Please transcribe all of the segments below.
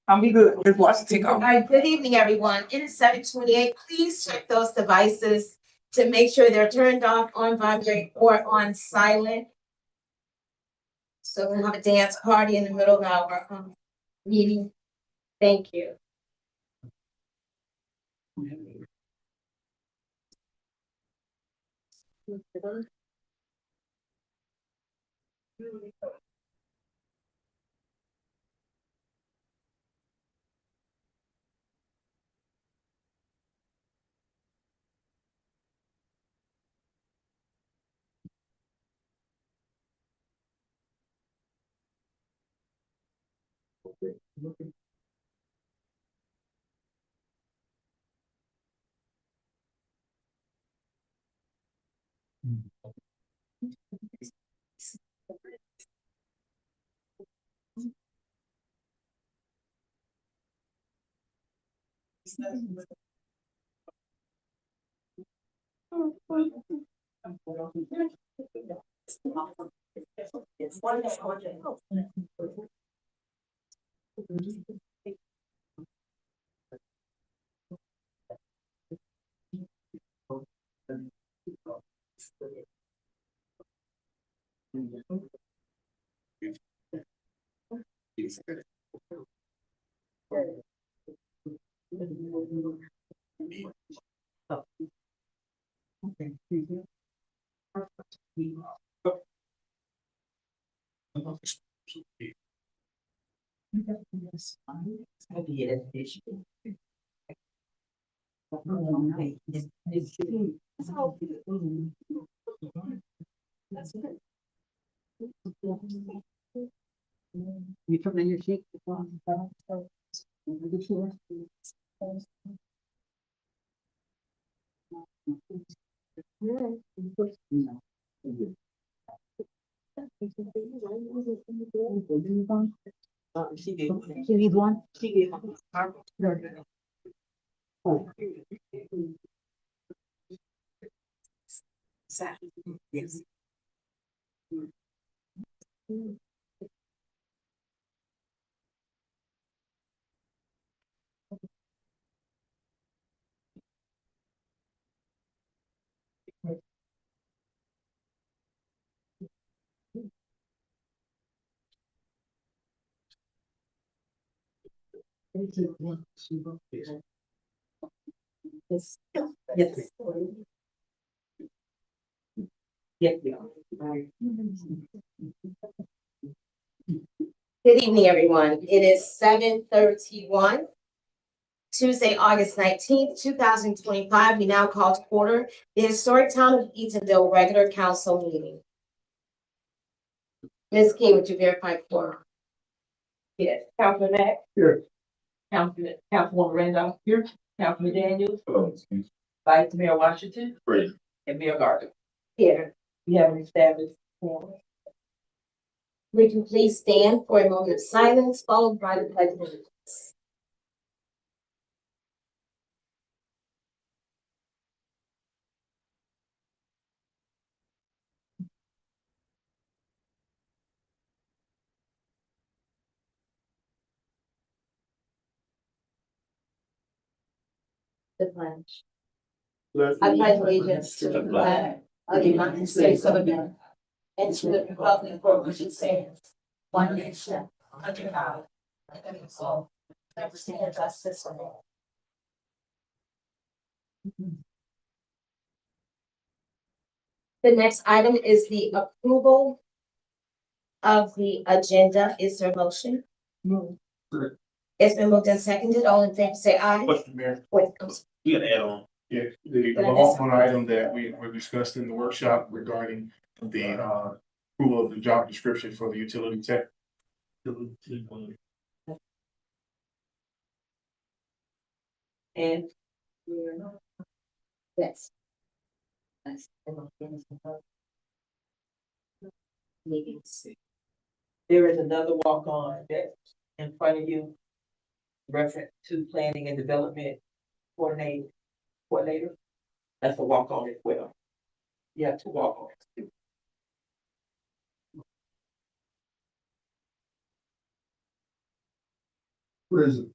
I'll be good. Just watch the take All off. right, good evening, everyone. It is 7:28. Please check those devices to make sure they're turned off, on vibrate, or on silent. So we'll have a dance party in the middle of our meeting. Thank you. You come in your cheek. She did. She needs one. She did. Yes. Yes. Yes. Yes. Good evening, everyone. It is 7:31, Tuesday, August 19th, 2025. We now call to order the Historic Town of Eatonville Regular Council Meeting. Ms. Kay, would you verify quorum? Yes, Councilman Mack. Here. Councilwoman Randolph. Here. Councilman Daniels. Vice Mayor Washington. Great. And Mayor Gardner. Here. We have an established quorum. Would you please stand for a moment of silence, followed by the pledge of allegiance? The pledge. I pledge allegiance to the flag of the United States of America and to the republic for which it stands, one nation, under God, indivisible, with liberty and justice for all. The next item is the approval of the agenda. Is there a motion? Move. It's been moved and seconded. All in favor, say aye. Question, Mayor. Wait, We gotta add on. Yeah, the one item that we were discussed in the workshop regarding the approval of the job description for the utility tech. And yes. there is another walk-on that's in front of you. Reference to planning and development coordinator. That's a walk-on as well. You have to walk on. Where is it?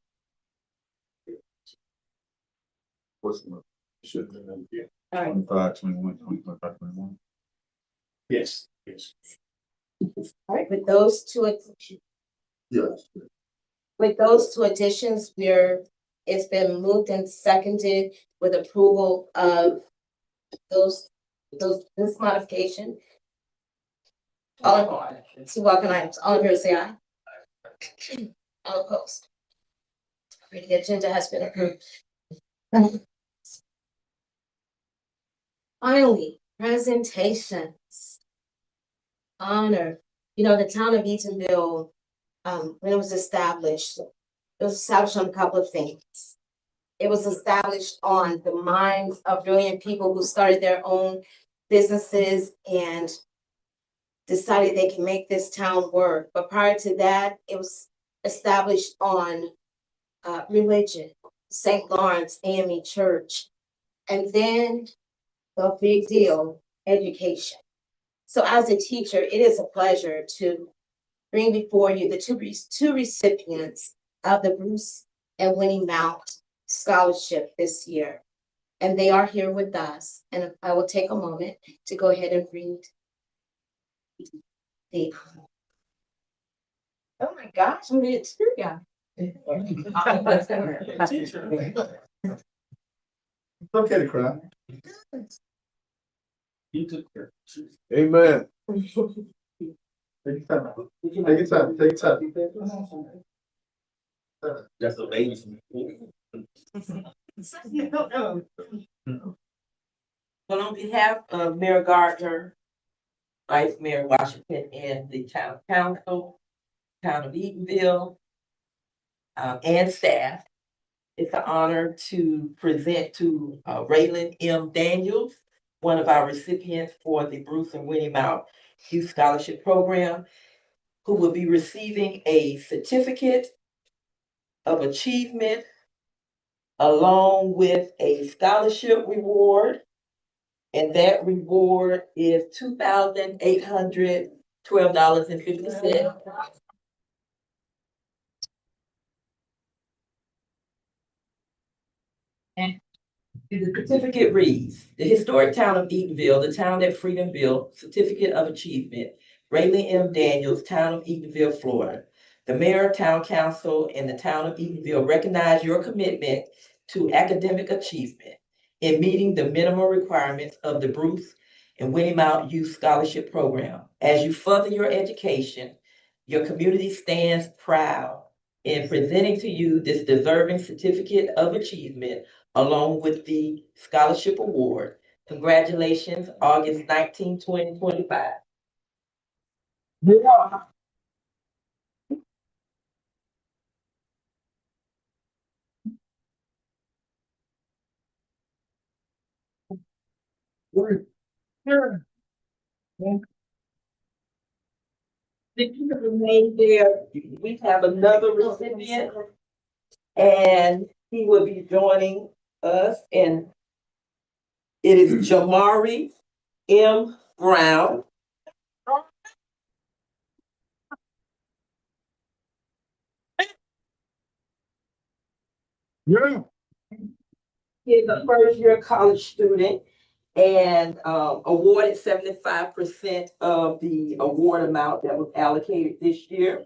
What's the? Should have been, yeah. All right. 21. Yes, yes. All right, with those two, Yes. with those two additions, it's been moved and seconded with approval of this modification. All in, two welcome items, all in favor, say aye. All opposed. The agenda has been approved. Finally, presentations. Honor, the town of Eatonville, when it was established on a couple of things. It was established on the minds of brilliant people who started their own businesses and decided they can make this town work. But prior to that, it was established on religion, St. Lawrence AME Church, and then the big deal, education. So as a teacher, it is a pleasure to bring before you the two recipients of the Bruce and Winnie Mount Scholarship this year. And they are here with us. And I will take a moment to go ahead and read the. Oh my gosh, I'm gonna get screwed guy. Okay to cry. You took care. Amen. Take your time. Take your time. Take your time. That's the ladies. Well, on behalf of Mayor Gardner, Vice Mayor Washington, and the town council, town of Eatonville, and staff, it's an honor to present to Raylan M. Daniels, one of our recipients for the Bruce and Winnie Mount Youth Scholarship Program, who will be receiving a certificate of achievement along with a scholarship reward. And that reward is $2,812.50. And the certificate reads, the historic town of Eatonville, the town that freedom built, certificate of achievement, Raylan M. Daniels, town of Eatonville, Florida. The mayor, town council, and the town of Eatonville recognize your commitment to academic achievement in meeting the minimum requirements of the Bruce and Winnie Mount Youth Scholarship Program. As you further your education, your community stands proud in presenting to you this deserving certificate of achievement along with the scholarship award. Congratulations, August 19, 2025. Did you remain there? We have another recipient, and he will be joining us, and it is Jamari M. Brown. Yeah. He is a first-year college student and awarded 75% of the award amount that was allocated this year.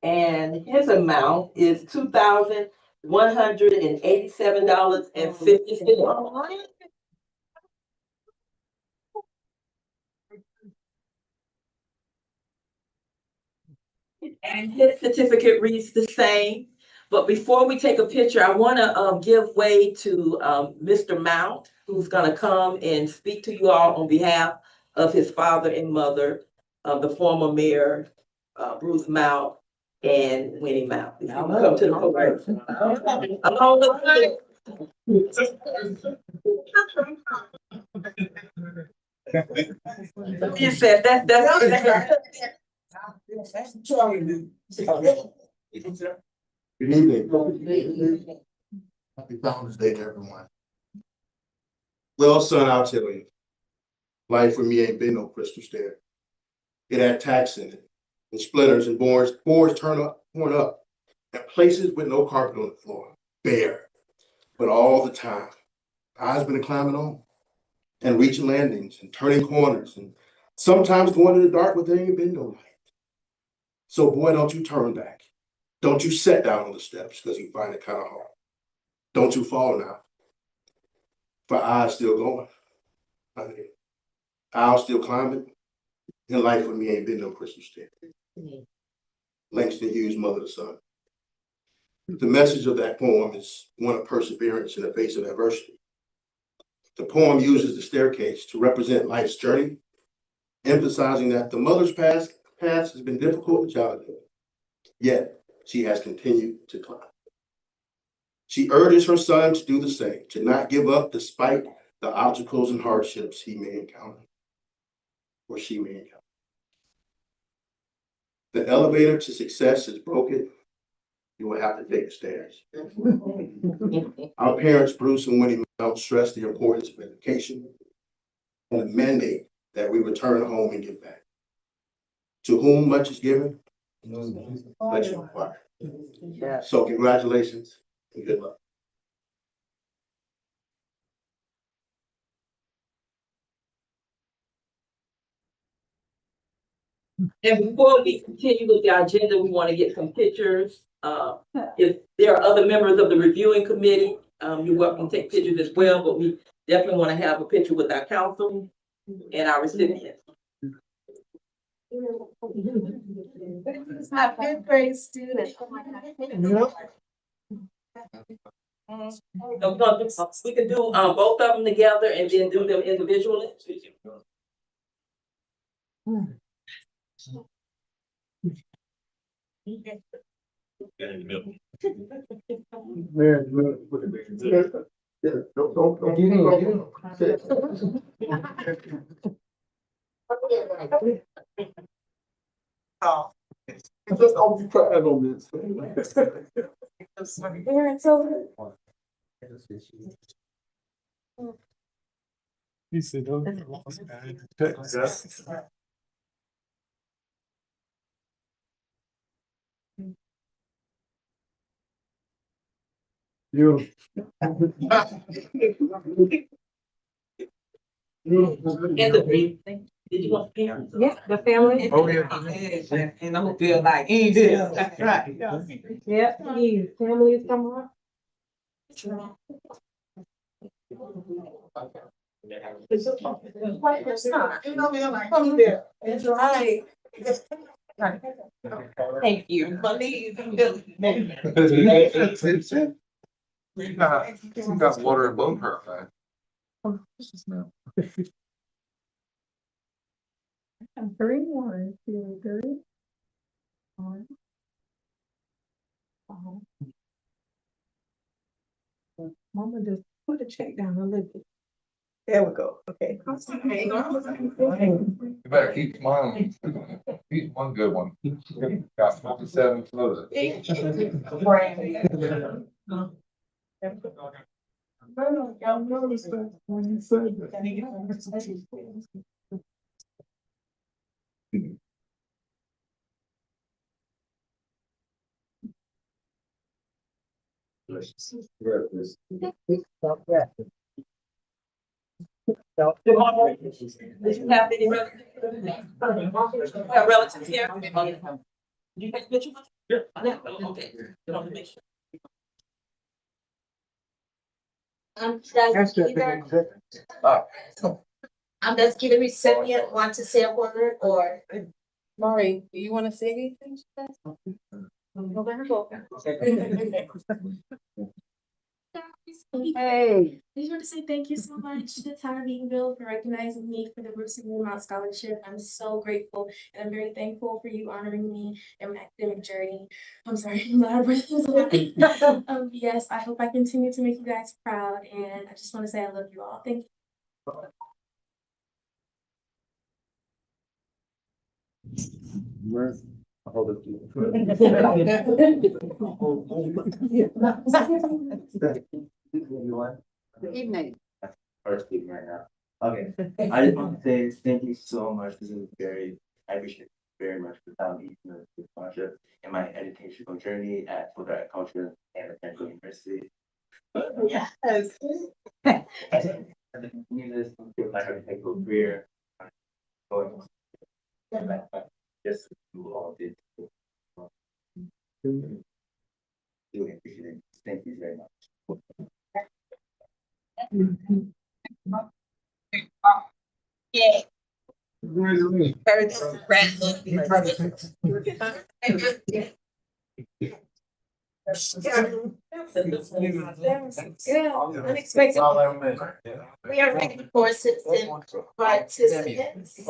And his amount is $2,187.50. And his certificate reads the same. But before we take a picture, I want to give way to Mr. Mount, who's going to come and speak to you all on behalf of his father and mother, the former mayor, Bruce Mount and Winnie Mount. If you can come to the podium. Along with you said that's Good evening. Happy Founder's Day to everyone. Well, son, I'll tell you, life for me ain't been no crystal stair. It had tacks in it, and splinters and boards torn up. and places with no carpet on the floor, bare, but all the time. I've been climbing on and reaching landings and turning corners and sometimes going in the dark where there ain't been no light. So boy, don't you turn back. Don't you sit down on the steps because you find it kind of hard. Don't you fall now. For I's still going. I mean, I'll still climbing. And life for me ain't been no Christmas tree. Langston Hughes, Mother to Son. The message of that poem is one of perseverance in the face of adversity. The poem uses the staircase to represent life's journey, emphasizing that the mother's past has been difficult and challenging, yet she has continued to climb. She urges her son to do the same, to not give up despite the obstacles and hardships he may encounter, or she may encounter. The elevator to success is broken. You will have to take the stairs. Our parents, Bruce and Winnie Mount, stress the importance of education and the mandate that we return home and give back. To whom much is given, much is required. So congratulations and good luck. And before we continue with the agenda, we want to get some pictures. If there are other members of the reviewing committee, you're welcome to take pictures as well, but we definitely want to have a picture with our council and our recipients. It's my fifth grade student. Oh my God. We can do both of them together and then do them individually. Get in the middle. Just only crying on this. He said, "Oh, you." And the brief thing, did you want the parents? Yeah, the family. Oh, yeah. And I'm gonna feel like Eatonville. That's right. Yeah, family is coming up. That's right. Thank you. You got water in both her. I'm 31, feel good. Mama just put a check down a little bit. There we go. Okay. You better keep smiling. Keep one good one. Got 47 floaters. Y'all noticed that when you said that. Did you have any relatives? Have relatives here? Did you take a picture? Yeah. Okay. You want to make sure. Does either recipient want to say a word or? Maury, do you want to say anything? Hey. I just want to say thank you so much to the town of Eatonville for recognizing me for the Bruce and Mount Scholarship. I'm so grateful and I'm very thankful for you honoring me in my academic journey. I'm sorry, I'm out of breath. Yes, I hope I continue to make you guys proud and I just want to say I love you all. Thank you. Good evening. First evening right now. Okay, I just want to say thank you so much. This is very, I appreciate it. very much for the town of Eatonville Township in my educational journey at Fuller Agriculture and Technical University. Yes. As I continue this with my technical career, going just do all this. Really appreciate it. Thank you very much. Yeah. Congratulations. Yeah, unexpected. We are ready for citizen participants.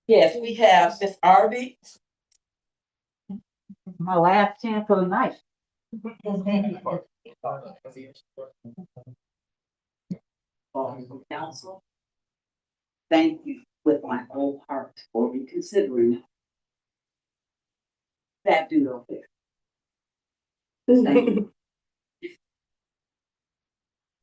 Yes, we have Miss Arby. My last chance for the night. Council, thank you with my whole heart for reconsidering that dude over there. Thank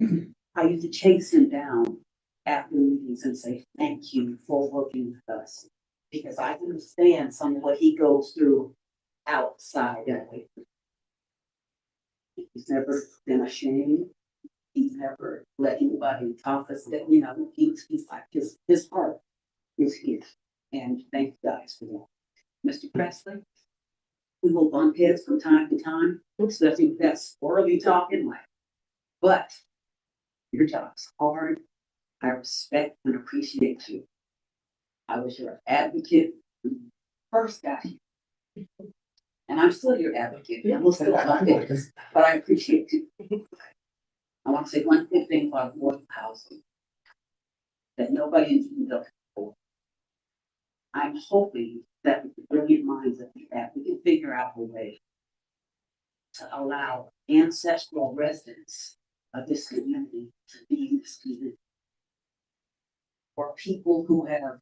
you. I used to chase him down after meetings and say, thank you for working with us. Because I understand some of what he goes through outside that way. He's never been ashamed. He's never let anybody talk us that, he's like his heart is here. And thank you guys for that. Mr. Presley, we will bump heads from time to time, especially with that squirrely talking like. But your job's hard. I respect and appreciate you. I was your advocate when you first got here. And I'm still your advocate. And we'll still bump heads, but I appreciate you. I want to say one good thing about affordable housing that nobody in Eatonville can afford. I'm hoping that with the brilliant minds that we have, we can figure out a way to allow ancestral residents of this community to be in this community. Or people who have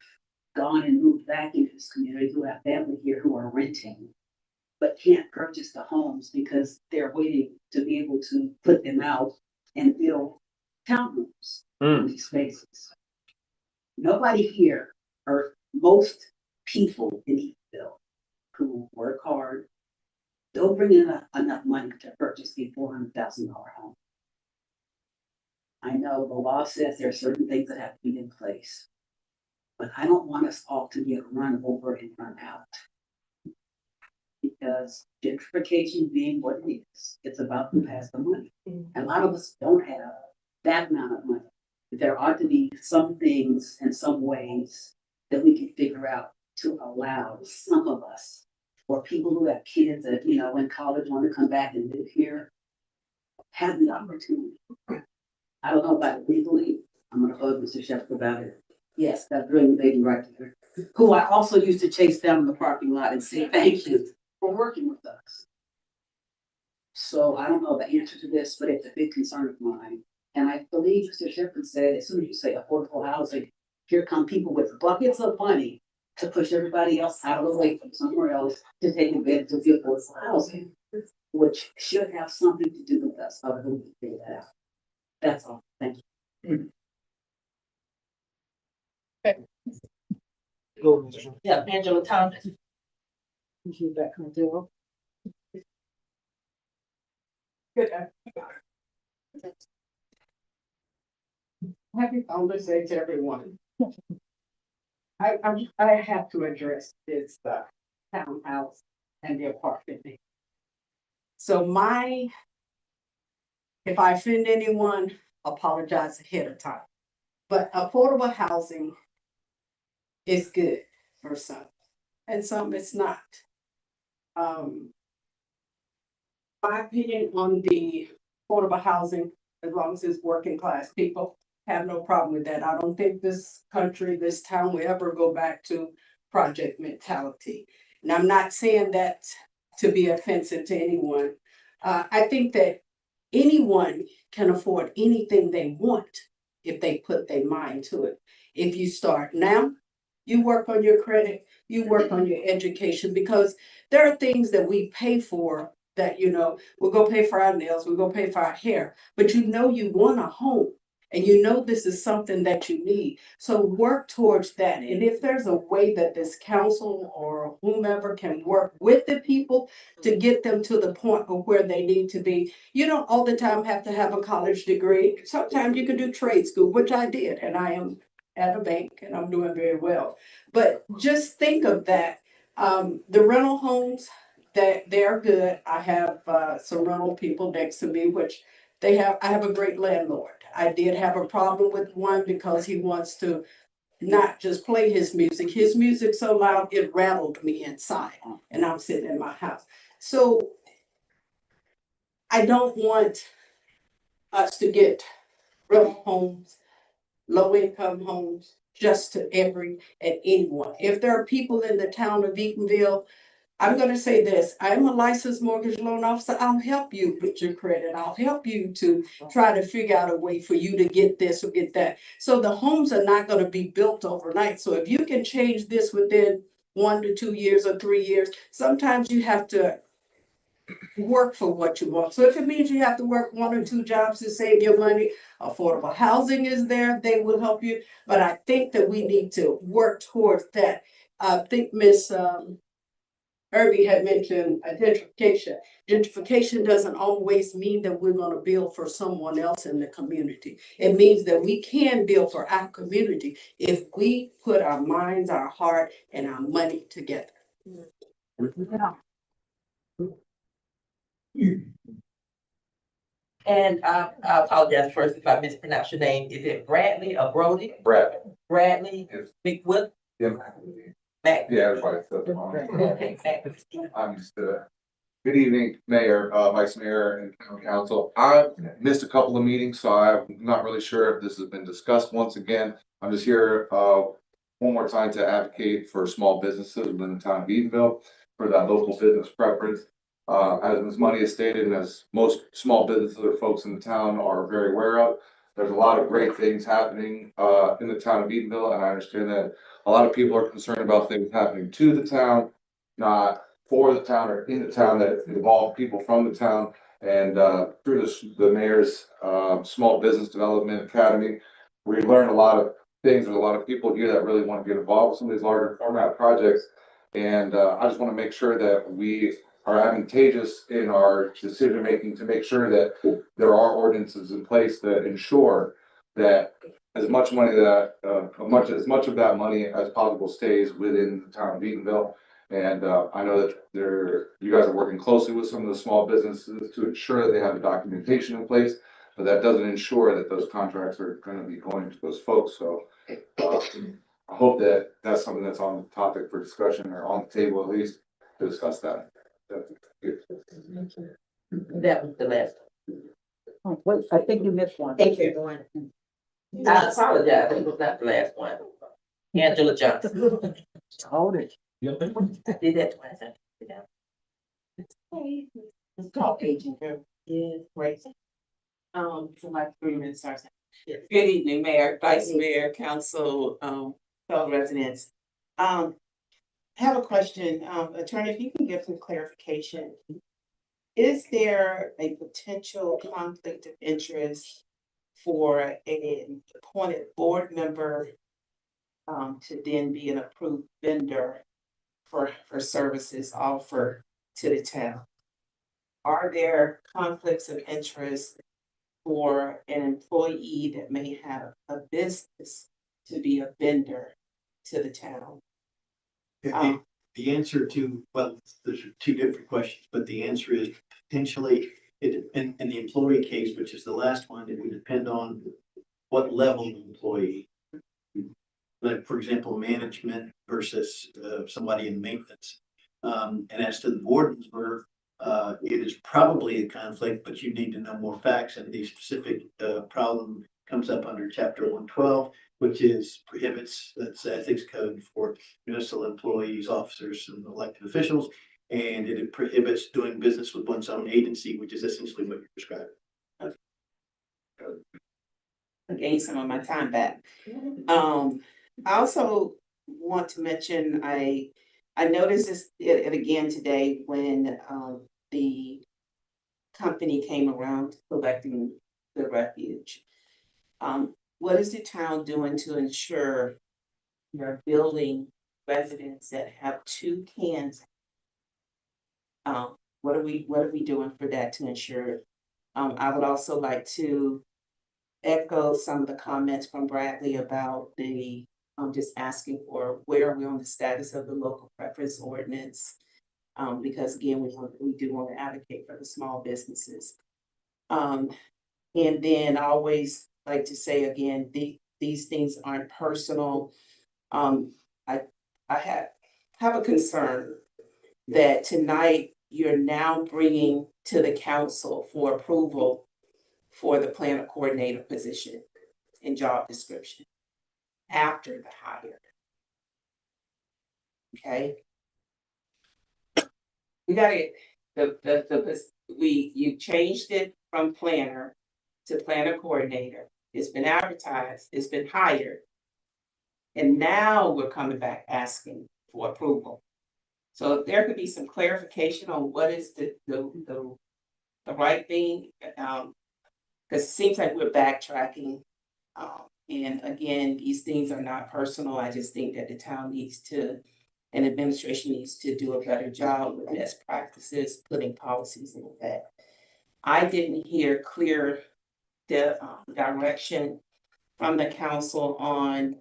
gone and moved back into this community, who have family here who are renting, but can't purchase the homes because they're waiting to be able to put them out and build townhomes in these spaces. Nobody here, or most people in Eatonville who work hard, don't bring in enough money to purchase a $400,000 home. I know the law says there are certain things that have to be in place, but I don't want us all to get run over and run out. Because gentrification being what it is, it's about who has the money. And a lot of us don't have that amount of money. There ought to be some things and some ways that we can figure out to allow some of us, or people who have kids that, in college want to come back and live here, have the opportunity. I don't know about it legally. I'm going to bug Mr. Shepherd about it. Yes, that brilliant lady right there, who I also used to chase down in the parking lot and say thank you for working with us. So I don't know the answer to this, but it's a big concern of mine. And I believe Mr. Shepherd said, as soon as you say affordable housing, here come people with buckets of money to push everybody else out of the way from somewhere else to take advantage of the affordable housing, which should have something to do with us, other than we figure that out. That's all. Thank you. Yeah, Angela Thomas. Good. Happy Founder's Day to everyone. I have to address this townhouse and the apartment thing. So if I offend anyone, apologize ahead of time. But affordable housing is good for some, and some it's not. My opinion on the affordable housing, as long as it's working class people, have no problem with that. I don't think this country, this town will ever go back to project mentality. And I'm not saying that to be offensive to anyone. I think that anyone can afford anything they want if they put their mind to it. If you start now, you work on your credit, you work on your education, because there are things that we pay for that, we'll go pay for our nails, we'll go pay for our hair, but you want a home. And you know this is something that you need. So work towards that. And if there's a way that this council or whomever can work with the people to get them to the point of where they need to be, you don't all the time have to have a college degree. Sometimes you can do trade school, which I did, and I am at a bank and I'm doing very well. But just think of that. The rental homes, that they're good. I have some rental people next to me, which I have a great landlord. I did have a problem with one because he wants to not just play his music. His music so loud, it rattled me inside, and I'm sitting in my house. So I don't want us to get rental homes, low income homes, just to every and anyone. If there are people in the town of Eatonville, I'm gonna say this, I'm a licensed mortgage loan officer. I'll help you with your credit. I'll help you to try to figure out a way for you to get this or get that. So the homes are not gonna be built overnight. So if you can change this within 1 to 2 years or 3 years, sometimes you have to work for what you want. So if it means you have to work 1 or 2 jobs to save your money, affordable housing is there, they will help you. But I think that we need to work towards that. I think Miss Irby had mentioned gentrification. Gentrification doesn't always mean that we're gonna build for someone else in the community. It means that we can build for our community if we put our minds, our heart, and our money together. And I apologize first if I mispronounced your name. Is it Bradley or Brody? Brad. Bradley Yes. McWhip? Yeah, Mac. yeah, everybody says it wrong. I'm used to it. Good evening, Mayor, Vice Mayor, and Town Council. I missed a couple of meetings, so I'm not really sure if this has been discussed once again. I'm just here, one more time to advocate for small businesses within the town of Eatonville for that local business preference. As Ms. Money has stated, and as most small businesses or folks in the town are very aware of, there's a lot of great things happening, in the town of Eatonville, and I understand that a lot of people are concerned about things happening to the town, not for the town or in the town that involve people from the town. And through the mayor's small business development academy, we learned a lot of things. There's a lot of people here that really want to get involved with some of these larger format projects. And I just want to make sure that we are advantageous in our decision making to make sure that there are ordinances in place that ensure that as much money that as much of that money as possible stays within the town of Eatonville. And I know that you guys are working closely with some of the small businesses to ensure that they have the documentation in place, but that doesn't ensure that those contracts are going to be going to those folks. So I hope that that's something that's on the topic for discussion or on the table at least to discuss that. That was the last. Oh, wait, I think you missed one. Thank you, everyone. I apologize. It was not the last one. Angela Johnson. Hold it. I did that twice. It's called aging. Yes, great. For my 3 minutes starts. Good evening, Mayor, Vice Mayor, Council, fellow residents. Have a question, Attorney, if you can give some clarification. Is there a potential conflict of interest for an appointed board member to then be an approved vendor for services offered to the town? Are there conflicts of interest for an employee that may have a business to be a vendor to the town? The answer to, well, there's 2 different questions, but the answer is potentially, in the employee case, which is the last one, it would depend on what level of employee. Like, for example, management versus somebody in maintenance. And as to the board member, it is probably a conflict, but you need to know more facts, and the specific problem comes up under chapter 112, which is prohibits, that's ethics code for municipal employees, officers, and elected officials. And it prohibits doing business with one's own agency, which is essentially what you're describing. I gained some of my time back. I also want to mention, I noticed this it again today when the company came around collecting the refuge. What is the town doing to ensure you're building residents that have two cans? What are we doing for that to ensure? I would also like to echo some of the comments from Bradley about just asking for where are we on the status of the local preference ordinance? Because again, we do want to advocate for the small businesses. And then I always like to say again, these things aren't personal. I have a concern that tonight you're now bringing to the council for approval for the planner coordinator position and job description after the hire. Okay? We gotta get you changed it from planner to planner coordinator. It's been advertised, it's been hired. And now we're coming back asking for approval. So if there could be some clarification on what is the right thing, because it seems like we're backtracking. And again, these things are not personal. I just think that the town needs to, and administration needs to do a better job with best practices, putting policies in effect. I didn't hear clear direction from the council on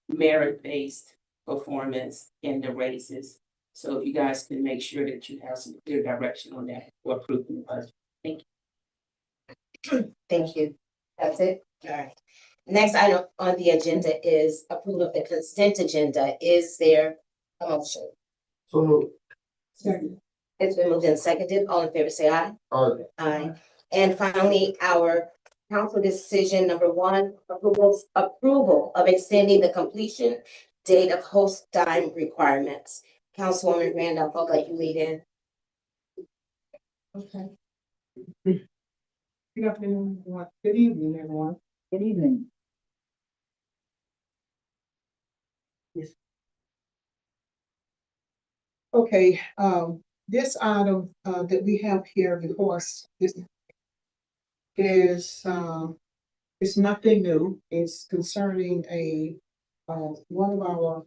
merit-based performance in the raises. So if you guys can make sure that you have some clear direction on that for approving the budget. Thank you. Thank you. That's it? All right. Next item on the agenda is approval of the consent agenda. Is there a motion? So moved. Second. It's been moved and seconded. All in favor, say aye. Aye. Aye. And finally, our council decision number one, approval of extending the completion date of host time requirements. Councilwoman Randolph, I'll let you lead in. Okay. Good afternoon, everyone. Good evening, everyone. Good evening. Okay, this item that we have here before us is it's nothing new. It's concerning one of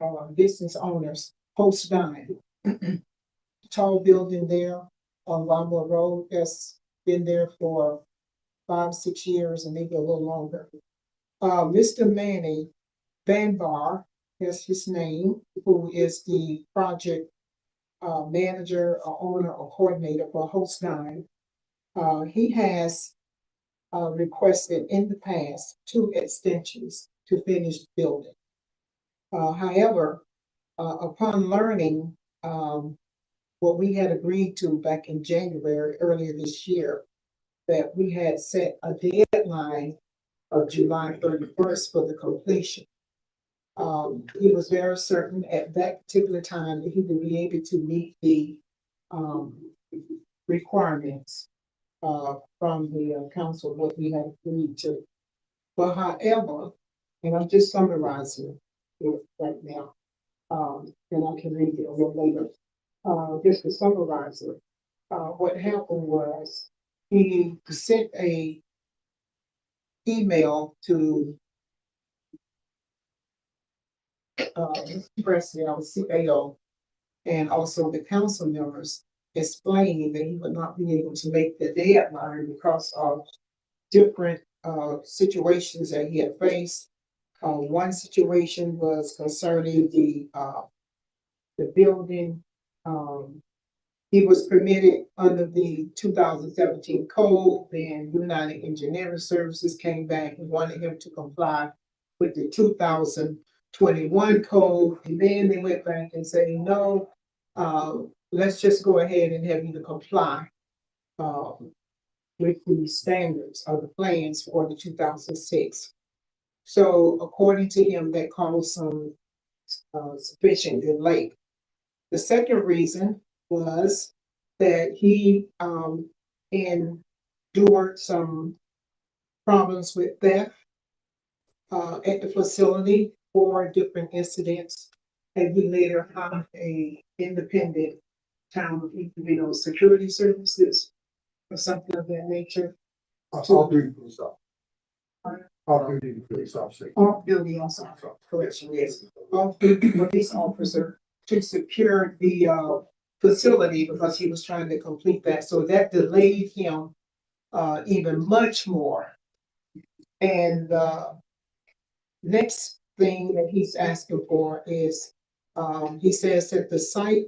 our business owners, Post Dime. Tall building there on Longwood Road that's been there for 5-6 years and maybe a little longer. Mr. Manny Banbar is his name, who is the project manager or owner or coordinator for Host Nine. He has requested in the past 2 extensions to finish the building. However, upon learning what we had agreed to back in January earlier this year, that we had set a deadline of July 31st for the completion. He was very certain at that particular time that he would be able to meet the requirements from the council, what we had agreed to. But however, and I'm just summarizing it right now, and I can read it a little later. Just to summarize it, what happened was he sent a email to Presley, our CAO, and also the council members, explaining that he would not be able to make the deadline because of different situations that he had faced. One situation was concerning the building. He was permitted under the 2017 code. Then United Engineering Services came back and wanted him to comply with the 2021 code. And then they went back and said, no, let's just go ahead and have you to comply with the standards of the plans for the 2006. So according to him, that caused some sufficient delay. The second reason was that he endured some problems with theft at the facility, 4 different incidents, and he later hired a independent town of Eatonville security services or something of that nature. All three police officers. All three police officers. Off-duty also, correction, yes, off-duty police officer to secure the, facility because he was trying to complete that, so that delayed him, even much more. And, next thing that he's asking for is, he says that the site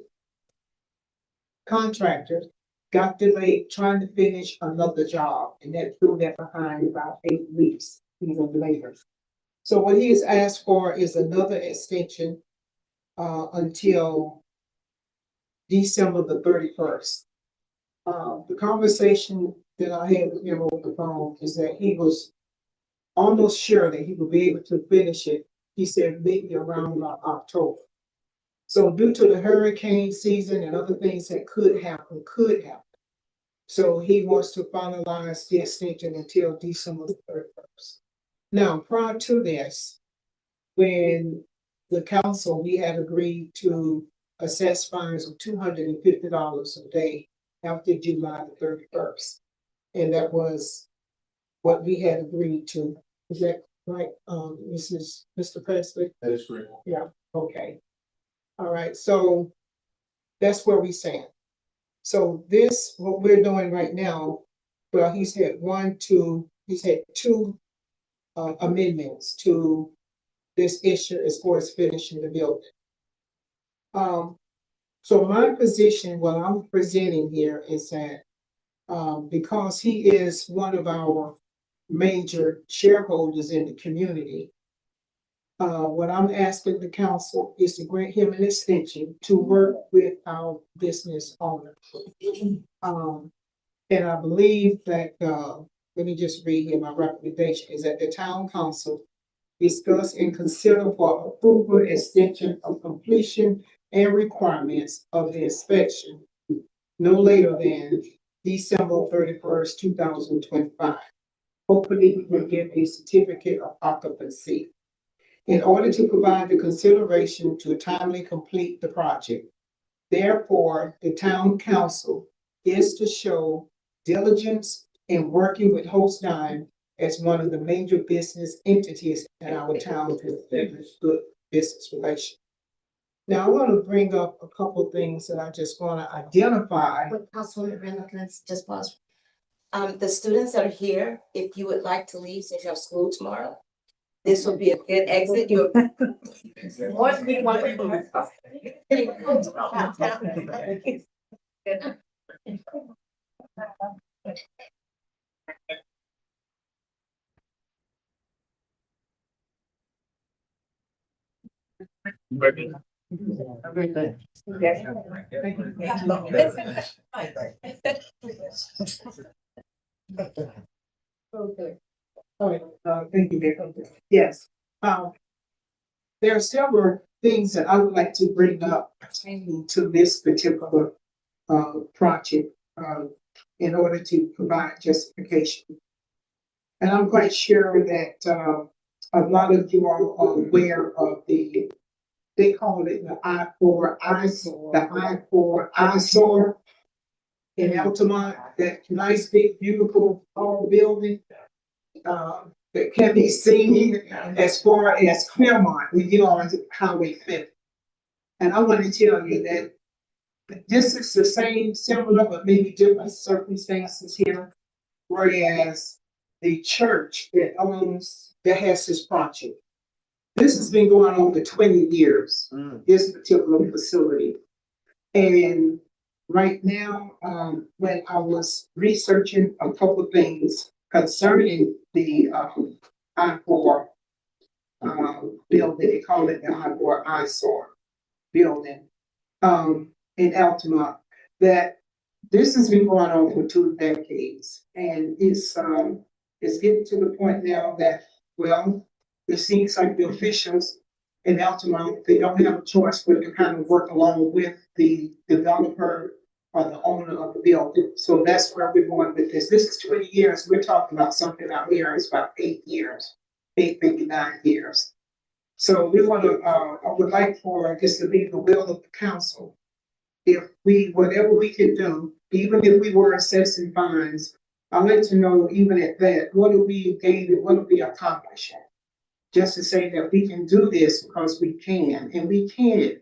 contractor got delayed trying to finish another job, and that threw that behind about 8 weeks, even later. So what he has asked for is another extension, until December the 31st. The conversation that I had with him over the phone is that he was almost sure that he would be able to finish it. He said maybe around October. So due to the hurricane season and other things that could happen. So he wants to finalize the extension until December the 31st. Now, prior to this, when the council, we had agreed to assess fines of $250 a day after July the 31st. And that was what we had agreed to. Is that right, Mr. Presley? That is correct. Yeah, okay. All right, so that's where we stand. So this, what we're doing right now, well, he's had two amendments to this issue as far as finishing the building. So my position, what I'm presenting here is that, because he is one of our major shareholders in the community, what I'm asking the council is to grant him an extension to work with our business owner. And I believe that, let me just read here, my recommendation is that the town council discuss and consider for approval extension of completion and requirements of the inspection no later than December 31st, 2025. Hopefully, we will get a certificate of occupancy. In order to provide the consideration to timely complete the project. Therefore, the town council is to show diligence in working with Host Dime as one of the major business entities in our town to establish good business relations. Now, I want to bring up a couple things that I just want to identify. Wait, Councilwoman Brenda, can I just pause? The students that are here, if you would like to leave since you have school tomorrow, this would be a good exit. You're more than me, one of them. Okay. All right, thank you, Mayor. Yes, there are several things that I would like to bring up pertaining to this particular project in order to provide justification. And I'm quite sure that a lot of you are aware of they call it the I-4 eyesore in Altamont, that nice, big, beautiful, tall building that can be seen as far as Claremont when you're on Highway 50. And I want to tell you that this is the same, similar, but maybe different circumstances here. Whereas the church that has this project, this has been going on for 20 years, this particular facility. And right now, when I was researching a couple of things concerning the I-4 building, they call it the I-4 eyesore building in Altamont, that this has been going on for 2 decades. And it's getting to the point now that, well, it seems like the officials in Altamont, they don't have a choice but to kind of work along with the developer or the owner of the building. So that's where we're going with this. This is 20 years. We're talking about something out here is about 8 years, 8, maybe 9 years. So we want to, I would like for this to be the will of the council. If whatever we can do, even if we were assessing fines I'd like to know even at that, what do we gain and what do we accomplish? Just to say that we can do this because we can, and we can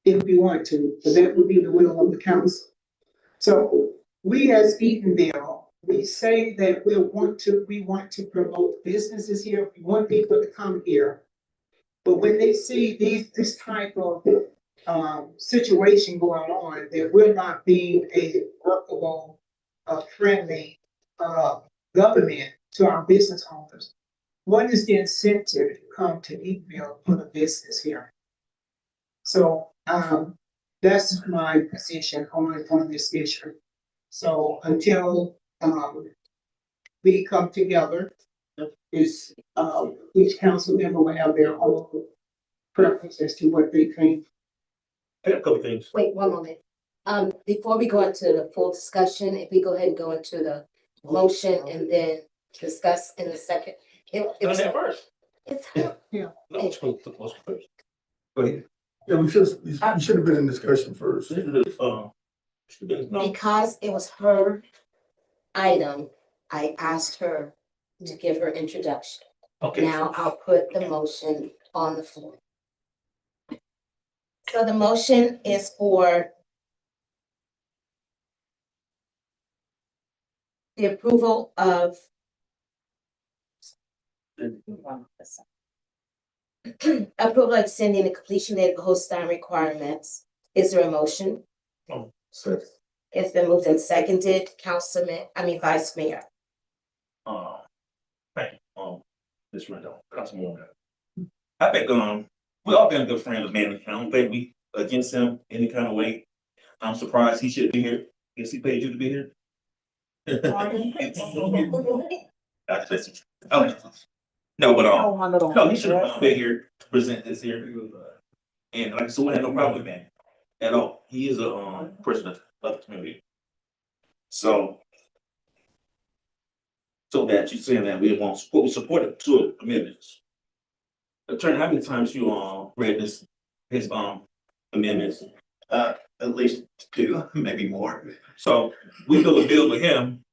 if we want to, but that would be the will of the council. So we as Eatonville, we say that we want to promote businesses here, we want people to come here. But when they see this type of situation going on, that we're not being a workable, friendly government to our business owners, what is the incentive to come to Eatonville and put a business here? So that's my position on this issue. So until we come together, is each council member will have their own preference as to what they think. I got a couple things. Wait, one moment. Before we go into the full discussion, if we go ahead and go into the motion and then discuss in a second. It was first. It's Yeah. No, let's go to the motion first. Go ahead. Yeah, we should have been in discussion first. No. because it was her item, I asked her to give her introduction. Okay. Now I'll put the motion on the floor. So the motion is for the approval of approval of extending the completion date of Holstein requirements. Is there a motion? Oh, Second. It's been moved and seconded, Vice Mayor. Thank you, Ms. Rendon, Councilwoman. I think, we all been good friends with Manny. I don't think we against him any kind of way. I'm surprised he should be here. Guess he paid you to be here. Okay. No, but, no, he should have been here to present this here. And like, so we had no problem with Manny at all. He is a, person of the community. So that you're saying that we want support, we supported two amendments. Attorney, how many times you read his amendments? At least two, maybe more. So we built a bill with him,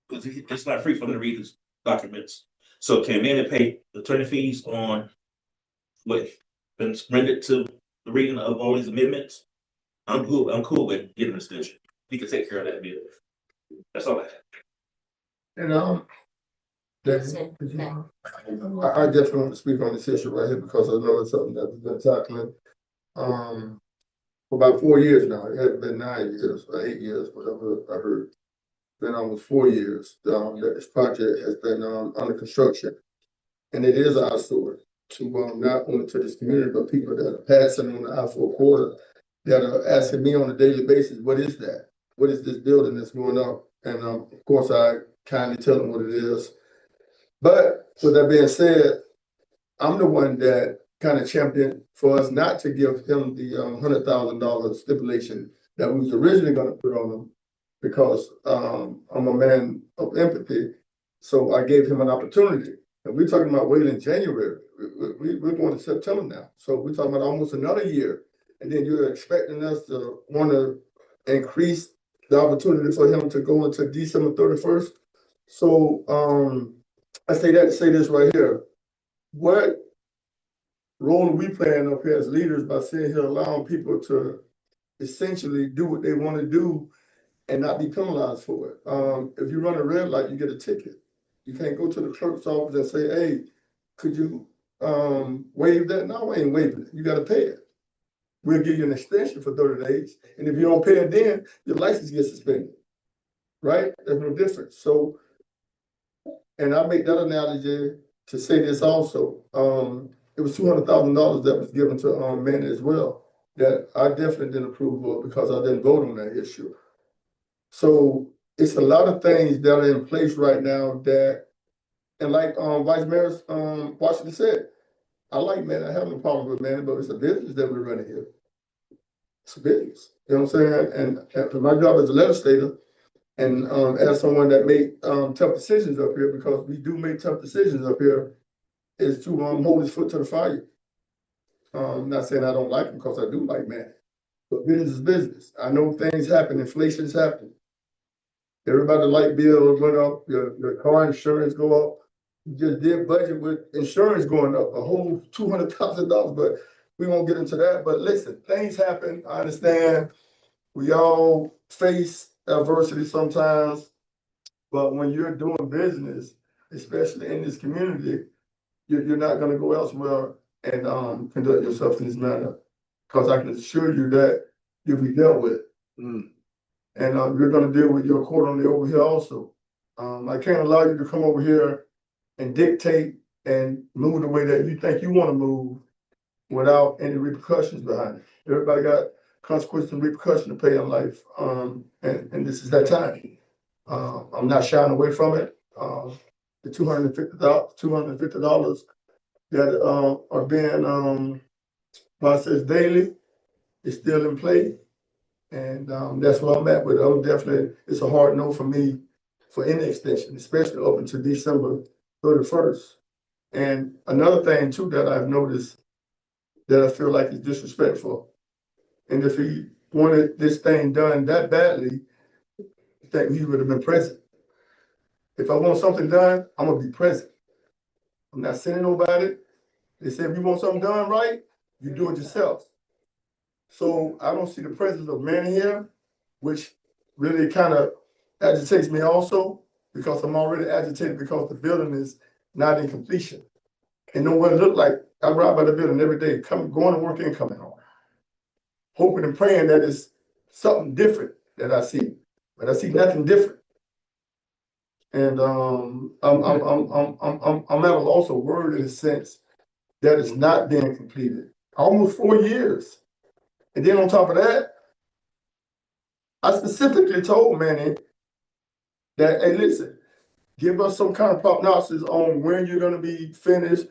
because it's not free for him to read his documents. So can Manny pay attorney fees on what been rendered to the reading of all these amendments? I'm cool with getting an extension. He can take care of that bill. That's all I have. And I definitely want to speak on this issue right here because I know it's something that we've been tackling for about 4 years now. It hasn't been 9 years or 8 years, whatever I heard. It's been almost 4 years that this project has been under construction. And it is our story to not only to this community, but people that are passing on the I-4 corridor that are asking me on a daily basis, what is that? What is this building that's going up? And of course, I kindly tell them what it is. But with that being said, I'm the one that kind of championed for us not to give him the $100,000 stipulation that we was originally going to put on him because I'm a man of empathy. So I gave him an opportunity. And we're talking about waiting in January. We're going to September now. So we're talking about almost another year. And then you're expecting us to want to increase the opportunity for him to go into December 31st. So I say that to say this right here. What role are we playing up here as leaders by sitting here allowing people to essentially do what they want to do and not be penalized for it? If you run a red light, you get a ticket. You can't go to the clerk's office and say, hey, could you waive that? No, I ain't waiving it. You got to pay it. We'll give you an extension for 30 days. And if you don't pay it then, your license gets suspended. Right? There's no difference. So, and I make that analogy to say this also. It was $200,000 that was given to Manny as well that I definitely didn't approve of because I didn't vote on that issue. So it's a lot of things that are in place right now that, and like Vice Mayor Washington said, I like Manny. I have no problem with Manny, but it's a business that we're running here. It's a business. You know what I'm saying? And my job as a legislator and as someone that made tough decisions up here, because we do make tough decisions up here, is to hold his foot to the fire. I'm not saying I don't like him because I do like Manny, but business is business. I know things happen, inflation's happening. Everybody light bill went up, your car insurance go up. You just did budget with insurance going up, a whole $200,000, but we won't get into that. But listen, things happen, I understand. We all face adversity sometimes, but when you're doing business, especially in this community, you're not gonna go elsewhere and conduct yourself in this manner. Cause I can assure you that you'll be dealt with. And you're gonna deal with your accordingly over here also. I can't allow you to come over here and dictate and move the way that you think you wanna move without any repercussions behind it. Everybody got consequences and repercussions to pay in life, and this is that time. I'm not shying away from it. The $250 that are being processed daily is still in play. And that's where I'm at with it. I'm definitely, it's a hard no for me for any extension, especially up until December 31st. And another thing too that I've noticed that I feel like is disrespectful. And if he wanted this thing done that badly, I think he would have been present. If I want something done, I'm gonna be present. I'm not sending nobody. They say if you want something done right, you do it yourself. So I don't see the presence of men here, which really kind of agitates me also, because I'm already agitated because the building is not in completion. And know what it looked like. I ride by the building every day, going to work and coming home. Hoping and praying that it's something different that I see, but I see nothing different. And I'm at a loss of word in a sense that it's not being completed. Almost 4 years. And then on top of that, I specifically told Manny that, hey, listen, give us some kind of prognosis on when you're gonna be finished.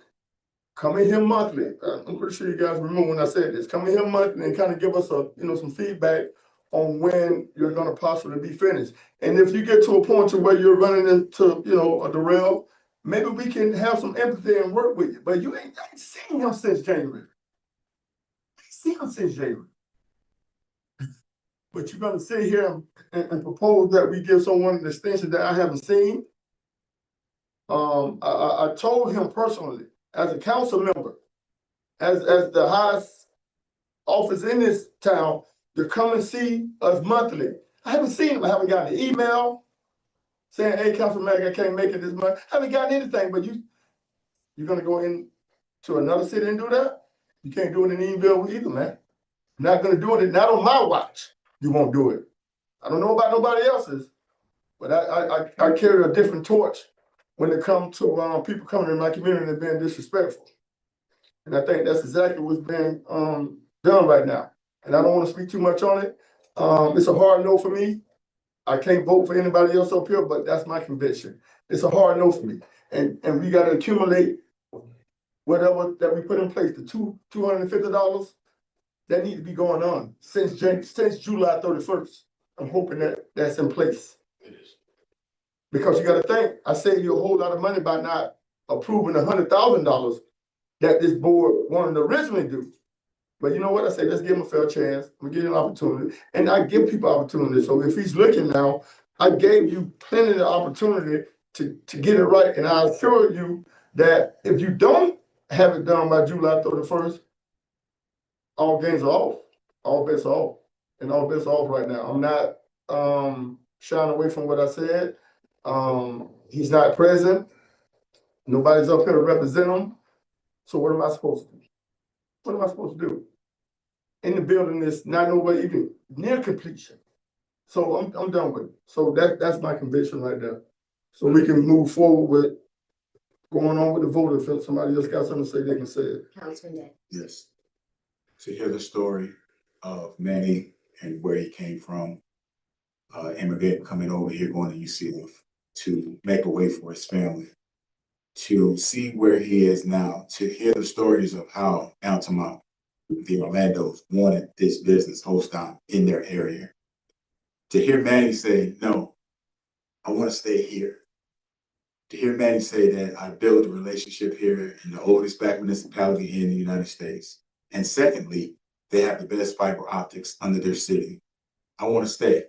Come in here monthly. I'm pretty sure you guys remember when I said this. Come in here monthly and kind of give us some feedback on when you're gonna possibly be finished. And if you get to a point to where you're running into, a derail, maybe we can have some empathy and work with you. But I ain't seen him since January. I ain't seen him since January. But you're gonna sit here and propose that we give someone an extension that I haven't seen. I told him personally, as a council member, as the highest office in this town, to come and see us monthly. I haven't seen him. I haven't gotten an email saying, hey, Councilman, I can't make it this month. I haven't gotten anything, but you're gonna go into another city and do that? You can't do it in Eatonville either, man. Not gonna do it, not on my watch. You won't do it. I don't know about nobody else's, but I carry a different torch when it comes to people coming in my community and being disrespectful. And I think that's exactly what's being done right now. And I don't want to speak too much on it. It's a hard no for me. I can't vote for anybody else up here, but that's my conviction. It's a hard no for me. And we got to accumulate whatever that we put in place, the $250 that need to be going on since July 31st. I'm hoping that that's in place. Because you got to think, I saved you a whole lot of money by not approving $100,000 that this board wanted to originally do. But you know what? I say, let's give him a fair chance. We give him an opportunity. And I give people opportunity. So if he's looking now, I gave you plenty of opportunity to get it right. And I assure you that if you don't have it done by July 31st, all games are off. All bets are off. And all bets are off right now. I'm not shying away from what I said. He's not present. Nobody's up here to represent him. So what am I supposed to do? What am I supposed to do? In the building is not nowhere even near completion. So I'm done with it. So that's my conviction right there. So we can move forward with going on with the vote. If somebody else got something to say, they can say it. Councilman Day. Yes. To hear the story of Manny and where he came from, immigrant coming over here, going to UCF to make a way for his family, to see where he is now, to hear the stories of how Altamont, the Orlandos, wanted this business host on in their area. To hear Manny say, no, I want to stay here. To hear Manny say that I built a relationship here in the oldest black municipality in the United States. And secondly, they have the best fiber optics under their city. I want to stay.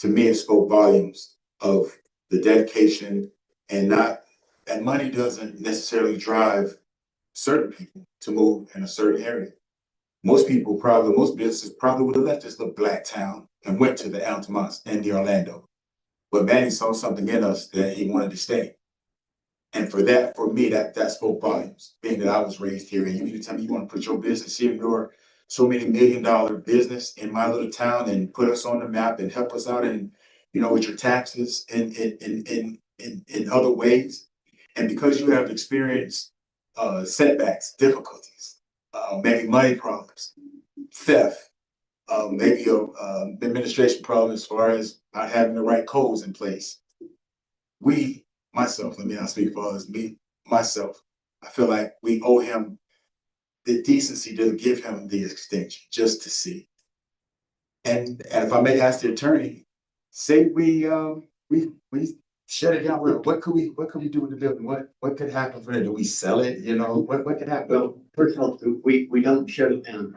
to me, it spoke volumes of the dedication and money doesn't necessarily drive certain people to move in a certain area. Most businesses probably would have left this little black town and went to the Altamonte and the Orlando. But Manny saw something in us that he wanted to stay. And for me, that spoke volumes, being that I was raised here. And you mean to tell me you want to put your business here, your so many $1 million business in my little town and put us on the map and help us out and, with your taxes in other ways. And because you have experienced setbacks, difficulties, maybe money problems, theft, maybe administration problem as far as not having the right codes in place. Let me not speak for others, myself, I feel like we owe him the decency to give him the extension just to see. And if I may ask the attorney, say we shut it down. What could we do with the building? What could happen for it? Do we sell it? What could happen? Well, first of all, we don't shut it down.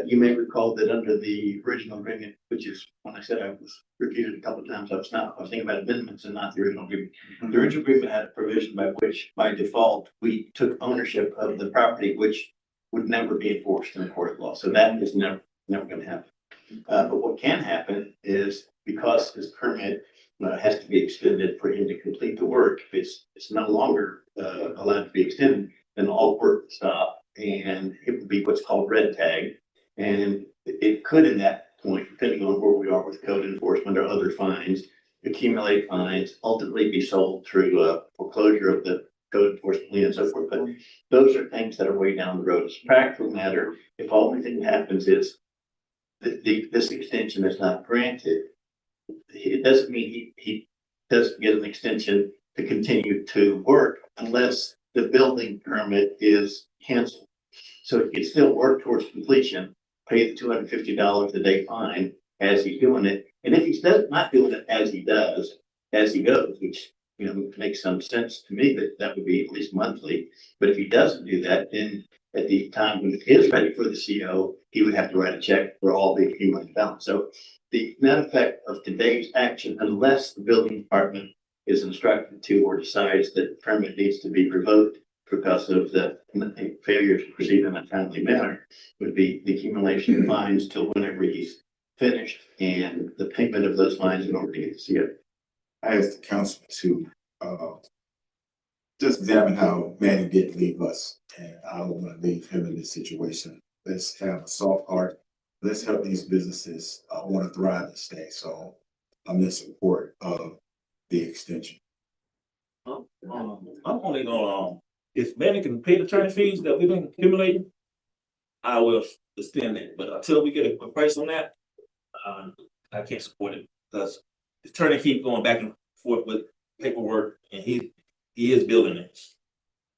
You may recall that under the original agreement, which is when I said I was repeated a couple of times, I was thinking about amendments and not the original agreement. The original agreement had a provision by which, by default, we took ownership of the property, which would never be enforced in a court of law. So that is never going to happen. But what can happen is, because his permit has to be extended for him to complete the work, if it's no longer allowed to be extended, then all work will stop, and it would be what's called red tag. And it could, in that point, depending on where we are with code enforcement or other fines, accumulate fines, ultimately be sold through foreclosure of the code enforcement lien and so forth. But those are things that are way down the road. As a practical matter, if all anything happens is this extension is not granted, it doesn't mean he doesn't get an extension to continue to work unless the building permit is canceled. So he can still work towards completion, pay the $250 a day fine as he's doing it. And if he's not doing it as he goes, which makes some sense to me, that would be at least monthly. But if he doesn't do that, then at the time when it is ready for the CO, he would have to write a check for all the accumulated balance. So the net effect of today's action, unless the building department is instructed to or decides that the permit needs to be revoked because of the failure to proceed in a timely manner, would be the accumulation of fines till whenever he's finished and the payment of those fines in order to get the CO. I asked the council to just examine how Manny did leave us, and I don't want to leave him in this situation. Let's have a soft heart. Let's help these businesses want to thrive and stay. So I'm in support of the extension. I'm only gonna, if Manny can pay the attorney fees that we've been accumulating, I will extend it. But until we get a price on that, I can't support it because the attorney keep going back and forth with paperwork, and he is building it.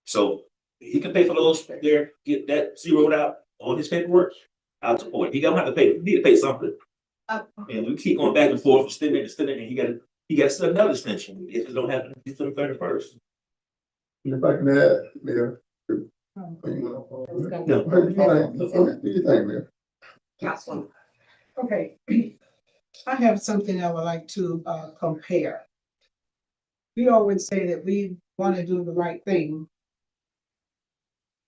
So he can pay for those there, get that zeroed out on his paperwork. I'll support it. He don't have to pay. He need to pay something. And we keep going back and forth, extending, and he got to set another extension if it don't happen December 31st. If I can add, Mayor. What do you think, Mayor? Councilwoman. Okay, I have something I would like to compare. We always say that we want to do the right thing.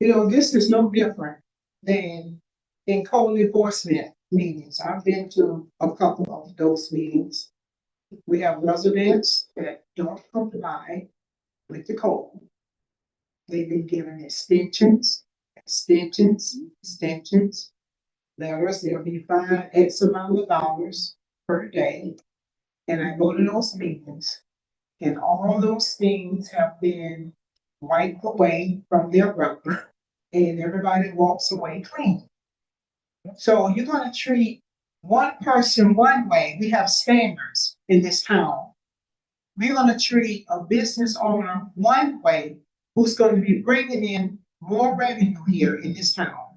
This is no different than in code enforcement meetings. I've been to a couple of those meetings. We have residents that don't comply with the code. They've been given extensions. Letters, they'll be fined X amount of dollars per day. And I go to those meetings, and all those things have been wiped away from their record, and everybody walks away clean. So you're gonna treat one person one way. We have standards in this town. We're gonna treat a business owner one way who's going to be bringing in more revenue here in this town.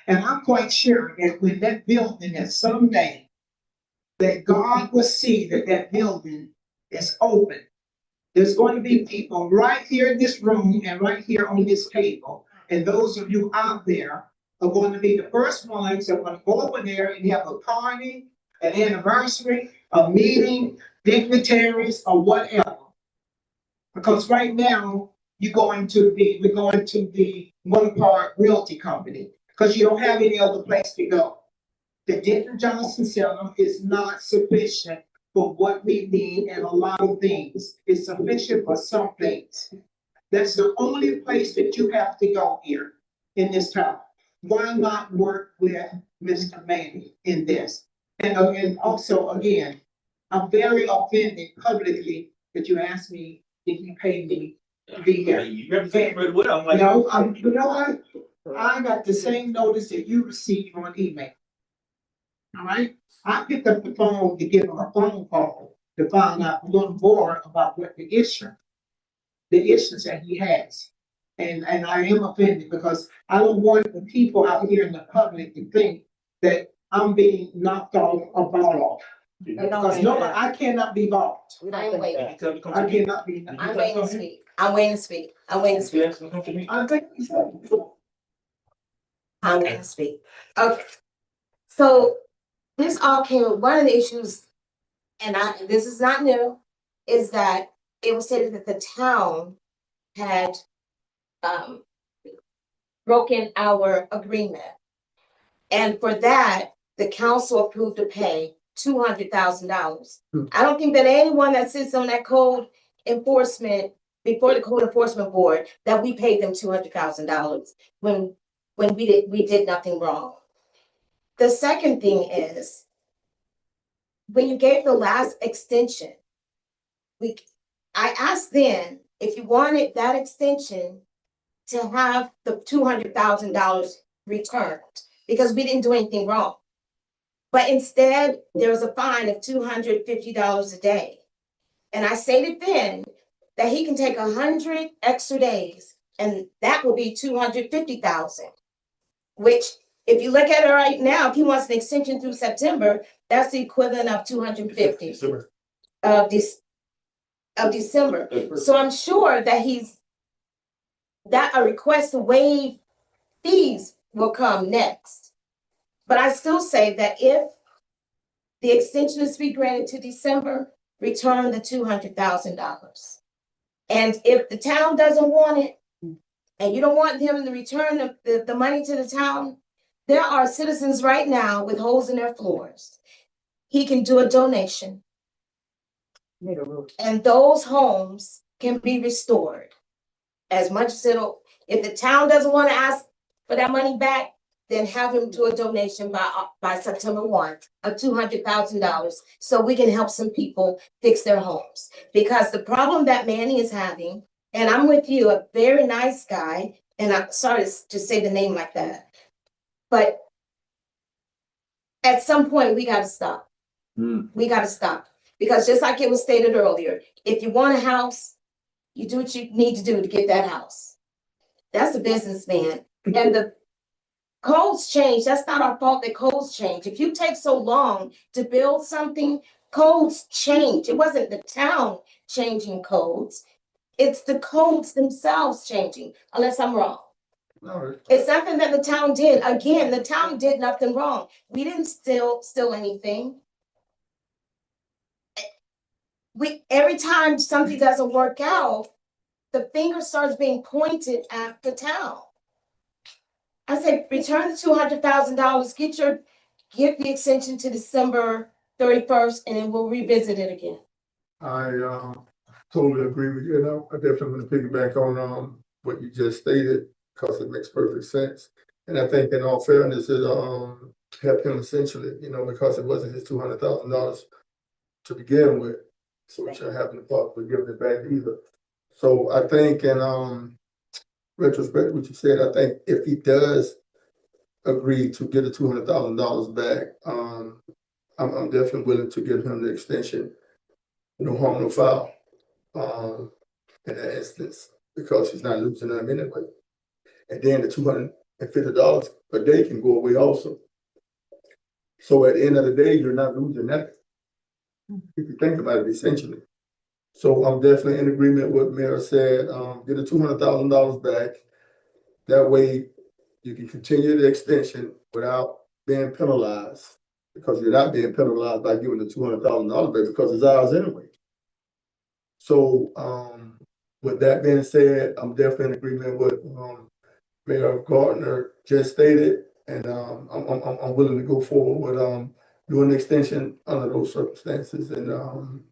And I'm quite sure that when that building is someday, that God will see that that building is open. There's going to be people right here in this room and right here on this table. And those of you out there are going to be the first ones that want to go over there and have a party an anniversary, a meeting, dignitaries, or whatever. Because right now, we're going to the one part realty company, because you don't have any other place to go. The Denton Johnson Center is not sufficient for what we need and a lot of things. It's sufficient for some things. That's the only place that you have to go here in this town. Why not work with Mr. Manning in this? And also, again, I'm very offended publicly that you asked me if you paid me to be here. You represent pretty well. I'm like, No, you know what? I got the same notice that you received on email. All right? I picked up the phone to give him a phone call to find out a little more about what the issues that he has. And I am offended because I don't want the people out here in the public to think that I'm being knocked off or bought off. Because nobody, I cannot be bought. I'm waiting. I cannot be. I'm waiting to speak. I'm waiting to speak. I'm waiting to speak. I think. I'm waiting to speak. Okay. So this all came, one of the issues, and this is not new, is that it was stated that the town had broken our agreement. And for that, the council approved to pay $200,000. I don't think that anyone that sits on that code enforcement, before the code enforcement board, that we paid them $200,000 when we did nothing wrong. The second thing is, when you gave the last extension, I asked then if you wanted that extension to have the $200,000 returned, because we didn't do anything wrong. But instead, there was a fine of $250 a day. And I stated then that he can take 100 extra days, and that will be $250,000. Which, if you look at it right now, if he wants an extension through September, that's the equivalent of 250 of December. So I'm sure that a request to waive fees will come next. But I still say that if the extension is to be granted to December, return the $200,000. And if the town doesn't want it, and you don't want him to return the money to the town, there are citizens right now with holes in their floors. He can do a donation. And those homes can be restored as much as if the town doesn't want to ask for that money back, then have him do a donation by September 1 of $200,000 so we can help some people fix their homes. Because the problem that Manny is having, and I'm with you, a very nice guy, and I'm sorry to say the name like that, but at some point we got to stop. We got to stop. Because just like it was stated earlier, if you want a house, you do what you need to do to get that house. That's a businessman. And the codes change. That's not our fault that codes change. If you take so long to build something, codes change. It wasn't the town changing codes. It's the codes themselves changing, unless I'm wrong. No. It's nothing that the town did. Again, the town did nothing wrong. We didn't steal anything. Every time something doesn't work out, the finger starts being pointed at the town. I say, return the $200,000, get the extension to December 31st, and then we'll revisit it again. I totally agree with you, and I definitely want to piggyback on what you just stated, because it makes perfect sense. And I think in all fairness, it helped him essentially, because it wasn't his $200,000 to begin with. So we shouldn't have the thought of giving it back either. So I think in retrospect, what you said, I think if he does agree to get the $200,000 back, I'm definitely willing to give him the extension. No harm, no foul. In that instance, because he's not losing them anyway. And then the $250 a day can go away also. So at the end of the day, you're not losing nothing. If you think about it, essentially. So I'm definitely in agreement with what Mayor said. Get the $200,000 back. That way you can continue the extension without being penalized. because you're not being penalized by giving the $200,000 back because it's ours anyway. So, with that being said, I'm definitely in agreement with, Mayor Gardner just stated, and, I'm willing to go forward with, doing the extension under those circumstances and,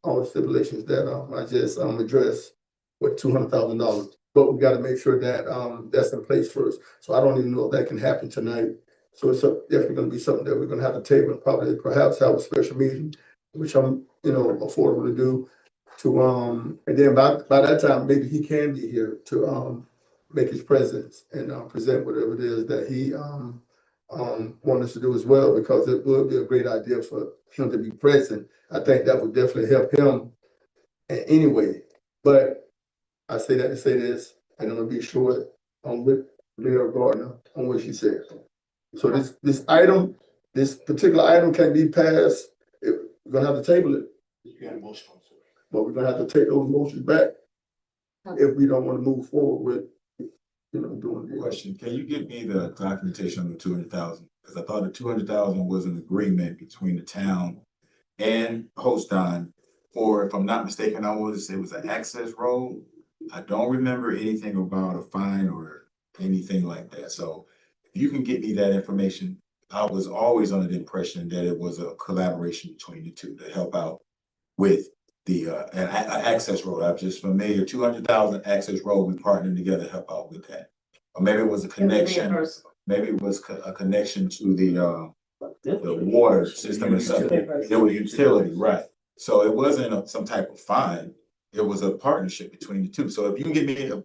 all the stipulations that, I just, addressed with $200,000. But we gotta make sure that, that's in place first. So I don't even know if that can happen tonight. So it's definitely gonna be something that we're gonna have to table and probably perhaps have a special meeting, which I'm, affordable to do. To, and then by that time, maybe he can be here to, make his presence and, present whatever it is that he, want us to do as well, because it would be a great idea for him to be present. I think that would definitely help him anyway. But I say that to say this, and I'm gonna be short on with Mayor Gardner on what she said. So this item, this particular item can be passed. We're gonna have to table it, You got a motion on the floor. but we're gonna have to take those motions back if we don't wanna move forward with, doing the Question, can you give me the documentation on the 200,000? Because I thought the 200,000 was an agreement between the town and Holstein, or if I'm not mistaken, I want to say it was an access road. I don't remember anything about a fine or anything like that. So if you can get me that information, I was always under the impression that it was a collaboration between the two to help out with the access road. I'm just familiar, 200,000 access road, we partnered together to help out with that. Or maybe it was a connection, maybe it was a connection to the water system or something. It was utility, right? So it wasn't some type of fine. It was a partnership between the two. So if you can give me a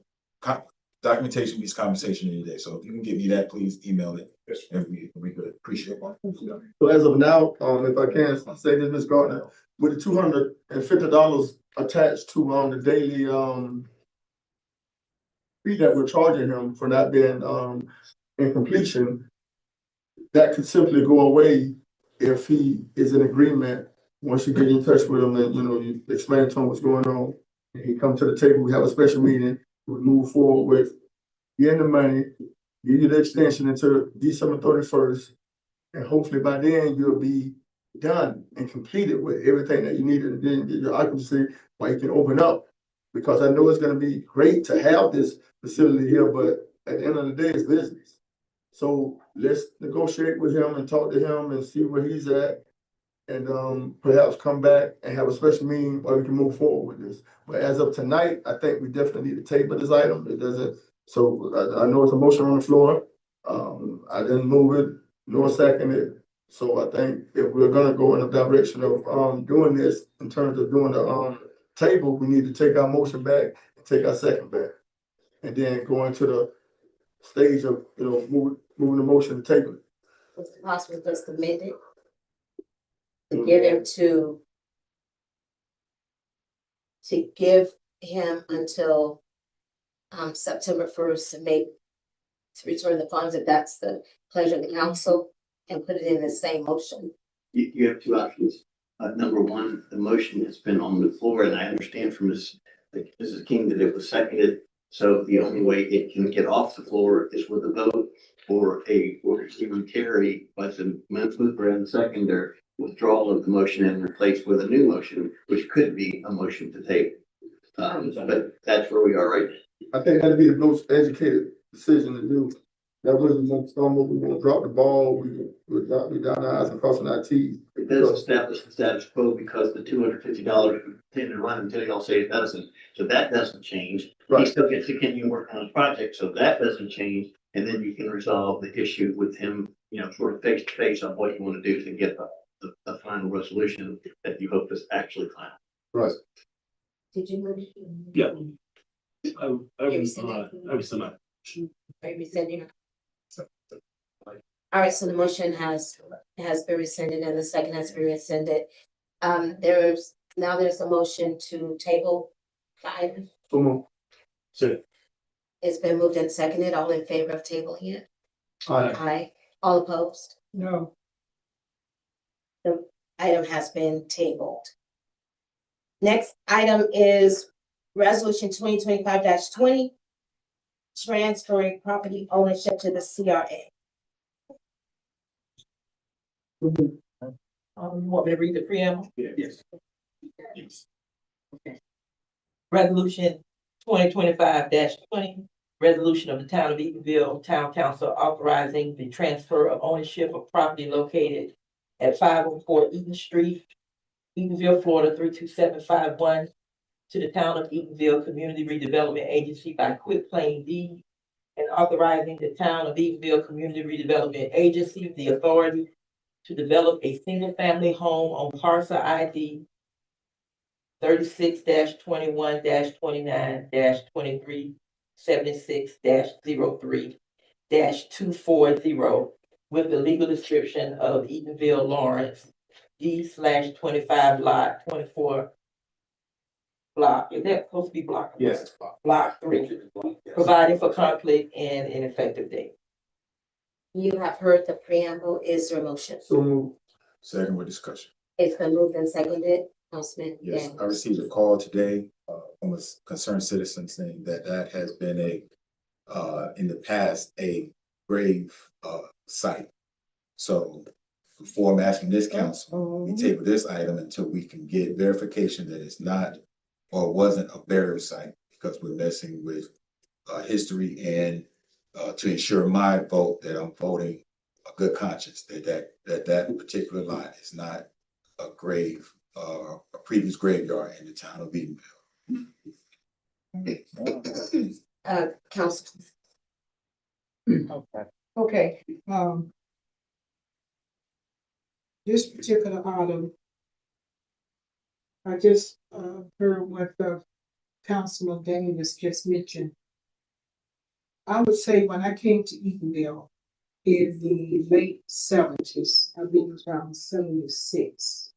documentation of this conversation any day. So if you can give me that, please email it. And we could appreciate it. So as of now, if I can say this, Ms. Gardner, with the $250 attached to, the daily, fee that we're charging him for not being, in completion, that could simply go away if he is in agreement. Once you get in touch with him and, you explain to him what's going on, and he come to the table, we have a special meeting, we move forward with getting the money, give you the extension until December 31st. And hopefully by then you'll be done and completed with everything that you need, and then get your occupancy while you can open up. Because I know it's gonna be great to have this facility here, but at the end of the day, it's business. So let's negotiate with him and talk to him and see where he's at. And perhaps come back and have a special meeting where we can move forward with this. But as of tonight, I think we definitely need to table this item. It doesn't, so I know it's a motion on the floor. I didn't move it, nor second it. So I think if we're gonna go in the direction of doing this in terms of doing the table, we need to take our motion back and take our second back. And then go into the stage of, moving the motion to table it. Is it possible just amend it? To give him to give him until September 1st to return the funds, if that's the pleasure of the council, and put it in the same motion. You have two options. Number one, the motion has been on the floor, and I understand from Mrs. King that it was seconded. So the only way it can get off the floor is with a vote or even carry, but the mover and the seconder withdrawal of the motion and replaced with a new motion, which could be a motion to table. But that's where we are right now. I think that'd be the most educated decision to do. That way we won't stumble, we won't drop the ball, we would not be down our eyes and crossing our T's. It does establish the status quo because the $250 tend to run until y'all say it doesn't. So that doesn't change. He still gets to continue working on his project, so that doesn't change. And then you can resolve the issue with him, sort of face to face on what you want to do to get the final resolution that you hope is actually final. Right. Did you move? Yeah. Are you rescinding? All right, so the motion has been rescinded and the second has been rescinded. There's a motion to table the item. So It's been moved and seconded. All in favor of tabling it? Aye. All opposed? No. The item has been tabled. Next item is resolution 2025-20, transferring property ownership to the CRA. You want me to read the preamble? Yes. Resolution 2025-20, resolution of the town of Eatonville Town Council authorizing the transfer of ownership of property located at 504 Eaton Street, Eatonville, Florida 32751, to the town of Eatonville Community Redevelopment Agency by quitclaim deed, and authorizing the town of Eatonville Community Redevelopment Agency the authority to develop a single-family home on parcel ID 36-21-29-2376-03-240 with the legal description of Eatonville, Lawrence, D/25 lot 24 block. Is that supposed to be block? Yes. Block 3, providing for conflict and an effective date. You have heard the preamble. Is there a motion? So move. Second with discussion. It's been moved and seconded. Councilman Yes, Daniels. I received a call today from a concerned citizen saying that has been in the past, a grave site. So before I'm asking this council, we table this item until we can get verification that it's not or wasn't a burial site, because we're messing with history and to ensure my vote that I'm voting a good conscience, that particular lot is not a grave, a previous graveyard in the town of Eatonville. Council. Okay, this particular item, I just, heard what the Councilman Daniels just mentioned. I would say when I came to Eatonville in the late 70s, I think it was around 76.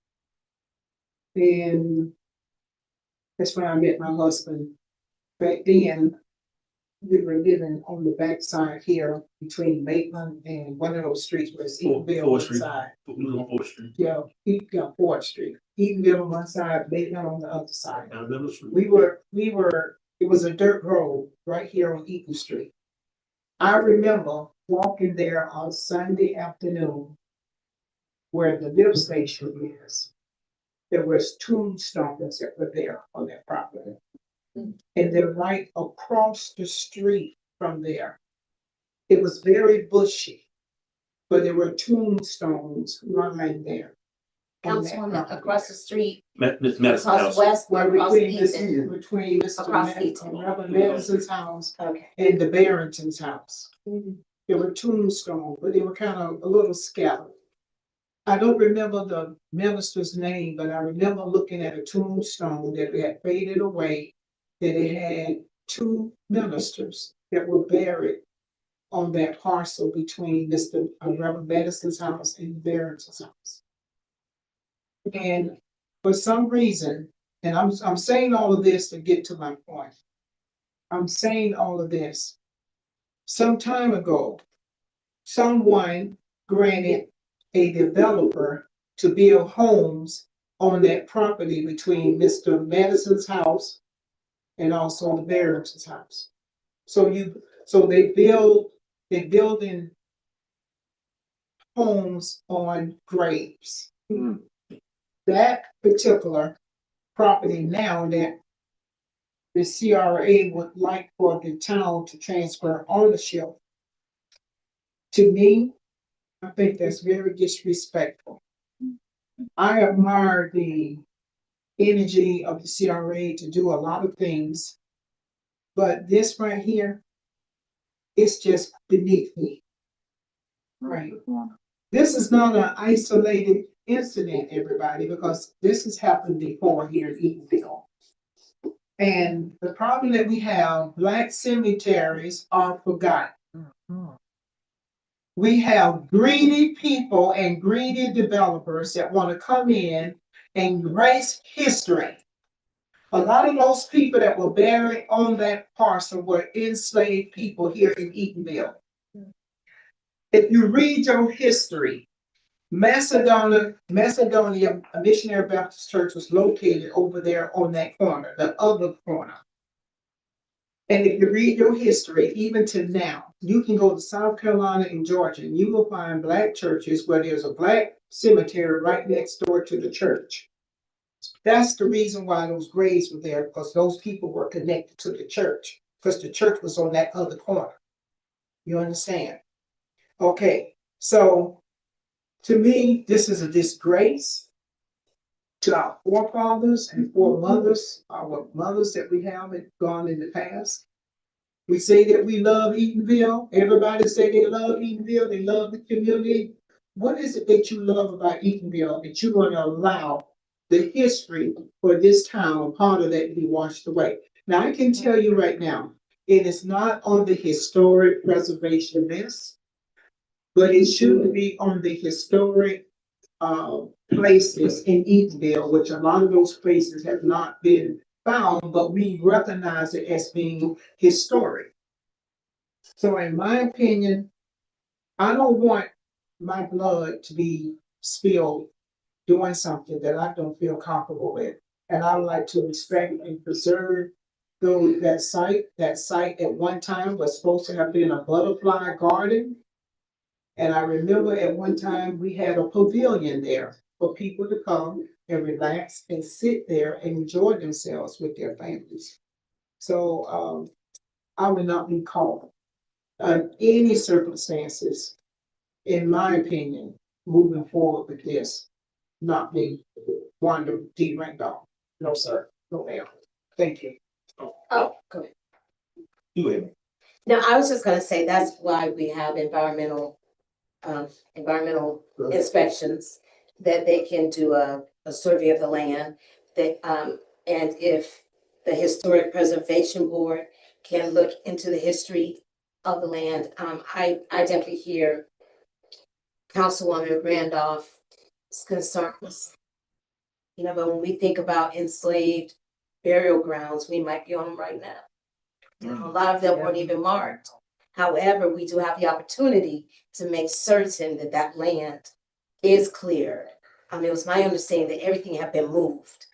And that's when I met my husband. Back then, we were living on the backside here between Maitland and one of those streets where it's Eatonville on one side. Fourth Street. Yeah, Ford Street. Eatonville on one side, Maitland on the other side. Down Middle Street. We were, it was a dirt road right here on Eaton Street. I remember walking there on Sunday afternoon where the lift station is. There was tombstones that were there on that property. And then right across the street from there, it was very bushy, but there were tombstones lying there. Councilwoman, across the street, Miss Madison across House. west, Well, across between Eaton. between Mr. Across Eaton. Reverend Madison's house Okay. and the Barrington's house. There were tombstones, but they were kind of a little scattered. I don't remember the minister's name, but I remember looking at a tombstone that had faded away, that it had 2 ministers that were buried on that parcel between Mr. Reverend Madison's house and Barrington's house. And for some reason, and I'm saying all of this to get to my point. I'm saying all of this. Some time ago, someone granted a developer to build homes on that property between Mr. Madison's house and also the Barrington's house. So they building homes on graves. That particular property now that the CRA would like for the town to transfer ownership, to me, I think that's very disrespectful. I admire the energy of the CRA to do a lot of things, but this right here, it's just beneath me. Right. This is not an isolated incident, everybody, because this has happened before here in Eatonville. And the problem that we have, Black cemeteries are forgotten. We have greedy people and greedy developers that want to come in and erase history. A lot of those people that were buried on that parcel were enslaved people here in Eatonville. If you read your history, Macedonia Missionary Baptist Church was located over there on that corner, the other corner. And if you read your history, even to now, you can go to South Carolina and Georgia, and you will find Black churches where there's a Black cemetery right next door to the church. That's the reason why those graves were there, because those people were connected to the church, because the church was on that other corner. You understand? Okay, so to me, this is a disgrace to our forefathers and foremothers, our mothers that we have gone in the past. We say that we love Eatonville. Everybody say they love Eatonville, they love the community. What is it that you love about Eatonville that you're going to allow the history for this town, part of that, to be washed away? Now, I can tell you right now, it is not on the historic preservation list, but it should be on the historic places in Eatonville, which a lot of those places have not been found, but we recognize it as being historic. So in my opinion, I don't want my blood to be spilled doing something that I don't feel comfortable with. And I would like to respect and preserve that site. That site at one time was supposed to have been a butterfly garden. And I remember at one time we had a pavilion there for people to come and relax and sit there and enjoy themselves with their families. So I would not be called any circumstances, in my opinion, moving forward with this, not be one to derank off. No, sir. No, ma'am. Thank you. Oh, go ahead. Do it. Now, I was just gonna say, that's why we have environmental inspections, that they can do a survey of the land. That, and if the Historic Preservation Board can look into the history of the land, I definitely hear Councilwoman Randolph's concerns. You know, but when we think about enslaved burial grounds, we might be on them right now. A lot of them weren't even marked. However, we do have the opportunity to make certain that that land is cleared. It was my understanding that everything had been moved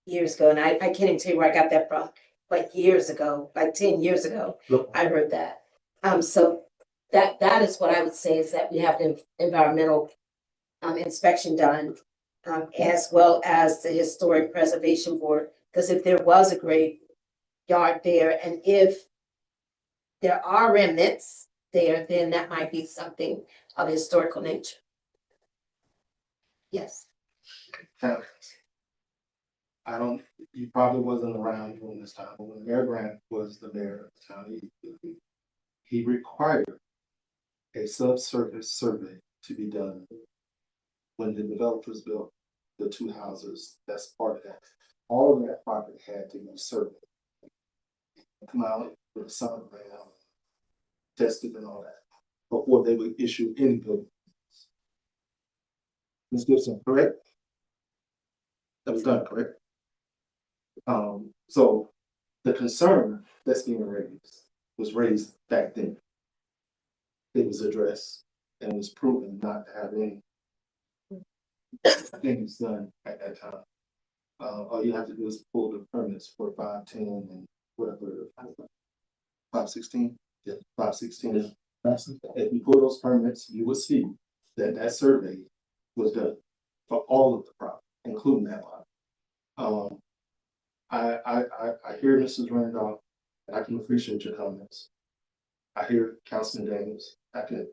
years ago, and I can't even tell you where I got that from, but years ago, like 10 years ago, I heard that. So that is what I would say, is that we have the environmental inspection done, as well as the Historic Preservation Board, because if there was a graveyard there, and if there are remnants there, then that might be something of historical nature. Yes. I don't, you probably wasn't around during this time, but when Mayor Grant was the mayor of the town, he required a subsurface survey to be done when the developers built the two houses. That's part of that. All of that property had to be surveyed. Come out with the sun ground, tested and all that, before they would issue any building. Ms. Gibson, correct? That was done, correct? So the concern that's being raised was raised back then. It was addressed and was proven not to have any things done at that time. All you have to do is pull the permits for 510 and whatever, 516. Yeah, 516. If you pull those permits, you will see that that survey was done for all of the property, including that lot. I hear Mrs. Randolph, and I can appreciate your comments. I hear Councilman Daniels. I can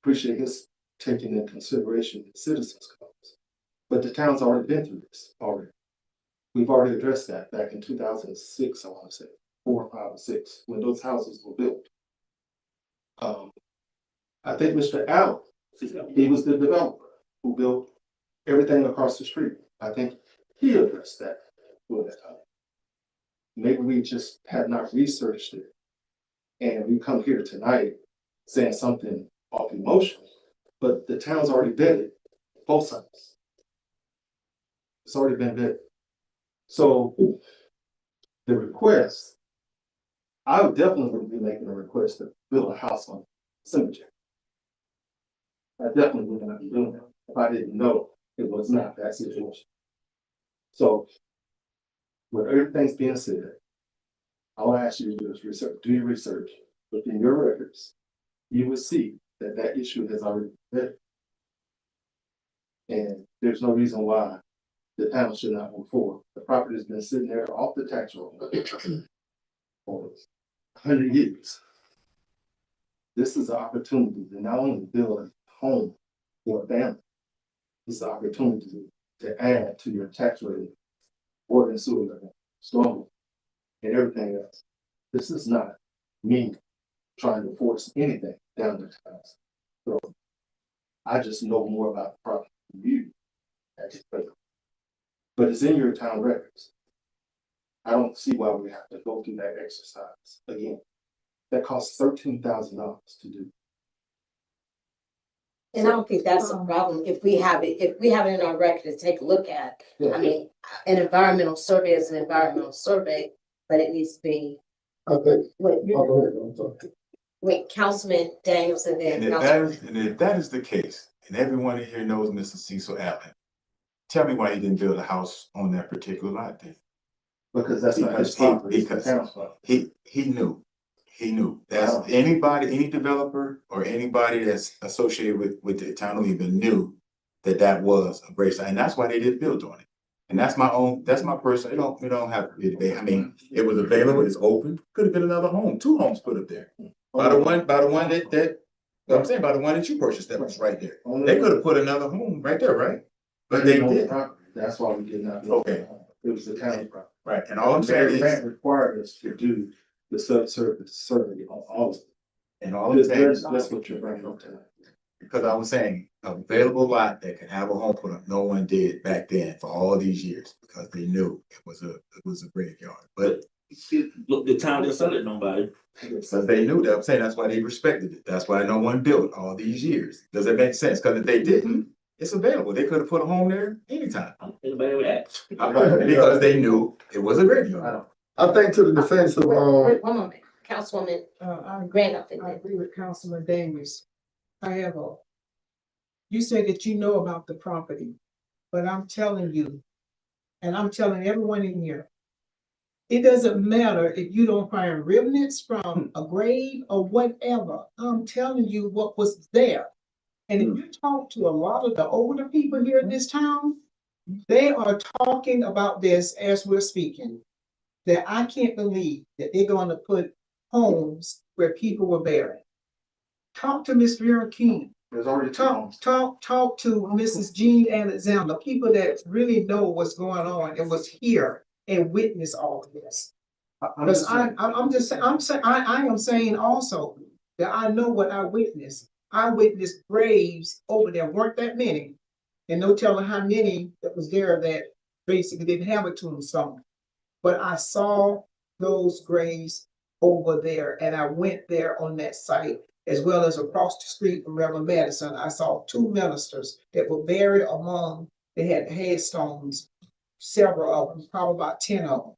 appreciate his taking into consideration the citizens' comments. But the town's already been through this already. We've already addressed that back in 2006, I want to say, 4, 5, or 6, when those houses were built. I think Mr. Allen, he was the developer who built everything across the street. I think he addressed that during that time. Maybe we just have not researched it. And we come here tonight saying something off emotion, but the town's already vetted both sides. It's already been vetted. So the request, I would definitely be making a request to build a house on cemetery. I definitely would not be doing that if I didn't know it was not that situation. So with everything's being said, I'll ask you to do is research, do your research within your records. You will see that that issue has already been vetted. And there's no reason why the town should not move forward. The property has been sitting there off the tax roll for 100 years. This is an opportunity to not only build a home for a family, it's an opportunity to add to your tax rate, water and sewer, storm, and everything else. This is not me trying to force anything down the tax. So I just know more about the property than you. But it's in your town records. I don't see why we have to go through that exercise again. That costs $13,000 to do. And I don't think that's a problem if we have it in our record to take a look at. I mean, an environmental survey is an environmental survey, but it needs to be. Okay. Wait, I'll go ahead, I'm sorry. wait, Councilman Daniels and then Councilman. And if that is the case, and everyone here knows Mr. Cecil Allen, tell me why he didn't build a house on that particular lot then. Because that's not his property, it's the town's property. He knew. That's anybody, any developer or anybody that's associated with the town of Eatonville knew that was a great site, and that's why they didn't build on it. And that's my personal, we don't have to debate. I mean, it was available, it's open, could have been another home, 2 homes put up there. By the one that I'm saying, by the one that you purchased, that was right there. They could have put another home right there, right? But they did. That's why we did not. Okay. It was the town's property. Right, and all I'm saying is. Required us to do the subsurface survey on all of it. And all I'm saying is. That's what you're bringing up tonight. Because I was saying, available lot that can have a home put up, no one did back then for all these years, because they knew it was a graveyard, but. Look, the town didn't sell it to nobody. But they knew that, I'm saying that's why they respected it, that's why no one built all these years, does it make sense? Because if they didn't, it's available, they could have put a home there anytime. Anybody with that? Because they knew it was a graveyard. I think to the defense of, Wait, one moment, Councilwoman, I Grant up in I there. agree with Councilman Davis. However, you said that you know about the property, but I'm telling you, and I'm telling everyone in here, it doesn't matter if you don't find remnants from a grave or whatever. I'm telling you what was there. And if you talk to a lot of the older people here in this town, they are talking about this as we're speaking. That I can't believe that they're going to put homes where people were buried. Talk to Miss Vera King. There's already Talk to Mrs. Jean Alexander, people that really know what's going on and was here and witnessed all of this. Because I am saying also that I know what I witnessed. I witnessed graves over there, weren't that many, and no telling how many that was there that basically didn't have a tombstone. But I saw those graves over there, and I went there on that site, as well as across the street from Reverend Madison. I saw 2 ministers that were buried among, they had headstones, several of them, probably about 10 of them.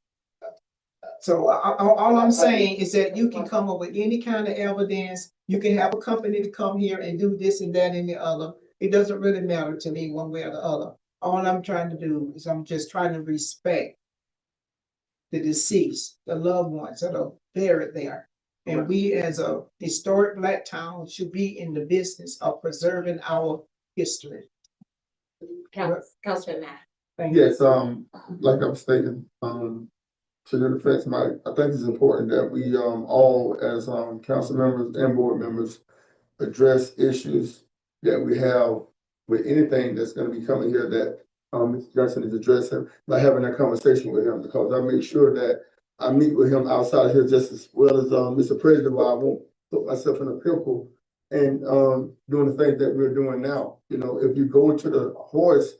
So all I'm saying is that you can come up with any kind of evidence. You can have a company to come here and do this and that and the other. It doesn't really matter to me one way or the other. All I'm trying to do is I'm just trying to respect the deceased, the loved ones that are buried there. And we as a historic Black town should be in the business of preserving our history. Councilman Matt. yes, like I'm stating, to the defense, Mike, I think it's important that we, all as, council members and board members address issues that we have with anything that's gonna be coming here that, Mr. Johnson is addressing, by having a conversation with him, because I make sure that I meet with him outside here just as well as, Mr. President, while I won't put myself in a pickle and, doing the things that we're doing now. You know, if you go to the horse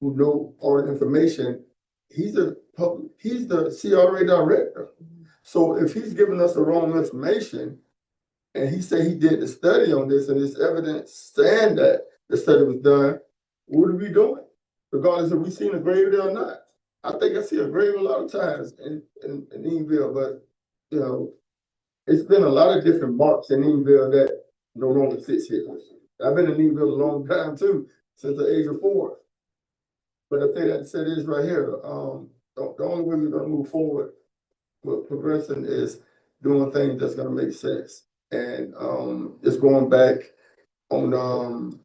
who know all the information, he's the CRA director. So if he's giving us the wrong information, and he said he did the study on this, and this evidence saying that the study was done, what are we doing? Regardless if we seen a grave there or not. I think I see a grave a lot of times in Eatonville, but you know, it's been a lot of different marks in Eatonville that no longer sits here. I've been in Eatonville a long time too, since the age of 4. But I think that said is right here. The only way we're gonna move forward with progressing is doing things that's gonna make sense. And it's going back on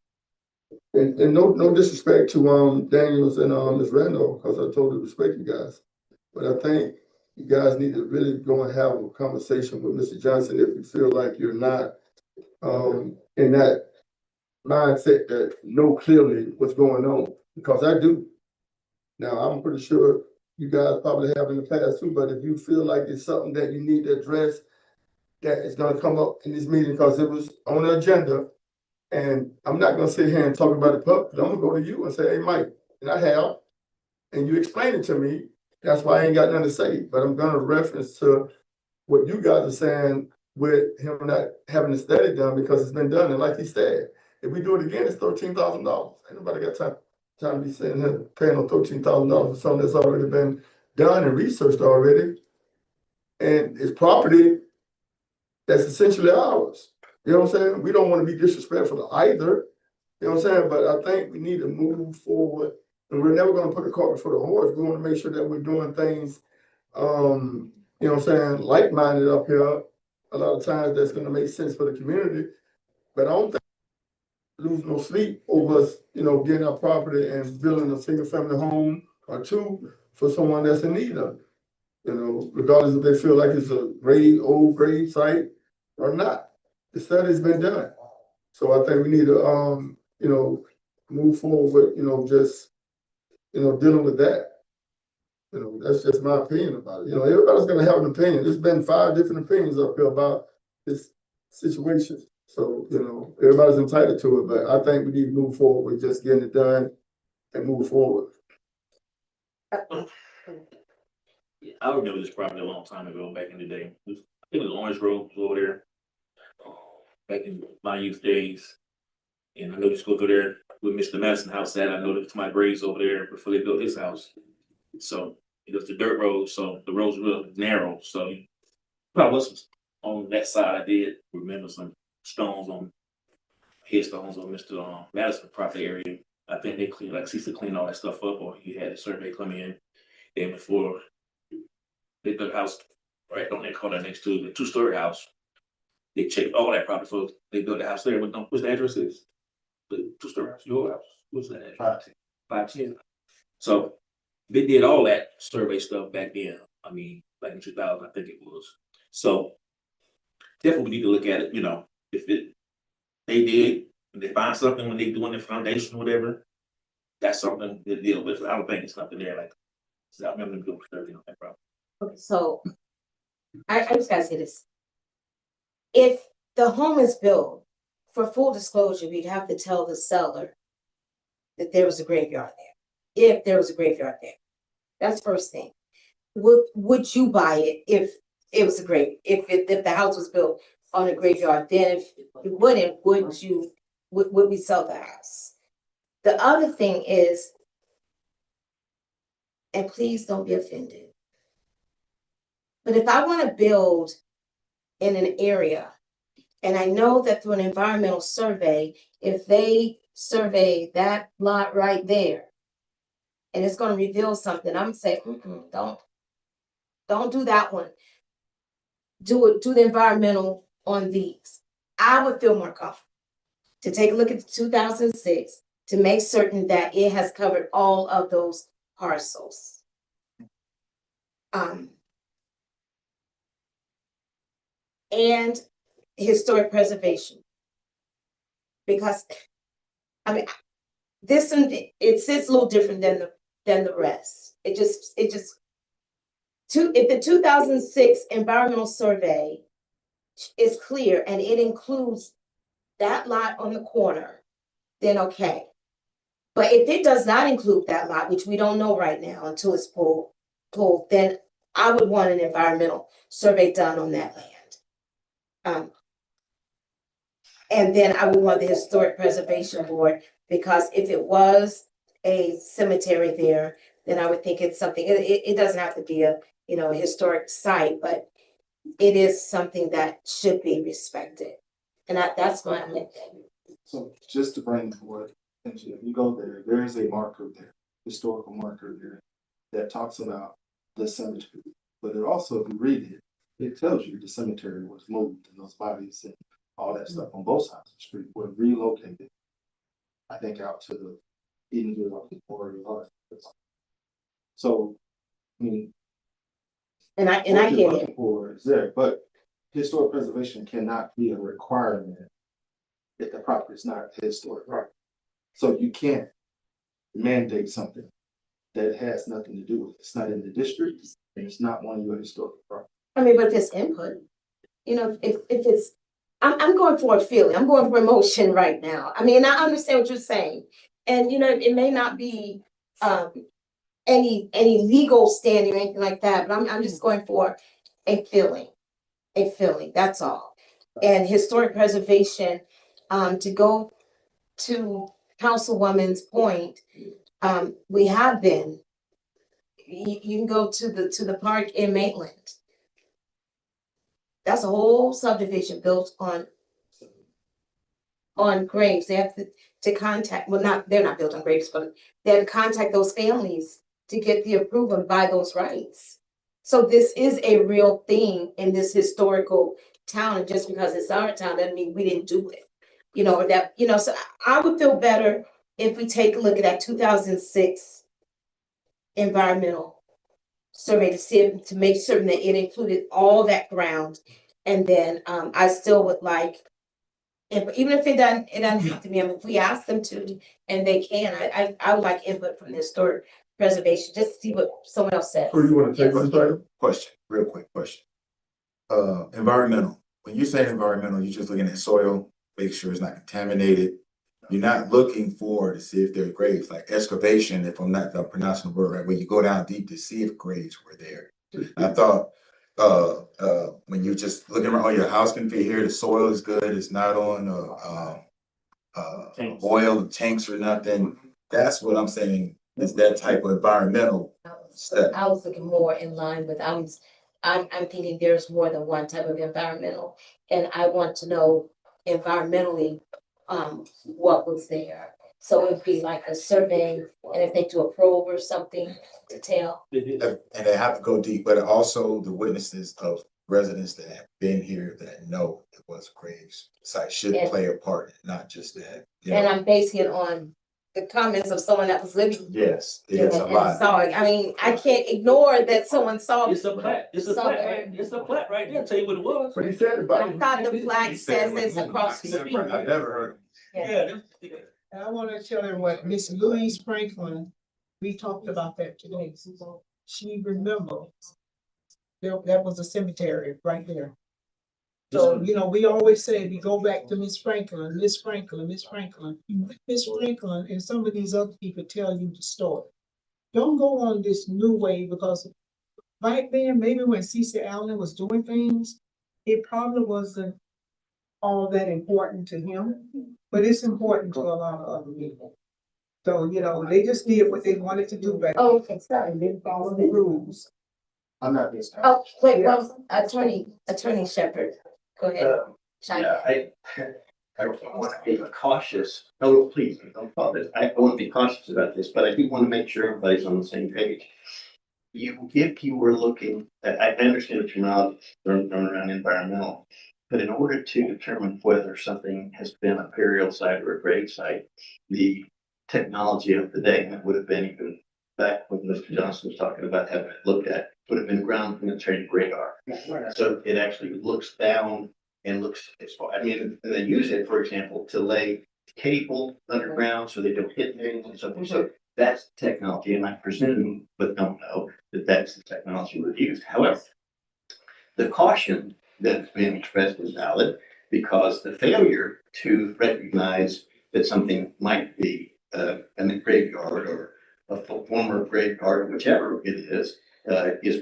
And no disrespect to, Daniels and, Ms. Randolph, because I totally respect you guys. But I think you guys need to really go and have a conversation with Mr. Johnson if you feel like you're not, in that mindset that know clearly what's going on, because I do. Now, I'm pretty sure you guys probably have in the past too, but if you feel like it's something that you need to address, that is gonna come up in this meeting, because it was on the agenda. And I'm not gonna sit here and talk about it publicly. I'm gonna go to you and say, hey, Mike, and I have, and you explain it to me. That's why I ain't got nothing to say, but I'm gonna reference to what you guys are saying with him not having the study done, because it's been done. And like he said, if we do it again, it's $13,000. Ain't nobody got time to be sitting here paying on $13,000 for something that's already been done and researched already. And it's property that's essentially ours. You know what I'm saying? We don't want to be disrespectful either. You know what I'm saying? But I think we need to move forward. And we're never going to put the cart before the horse. We want to make sure that we're doing things, you know what I'm saying, like-minded up here. A lot of times that's going to make sense for the community. But I don't think lose no sleep over us, getting our property and building a single-family home or two for someone that's in need of it. Regardless if they feel like it's a old grade site or not. The study's been done. So I think we need to, move forward with, just, dealing with that. That's just my opinion about it. Everybody's gonna have an opinion. There's been 5 different opinions up here about this situation. So, everybody's entitled to it, but I think we need to move forward with just getting it done and move forward. Yeah, I remember this property a long time ago, back in the day. I think it was Orange Road was over there. Back in my youth days. And I know you used to go there with Mr. Madison house at. I know that my grades over there before they built his house. So it was the dirt road, so the roads were real narrow. So probably was on that side. I did remember some stones on headstones on Mr. Madison property area. I think they cleaned, like Cecil cleaned all that stuff up, or he had a survey come in. And before they built a house right on that corner next to the 2-story house, they checked all that property before they built the house there. What's the address is? The 2-story house, your house. What's that address? 510. So they did all that survey stuff back then. I mean, back in 2000, I think it was. So definitely we need to look at it. If they did, if they find something when they doing the foundation or whatever, that's something to deal with. I don't think it's nothing there like. So I remember them doing survey on that problem. Okay, so I just gotta say this. If the home is built, for full disclosure, we'd have to tell the seller that there was a graveyard there. If there was a graveyard there. That's first thing. Would you buy it if it was a grave? If the house was built on a graveyard, then if you wouldn't, would we sell the house? The other thing is, and please don't be offended, but if I want to build in an area, and I know that through an environmental survey, if they survey that lot right there, and it's going to reveal something, I'm saying, don't do that one. Do the environmental on these. I would feel more comfortable to take a look at the 2006 to make certain that it has covered all of those parcels. And historic preservation. Because I mean, this one, it sits a little different than the rest. If the 2006 environmental survey is clear and it includes that lot on the corner, then okay. But if it does not include that lot, which we don't know right now until it's pulled, then I would want an environmental survey done on that land. And then I would want the Historic Preservation Board, because if it was a cemetery there, then I would think it's something, it doesn't have to be a historic site, but it is something that should be respected. And that's my opinion. So just to bring forward, if you go there is a marker there, historical marker there, that talks about the cemetery. But it also, if you read it, it tells you the cemetery was moved and those bodies and all that stuff on both sides of the street were relocated I think out to the Eatonville or so, I mean. And I what get you're it. looking for is there, but historic preservation cannot be a requirement if the property is not historic property. So you can't mandate something that has nothing to do with it. It's not in the district, and it's not one of your historic properties. I mean, but if it's input, you know, if it's, I'm going for a feeling, I'm going for emotion right now. I mean, I understand what you're saying. And, you know, it may not be, any legal standing or anything like that, but I'm just going for a feeling, that's all. And historic preservation, to go to Councilwoman's point, we have been, you can go to the park in Maitland. That's a whole subdivision built on graves. They have to contact, well, not, they're not built on graves, but they have to contact those families to get the approval and buy those rights. So this is a real thing in this historical town, and just because it's our town doesn't mean we didn't do it. You know, or that, you know, so I would feel better if we take a look at that 2006 environmental survey to see if, to make certain that it included all that ground. And then I still would like, even if it doesn't have to be, I mean, if we ask them to and they can, I would like input from the historic preservation, just to see what someone else says. Who do you want to take on this item? Question, real quick question. Environmental, when you say environmental, you're just looking at soil, make sure it's not contaminated. You're not looking for to see if there are graves, like excavation, if I'm not pronouncing the word right, where you go down deep to see if graves were there. I thought, when you're just looking around, oh, your house can be here, the soil is good, it's not on, oil tanks or nothing. That's what I'm saying, is that type of environmental stuff. I was looking more in line with, I'm thinking there's more than one type of environmental, and I want to know environmentally, what was there. So it'd be like a survey, and if they do a probe or something to tell. And they have to go deep, but also the witnesses of residents that have been here that know it was a graves site should play a part, not just that. You And know? I'm basing it on the comments of someone that was living. Yes, it is a lot. Saw it. I mean, I can't ignore that someone saw. It's a plat, it's a plat right there, tell you what it was. What he said about I it. thought the flag says it's across the street. I've never heard. Yeah. And I want to tell her what Miss Louise Franklin, we talked about that today. She remembers. That was a cemetery right there. So, you know, we always say, we go back to Miss Franklin, Miss Franklin, Miss Franklin. Miss Franklin and some of these other people tell you the story. Don't go on this new way, because back then, maybe when C.C. Allen was doing things, it probably wasn't all that important to him, but it's important to a lot of other people. So, you know, they just did what they wanted to do back then. Oh, okay, sorry. And then follow the rules. I'm not this time. Oh, wait, well, Attorney Shepherd, go ahead. Chime in. I want to be cautious. Oh, please, don't follow this. I want to be cautious about this, but I do want to make sure everybody's on the same page. If you were looking at, I understand that you're not throwing around environmental, but in order to determine whether something has been a burial site or a grave site, the technology of the day, and it would have been even back when Mr. Johnson was talking about having it looked at, would have been ground penetrating radar. So it actually looks down and looks as far, I mean, and they use it, for example, to lay cable underground so they don't hit things and so forth. So that's technology, and I presume, but don't know, that that's the technology we've used. However, the caution that's being expressed is valid, because the failure to recognize that something might be in a graveyard or a former graveyard, or whichever it is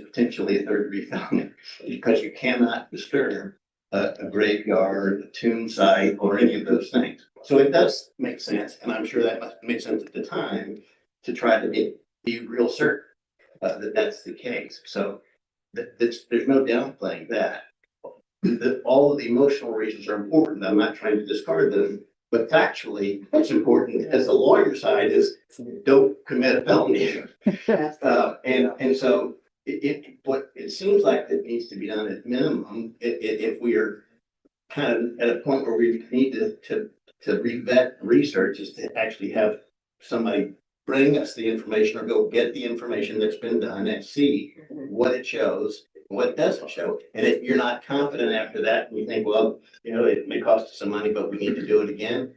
potentially a third-degree felony, because you cannot disturb a graveyard, a tomb site, or any of those things. So it does make sense, and I'm sure that must make sense at the time, to try to be real certain that that's the case. So there's no downplaying that. All of the emotional reasons are important. I'm not trying to discard them, but factually, what's important as the lawyer side is don't commit a felony. And so what it seems like that needs to be done at minimum, if we are kind of at a point where we need to to revet research is to actually have somebody bring us the information or go get the information that's been done and see what it shows, what it doesn't show. And if you're not confident after that, and you think, well, you know, it may cost us some money, but we need to do it again,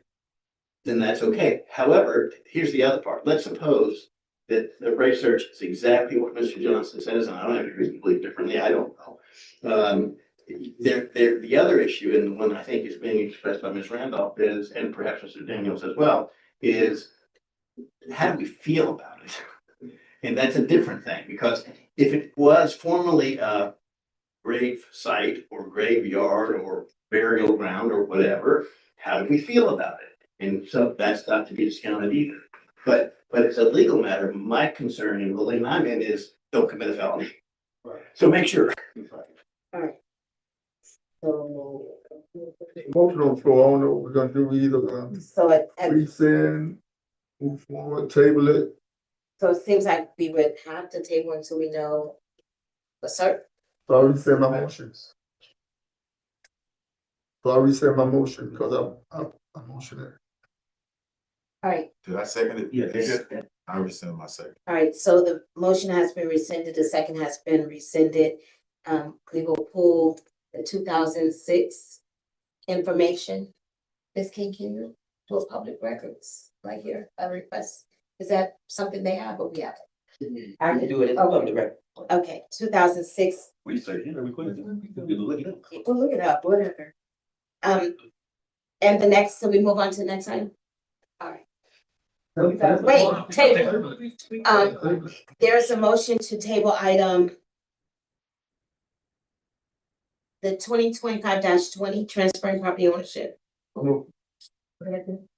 then that's okay. However, here's the other part. Let's suppose that the research is exactly what Mr. Johnson says, and I don't have any reason to believe differently. I don't know. The other issue, and the one I think is being expressed by Ms. Randolph is, and perhaps Mr. Daniels as well, is how do we feel about it? And that's a different thing, because if it was formerly a grave site or graveyard or burial ground or whatever, how do we feel about it? And so that's not to be discounted either. But it's a legal matter. My concern in the lane I'm in is don't commit a felony. Right. So make sure. So, Motion on the floor, I don't know what we're gonna do, either so rescind, move forward, table it. so it seems like we would have to table until we know for certain. So I rescind my motions. So I rescind my motion because I'm motioning. All right, Did I second it? Yes. I rescind my second. all right, so the motion has been rescinded, the second has been rescinded. We will pull the 2006 information. Ms. King, can you do a public records right here, a request? Is that something they have, or we have? I can do it as a public record. Okay, 2006, Research, you know, we couldn't look it up. we'll look it up, whatever. And the next, so we move on to the next item? All right. Wait, table. There's a motion to table item the 2025-20 transferring property ownership.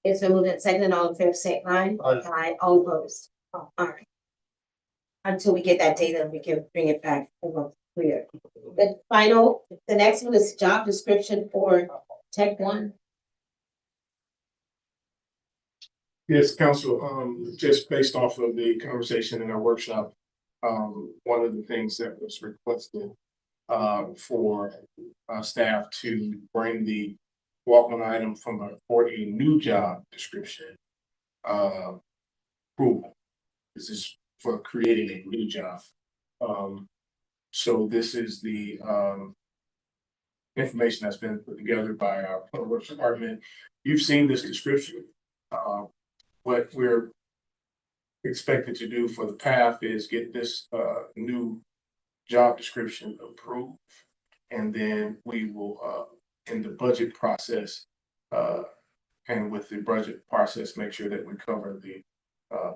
It's been moved and seconded, all in favor, say aye. Aye, all opposed. All right. Until we get that data, we can bring it back over clear. The next one is job description for Tech One. Yes, Council, just based off of the conversation in our workshop, one of the things that was requested for staff to bring the walk-on item for a new job description approval. This is for creating a new job. So this is the information that's been put together by our public works department. You've seen this description. What we're expected to do for the path is get this new job description approved. And then we will, in the budget process, and with the budget process, make sure that we cover the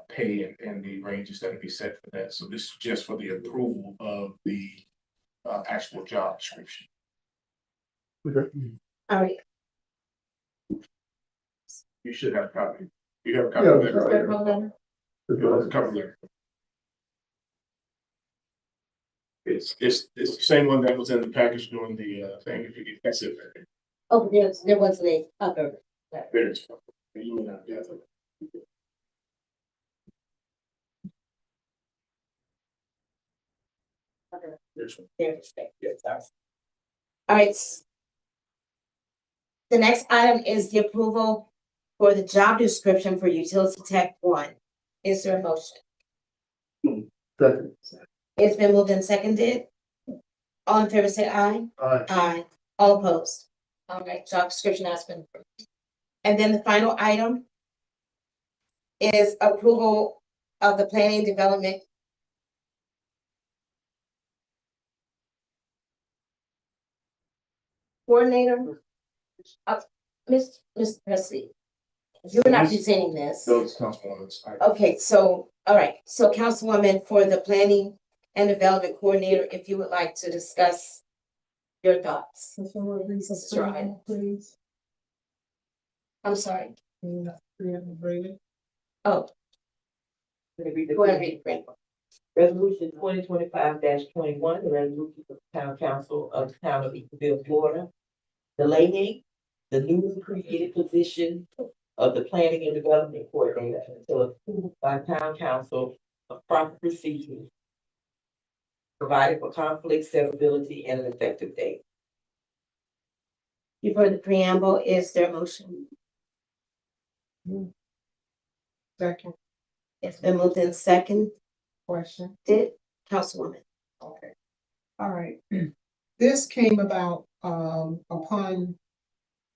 pay and the ranges that will be set for that. So this is just for the approval of the actual job description. Okay. All right. You should have a copy. You have a copy of that. Yeah. Right? Cover letter. It's the same one that was in the package during the thing. If you get that's it. Oh, yes, there was a other. There it is. You may not get it. This one. All right. The next item is the approval for the job description for Utility Tech One. Is there a motion? Second. It's been moved and seconded. All in favor, say aye. Aye. Aye. All opposed. All right, job description has been approved. And then the final item is approval of the planning and development coordinator. Miss Presley, you're not presenting this. Those councilwomen. Okay, so, all right, so Councilwoman, for the planning and development coordinator, if you would like to discuss your thoughts. Mrs. Ryan, please. I'm sorry. Oh. Go ahead, read it. Resolution 2025-21, the resolution of the Town Council of the Town of Eatonville, Florida, delaying the newly created position of the Planning and Development Coordinator until approved by Town Council of proper procedures, provided for conflict, severability, and an effective date. You've heard the preamble. Is there a motion? Second It's been moved in second, question. Councilwoman. Okay. All right. This came about, upon,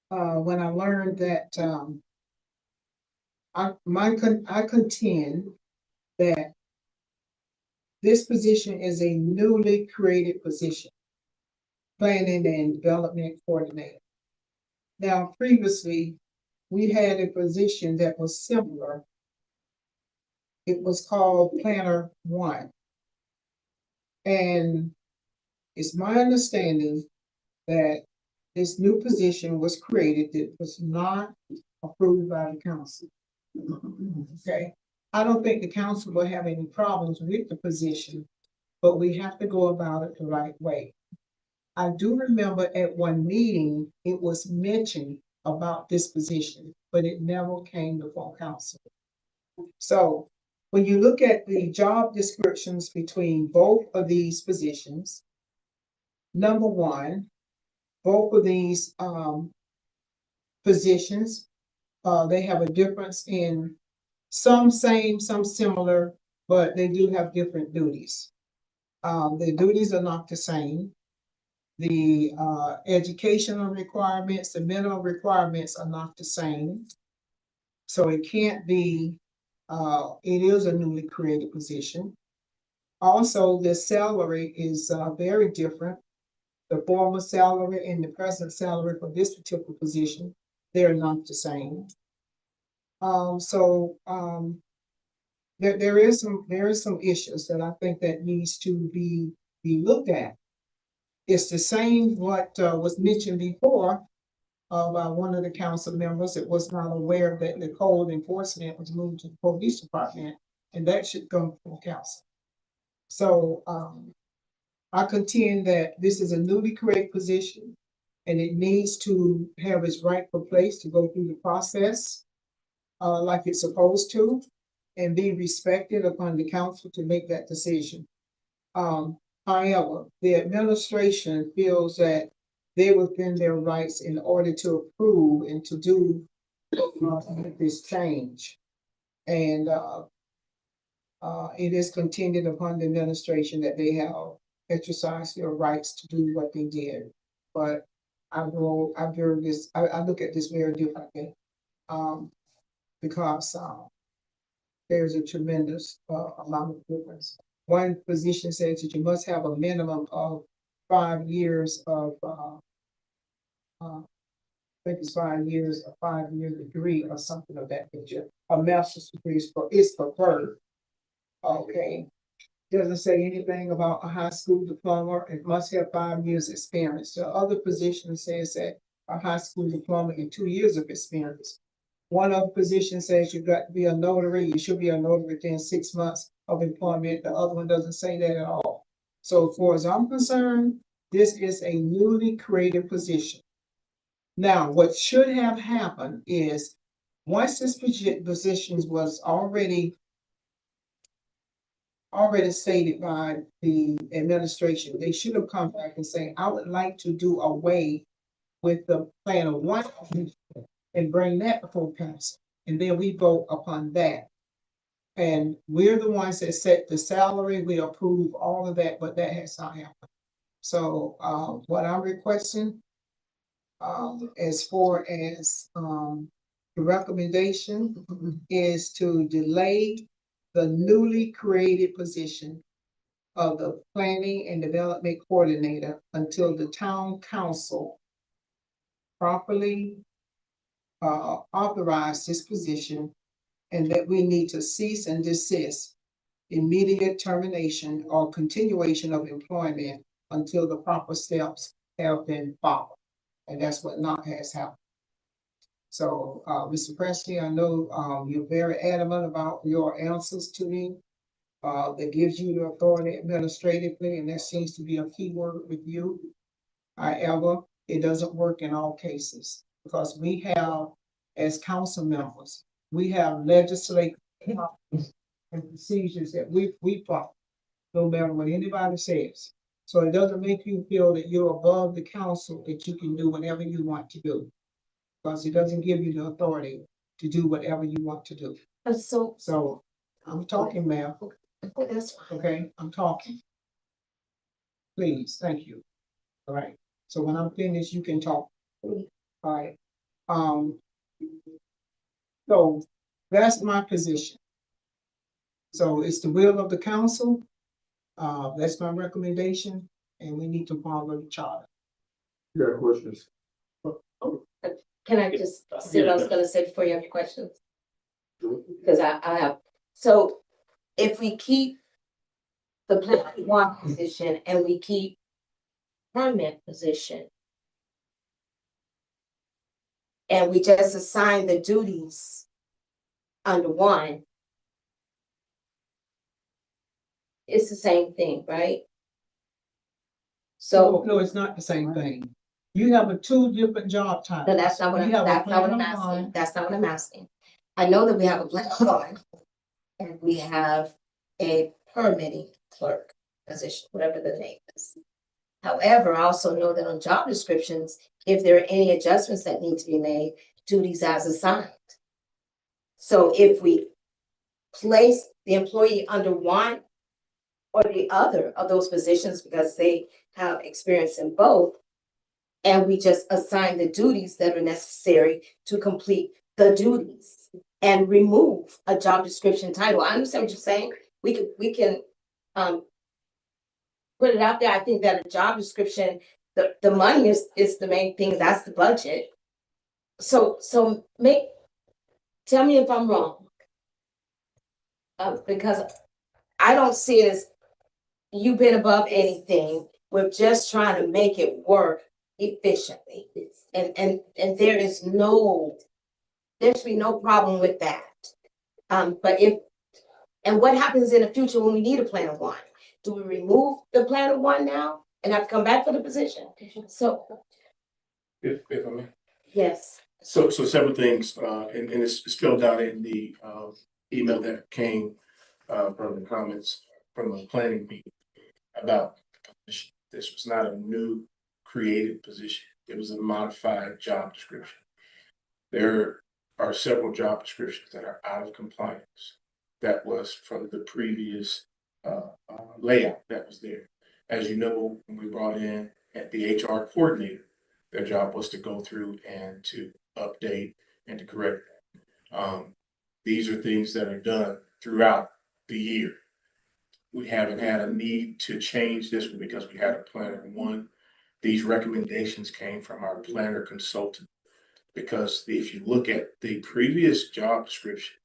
when I learned that, I contend that this position is a newly created position, planning and development coordinator. Now, previously, we had a position that was similar. It was called Planner One. And it's my understanding that this new position was created that was not approved by the council. Okay, I don't think the council will have any problems with the position, but we have to go about it the right way. I do remember at one meeting, it was mentioned about this position, but it never came before council. So when you look at the job descriptions between both of these positions, number one, both of these positions, they have a difference in some same, some similar, but they do have different duties. The duties are not the same. The educational requirements, the minimum requirements are not the same. So it can't be, it is a newly created position. Also, the salary is very different. The former salary and the present salary for this particular position, they're not the same. There is some issues that I think that needs to be looked at. It's the same what was mentioned before by one of the council members that was not aware that the code enforcement was moved to the police department, and that should come from council. So I contend that this is a newly created position and it needs to have its rightful place to go through the process like it's supposed to and be respected upon the council to make that decision. However, the administration feels that they within their rights in order to approve and to do this change. And it is contingent upon the administration that they have exercised their rights to do what they did. But I look at this very differently because there's a tremendous amount of difference. One position says that you must have a minimum of 5 years of, I think it's 5 years, a 5-year degree or something of that nature. A master's degree is preferred. Okay. Doesn't say anything about a high school diploma. It must have 5 years experience. The other position says that a high school diploma and 2 years of experience. One other position says you've got to be a notary. You should be a notary within 6 months of employment. The other one doesn't say that at all. So as far as I'm concerned, this is a newly created position. Now, what should have happened is once this position was already stated by the administration, they should have come back and say, I would like to do away with the Planner One and bring that before council. And then we vote upon that. And we're the ones that set the salary, we approve all of that, but that has not happened. So what I'm requesting as far as the recommendation is to delay the newly created position of the planning and development coordinator until the town council properly authorize this position, and that we need to cease and desist immediate termination or continuation of employment until the proper steps have been followed. And that's what not has happened. So, Mr. Presley, I know you're very adamant about your answers to me. That gives you the authority administratively, and that seems to be a key word with you. However, it doesn't work in all cases because we have, as council members, we have legislative and procedures that we follow, no matter what anybody says. So it doesn't make you feel that you're above the council, that you can do whatever you want to do, because it doesn't give you the authority to do whatever you want to do. So, So I'm talking, ma'am, that's fine. okay? I'm talking. Please, thank you. All right, so when I'm finished, you can talk. All right. So that's my position. So it's the will of the council. That's my recommendation, and we need to follow the charter. You got questions? Can I just say what I was gonna say before you have your questions? Because I have, so if we keep the plan one position and we keep permanent position, and we just assign the duties under one, it's the same thing, right? So, No, it's not the same thing. You have two different job titles. no, that's not what I'm, You have a that's not what I'm plan of asking. one. That's not what I'm asking. I know that we have a plan one, and we have a permitting clerk position, whatever the name is. However, I also know that on job descriptions, if there are any adjustments that need to be made, duties as assigned. So if we place the employee under one or the other of those positions because they have experience in both, and we just assign the duties that are necessary to complete the duties and remove a job description title. I understand what you're saying. We can put it out there. I think that a job description, the money is the main thing. That's the budget. So tell me if I'm wrong. Because I don't see it as you been above anything. We're just trying to make it work efficiently. And there should be no problem with that. But what happens in the future when we need a plan of one? Do we remove the plan of one now and have to come back for the position? So, If I may. yes. So several things, and it's spelled out in the, email that came, from the comments from the planning meeting about the position. This was not a new created position. It was a modified job description. There are several job descriptions that are out of compliance. That was from the previous, layout that was there. As you know, when we brought in at the HR coordinator, their job was to go through and to update and to correct. These are things that are done throughout the year. We haven't had a need to change this one because we had a planner one. These recommendations came from our planner consultant. Because if you look at the previous job description,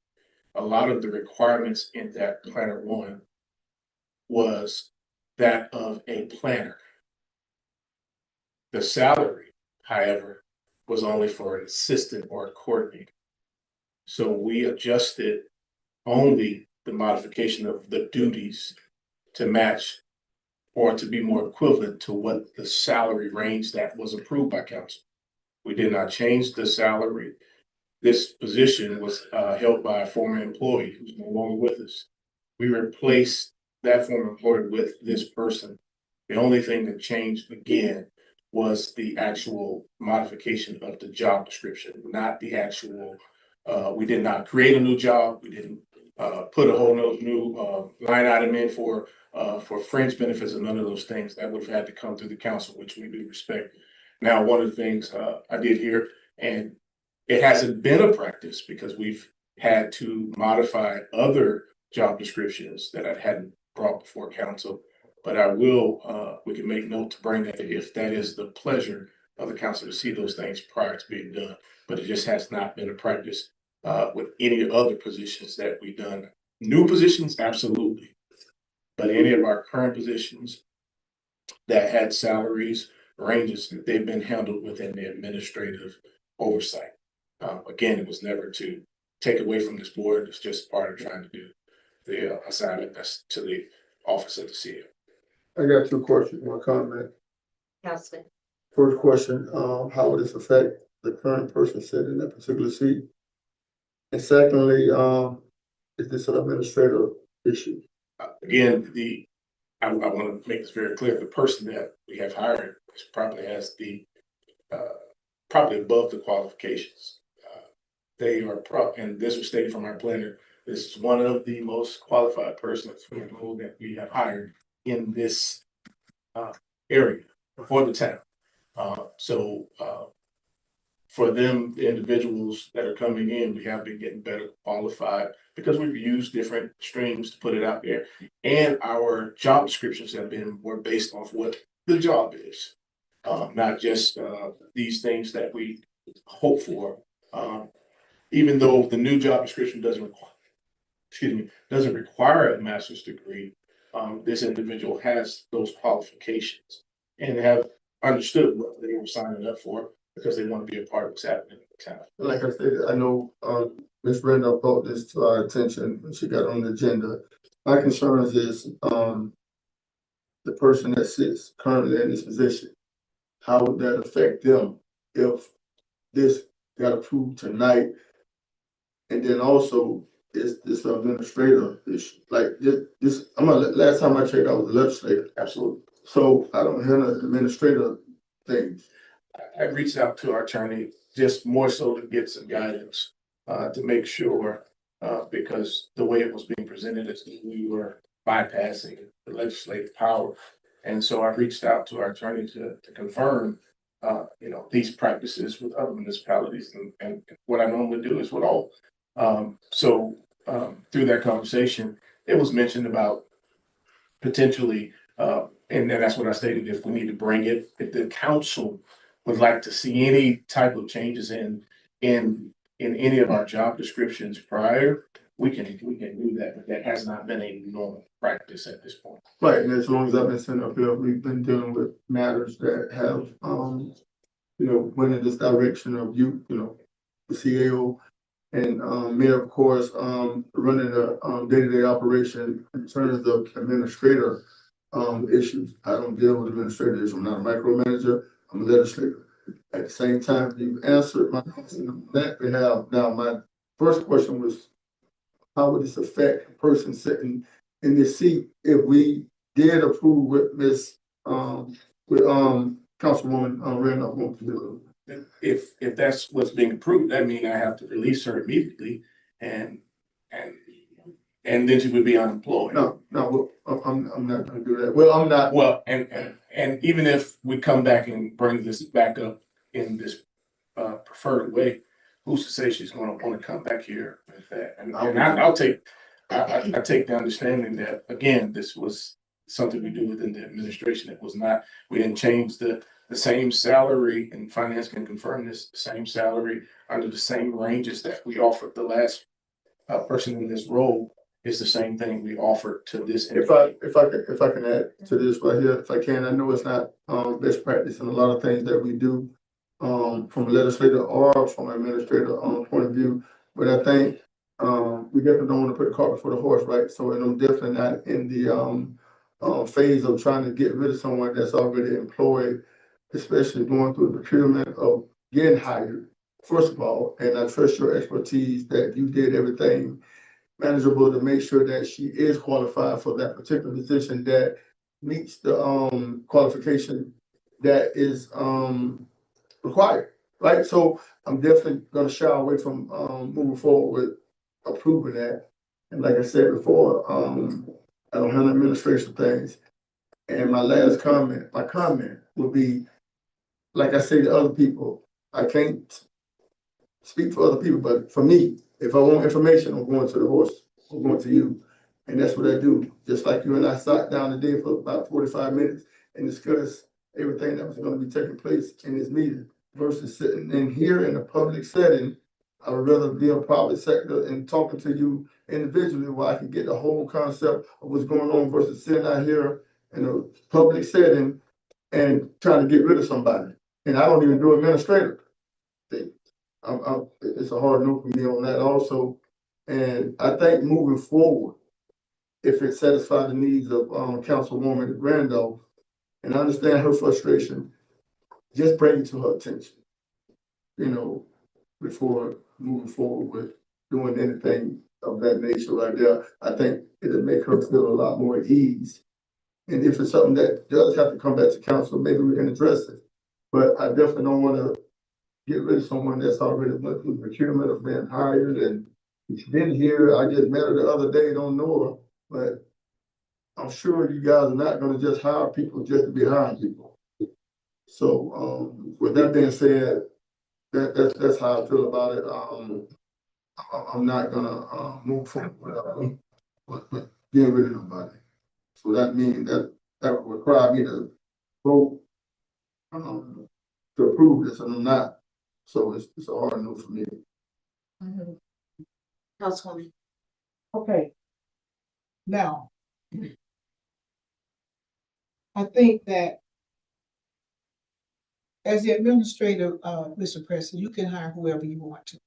a lot of the requirements in that planner one was that of a planner. The salary, however, was only for an assistant or a coordinator. So we adjusted only the modification of the duties to match or to be more equivalent to what the salary range that was approved by council. We did not change the salary. This position was held by a former employee who's no longer with us. We replaced that former employee with this person. The only thing that changed again was the actual modification of the job description, not the actual, we did not create a new job. We didn't put a whole new line item in for fringe benefits and none of those things. That would have had to come through the council, which we do respect. Now, one of the things I did here, and it hasn't been a practice because we've had to modify other job descriptions that I hadn't brought before council. But I will, we can make note to bring that if that is the pleasure of the council to see those things prior to being done. But it just has not been a practice with any other positions that we've done. New positions, absolutely. But any of our current positions that had salaries ranges, they've been handled within the administrative oversight. Again, it was never to take away from this board. It's just part of trying to do the assignment that's to the office of the CEO. I got two questions, one comment. Councilman. First question, how would this affect the current person sitting in that particular seat? And secondly, is this an administrative issue? Again, I want to make this very clear. The person that we have hired probably has the probably above the qualifications. they are and this was stated from our planner, this is one of the most qualified persons that we have hired in this area for the town. For them, the individuals that are coming in, we have been getting better qualified because we've used different streams to put it out there. And our job descriptions were based off what the job is. Not just these things that we hope for. Even though the new job description doesn't require a master's degree, this individual has those qualifications and have understood what they were signing up for because they want to be a part of what's happening in the town. Like I said, I know, Ms. Brenda brought this to our attention when she got on the agenda. My concerns is, the person that sits currently in this position. How would that affect them if this got approved tonight? And then also, this administrator issue, like this, last time I checked, I was a legislator. Absolutely. So I don't have an administrator things. I reached out to our attorney just more so to get some guidance, to make sure, because the way it was being presented is that we were bypassing the legislative power. And so I reached out to our attorney to confirm, these practices with other municipalities and what I normally do is with all. Through that conversation, it was mentioned about potentially, and that's what I stated, if we need to bring it, if the council would like to see any type of changes in any of our job descriptions prior, we can do that, but that has not been a normal practice at this point. Right, and as long as I've been sitting up here, we've been dealing with matters that have, went in this direction of the CAO and mayor, of course, running the day-to-day operation in terms of administrator issues. I don't deal with administrative issues. I'm not a micromanager. I'm a legislator. At the same time, you've answered my question on that behalf. Now, my first question was, how would this affect a person sitting in this seat if we did approve with Councilwoman Randolph? If that's what's being approved, that means I have to release her immediately and then she would be unemployed. No, I'm not gonna do that. Well, I'm not. Well, and even if we come back and bring this back up in this preferred way, who's to say she's gonna wanna come back here with that? And I take the understanding that, again, this was something we do within the administration. It was not, we didn't change the same salary, and finance can confirm this, the same salary under the same ranges that we offered the last person in this role is the same thing we offered to this. If I can add to this right here, if I can, I know it's not best practice in a lot of things that we do from a legislator or from an administrator point of view, but I think we definitely don't want to put the cart before the horse, right? So I'm definitely not in the phase of trying to get rid of someone that's already employed, especially going through the procurement of getting hired, first of all, and I trust your expertise that you did everything manageable to make sure that she is qualified for that particular position that meets the qualification that is required, right? So I'm definitely gonna shy away from moving forward with approving that. And like I said before, I don't handle administration things. And my comment would be, like I say to other people, I can't speak for other people, but for me, if I want information, I'm going to the horse, I'm going to you. And that's what I do. Just like you and I sat down today for about 45 minutes and discussed everything that was going to be taking place in this meeting versus sitting in here in a public setting. I would rather be a private sector and talking to you individually where I can get the whole concept of what's going on versus sitting out here in a public setting and trying to get rid of somebody. And I don't even do administrative thing. It's a hard no for me on that also. And I think moving forward, if it satisfies the needs of Councilwoman Randolph, and I understand her frustration, just bring it to her attention, before moving forward with doing anything of that nature right there. I think it'll make her feel a lot more at ease. And if it's something that does have to come back to council, maybe we can address it. But I definitely don't want to get rid of someone that's already went through procurement or been hired and she's been here. I just met her the other day, don't know her, but I'm sure you guys are not gonna just hire people just to be hiring people. So, with that being said, that's how I feel about it. I'm not gonna, move forward with getting rid of nobody. So that means that would require me to vote, to approve this, and I'm not. So it's a hard no for me. Councilwoman. Okay. Now, I think that as the administrator, Mr. President, you can hire whoever you want to.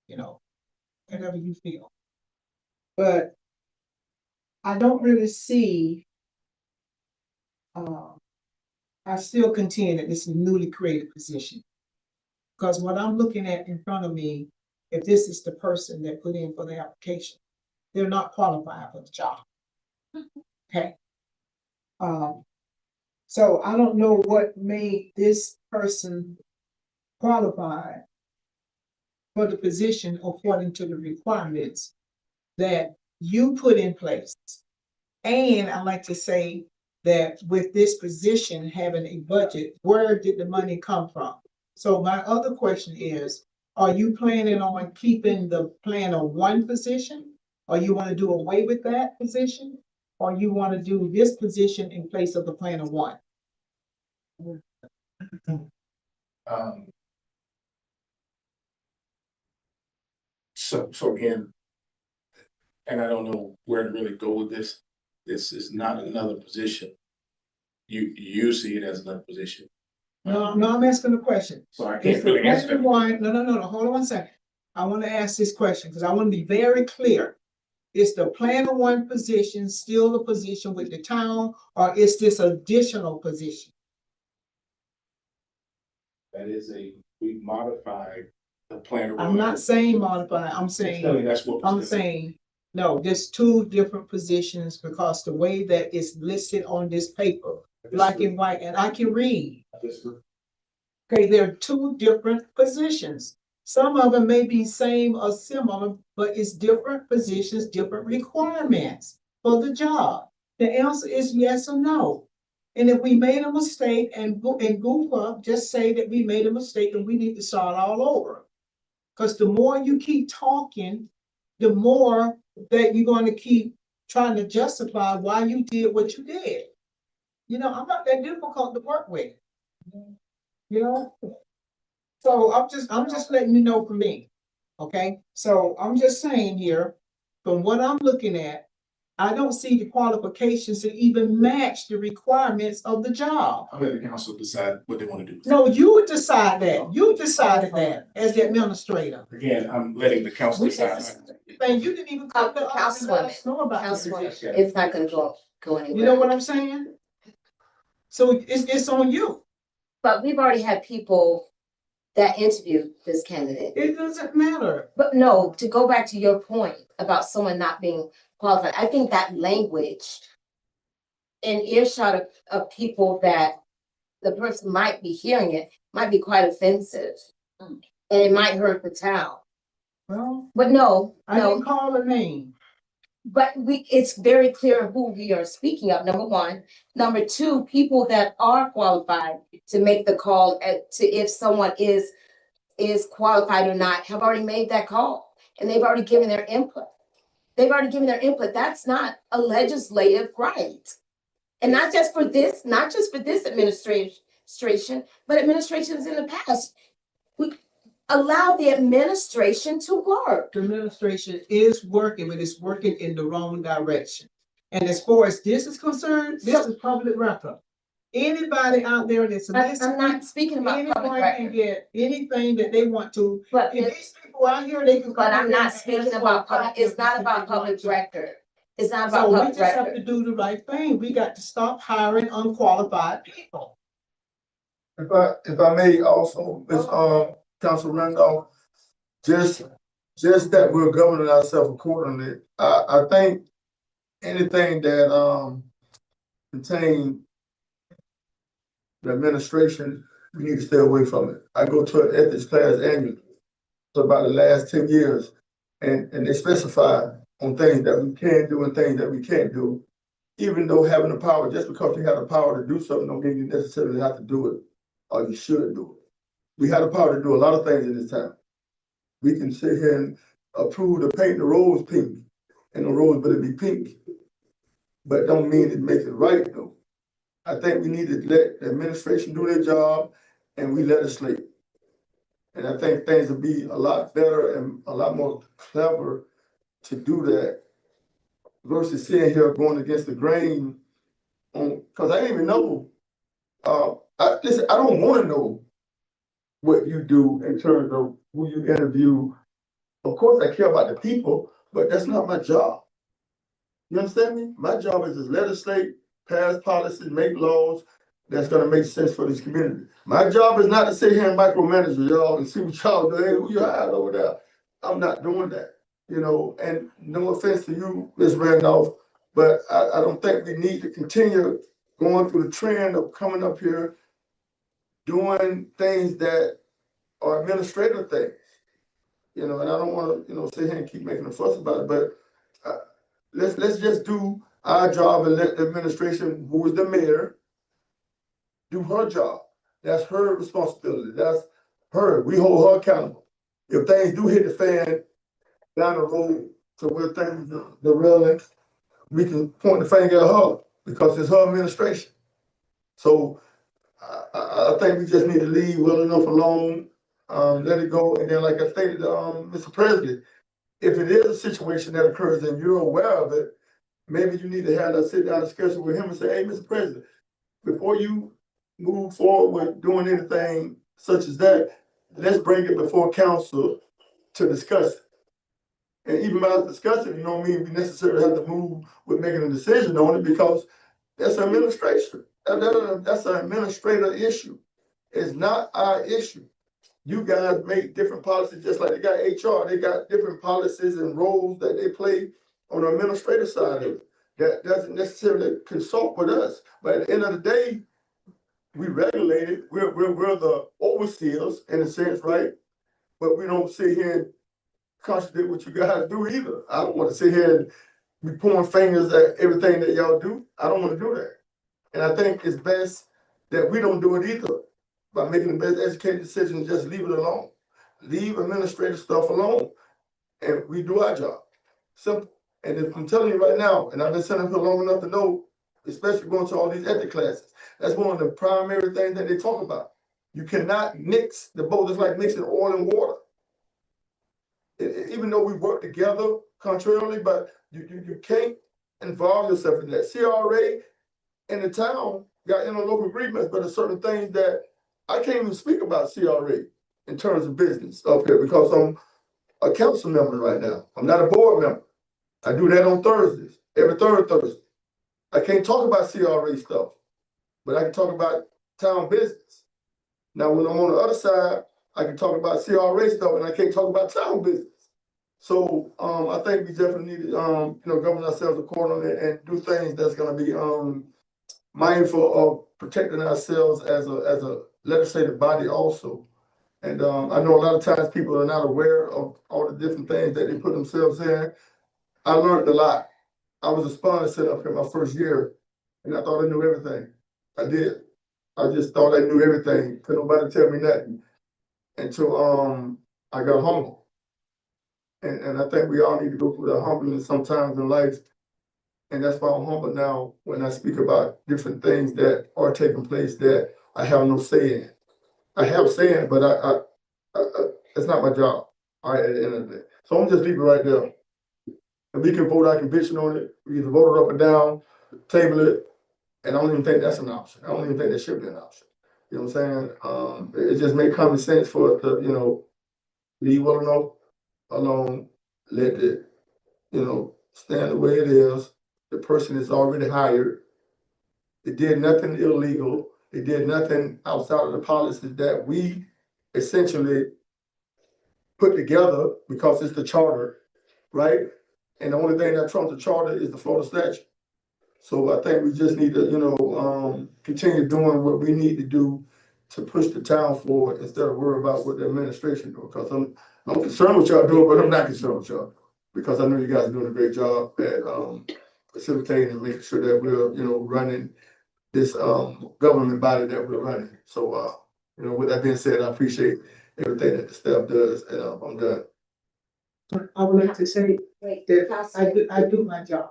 You know, whatever you feel. But I don't really see, I still contend that this is a newly created position. Because what I'm looking at in front of me, if this is the person that put in for the application, they're not qualified for the job. Okay. So I don't know what made this person qualified for the position according to the requirements that you put in place. And I like to say that with this position having a budget, where did the money come from? So my other question is, are you planning on keeping the plan of one position? Or you want to do away with that position? Or you want to do this position in place of the plan of one? So again, and I don't know where to really go with this. This is not another position. You see it as another position. No, I'm asking a question. So I Is can't the really answer plan that. one, no, hold on one second. I want to ask this question because I want to be very clear. Is the plan of one position still a position with the town, or is this additional position? That is we modified the plan. I'm not saying modify, I'm saying, That's what. I'm saying, no, there's two different positions because the way that it's listed on this paper, black and white, and I can read. Okay, there are two different positions. Some of them may be same or similar, but it's different positions, different requirements for the job. The answer is yes or no. And if we made a mistake and goof up, just say that we made a mistake and we need to start all over. Because the more you keep talking, the more that you're going to keep trying to justify why you did what you did. You know, I'm not that difficult to work with. You know? So I'm just letting you know for me. Okay, so I'm just saying here, from what I'm looking at, I don't see the qualifications to even match the requirements of the job. I'll let the council decide what they want to do. No, you would decide that. You decided that as the administrator. Again, I'm letting the council decide. And you didn't even come to us and let us know about this position. It's not gonna go anywhere. You know what I'm saying? So it's on you. But we've already had people that interviewed this candidate. It doesn't matter. But no, to go back to your point about someone not being qualified, I think that language in earshot of people that the person might be hearing it might be quite offensive. And it might hurt the town. Well, but no. I didn't call a name. But it's very clear who we are speaking of, number one. Number two, people that are qualified to make the call to if someone is qualified or not have already made that call. And they've already given their input. That's not a legislative right. And not just for this administration, but administrations in the past. We allow the administration to work. The administration is working, but it's working in the wrong direction. And as far as this is concerned, this is public record. Anybody out there that's I'm not speaking about public anyone can record. get anything that they want to. But If these people out here, they can. But I'm not speaking about public, it's not about public record. It's not about So we public just have to record. do the right thing. We got to stop hiring unqualified people. If I may also, Ms. Council Randolph, just that we're governing ourselves accordingly. I think anything that contain the administration we need to stay away from it. I go to an ethics class annually for about the last 10 years, and they specify on things that we can do and things that we can't do. Even though having the power, just because you have the power to do something, don't mean you necessarily have to do it, or you should do it. We have the power to do a lot of things in this town. We can sit here and approve to paint the roads pink, and the roads better be pink. But don't mean it makes it right though. I think we need to let the administration do their job and we legislate. And I think things will be a lot better and a lot more clever to do that versus sitting here going against the grain on, cause I didn't even know. Listen, I don't wanna know what you do in terms of who you interview. Of course, I care about the people, but that's not my job. You understand me? My job is to legislate, pass policies, make laws that's gonna make sense for this community. My job is not to sit here and micromanage y'all and see what y'all do. Hey, who you hired over there? I'm not doing that, you know, and no offense to you, Ms. Randolph, but I don't think we need to continue going through the trend of coming up here doing things that are administrative things. You know, and I don't wanna, sit here and keep making a fuss about it, but let's just do our job and let the administration, who is the mayor, do her job. That's her responsibility. That's her. We hold her accountable. If things do hit the fan down the road to where things are derailing, we can point the finger at her because it's her administration. So I think we just need to leave well enough alone, let it go. And then, like I stated, Mr. President, if it is a situation that occurs and you're aware of it, maybe you need to have a sit down discussion with him and say, hey, Mr. President, before you move forward with doing anything such as that, let's bring it before council to discuss it. And even by discussing, it don't mean we necessarily have to move with making a decision on it because that's administration. That's an administrator issue. It's not our issue. You guys make different policies, just like they got HR. They got different policies and roles that they play on the administrative side of it. That doesn't necessarily consult with us. But at the end of the day, we regulate it. We're the overseers in a sense, right? But we don't sit here and contradict what you guys do either. I don't want to sit here and be pointing fingers at everything that y'all do. I don't want to do that. And I think it's best that we don't do it either by making the best educated decision, just leave it alone. Leave administrative stuff alone and we do our job. Simple. And if I'm telling you right now, and I've been sitting here long enough to know, especially going to all these ethics classes, that's one of the primary things that they talk about. You cannot mix the both. It's like mixing oil and water. Even though we work together contrarily, but you can't involve yourself in that. CRA in the town got interlocal agreements, but there's certain things that I can't even speak about CRA in terms of business up here because I'm a council member right now. I'm not a board member. I do that on Thursdays, every third Thursday. I can't talk about CRA stuff, but I can talk about town business. Now, when I'm on the other side, I can talk about CRA stuff and I can't talk about town business. So I think we definitely need to govern ourselves accordingly and do things that's gonna be mindful of protecting ourselves as a legislative body also. And I know a lot of times people are not aware of all the different things that they put themselves in. I learned a lot. I was a sponsor set up here my first year, and I thought I knew everything. I did. I just thought I knew everything. Couldn't nobody tell me nothing until I got humble. And I think we all need to go through that humbleness sometimes in life. And that's why I'm humble now when I speak about different things that are taking place that I have no say in. I have say in, but I it's not my job. All right, at the end of the day. So I'm just leave it right there. If we can vote our conviction on it, we either vote it up or down, table it, and I don't even think that's an option. I don't even think that should be an option. You know what I'm saying? It just make common sense for it to, leave well enough alone, let it, stand the way it is. The person is already hired. It did nothing illegal. It did nothing outside of the policies that we essentially put together because it's the charter, right? And the only thing that trumps the charter is the Florida statute. So I think we just need to, continue doing what we need to do to push the town forward instead of worry about what the administration doing, because I'm concerned with y'all doing, but I'm not concerned with y'all. Because I know you guys are doing a great job at, facilitating and making sure that we're, running this, government body that we're running. So, with that being said, I appreciate everything that the staff does, and I'm done. I would like to say Wait, that I do my job.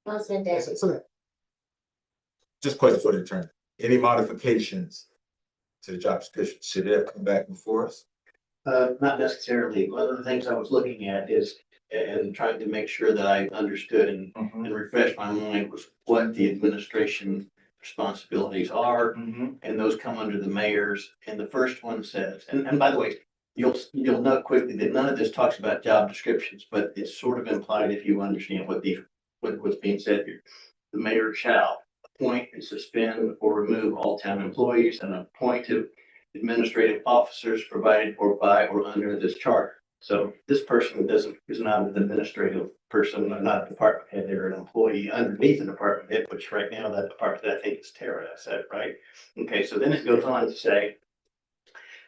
Councilman Davis. Just a question for the attorney. Any modifications to the job description, should it come back before us? Not necessarily. One of the things I was looking at is, and trying to make sure that I understood and refresh my mind was what the administration responsibilities are. And those come under the mayor's. And the first one says, and by the way, you'll note quickly that none of this talks about job descriptions, but it's sort of implied if you understand what's being said here. The mayor shall appoint and suspend or remove all town employees and appoint to administrative officers provided for by or under this charter. So this person is not an administrative person, not a department head, they're an employee underneath the department head, which right now that department, I think is Tara, I said, right? Okay, so then it goes on to say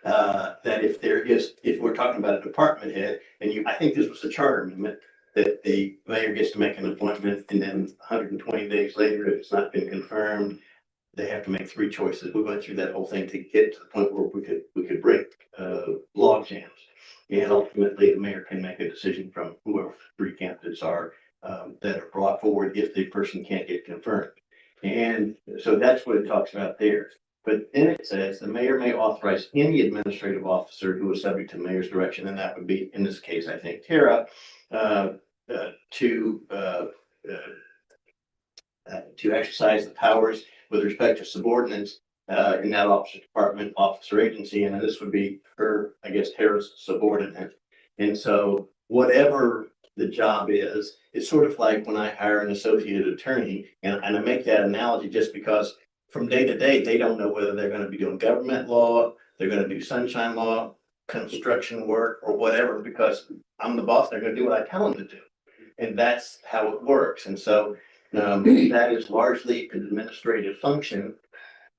that if we're talking about a department head, and I think this was a charter amendment, that the mayor gets to make an appointment and then 120 days later, if it's not been confirmed, they have to make three choices. We went through that whole thing to get to the point where we could break log jams. And ultimately, the mayor can make a decision from whoever three candidates are that are brought forward if the person can't get confirmed. And so that's what it talks about there. But then it says the mayor may authorize any administrative officer who is subject to the mayor's direction, and that would be, in this case, I think, Tara, to exercise the powers with respect to subordinates in that officer department, officer agency, and this would be her, I guess, Tara's subordinate. And so whatever the job is, it's sort of like when I hire an associate attorney, and I make that analogy just because from day to day, they don't know whether they're going to be doing government law, they're going to do sunshine law, construction work, or whatever, because I'm the boss, they're going to do what I tell them to do. And that's how it works. And so that is largely an administrative function.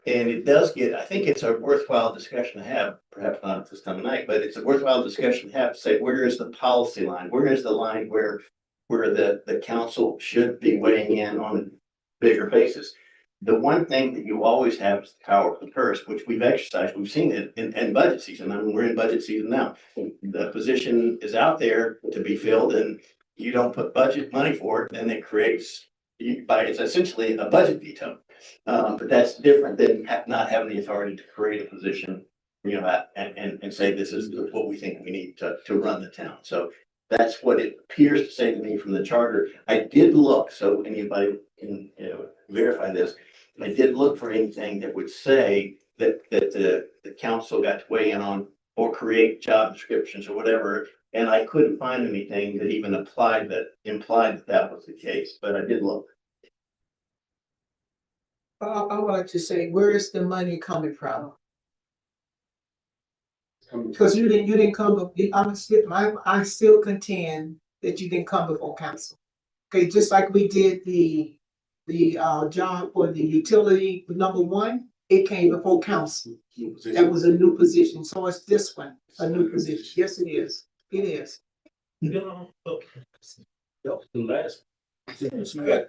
And it does get, I think it's a worthwhile discussion to have, perhaps not at this time of night, but it's a worthwhile discussion to have to say, where is the policy line? Where is the line where the council should be weighing in on a bigger basis? The one thing that you always have is the power of the purse, which we've exercised. We've seen it in budget season. I mean, we're in budget season now. The position is out there to be filled and you don't put budget money for it, then it creates, it's essentially a budget veto. But that's different than not having the authority to create a position, and say this is what we think we need to run the town. So that's what it appears to say to me from the charter. I did look, so anybody can verify this. I did look for anything that would say that the council got to weigh in on or create job descriptions or whatever. And I couldn't find anything that even implied that was the case, but I did look. I would like to say, where is the money coming from? Because you didn't come, I still contend that you didn't come before council. Okay, just like we did the job for the utility number 1, it came before council. That was a new position, so it's this one, a new position. Yes, it is. It is. The last, we got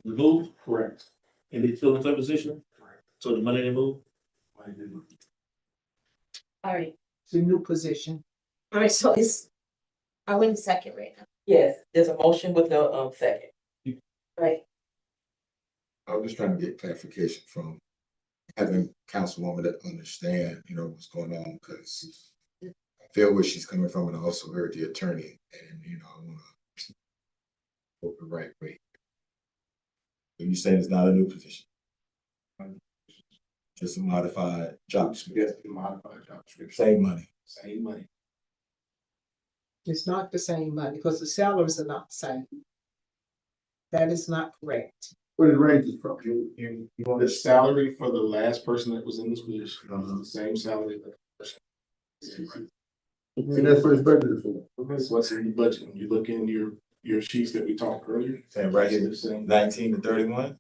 removed. Correct. And they still in that position, so the money didn't move. All right, It's a new position. all right, so I wouldn't second right now. Yes, there's a motion with no second. Right. I was just trying to get clarification from having councilwoman that understand, what's going on, because I feel where she's coming from, and I also heard the attorney, and I want to go the right way. So you saying it's not a new position? Just a modified job description. Yes, modified job description. Same money. Same money. It's not the same money because the salaries are not the same. That is not correct. Where the range is from? You want the salary for the last person that was in this position, the same salary that person. And that's what it's budgeted for. That's what's in the budget. When you look in your sheets that we talked earlier. Saying right here, the same. 19 to 31.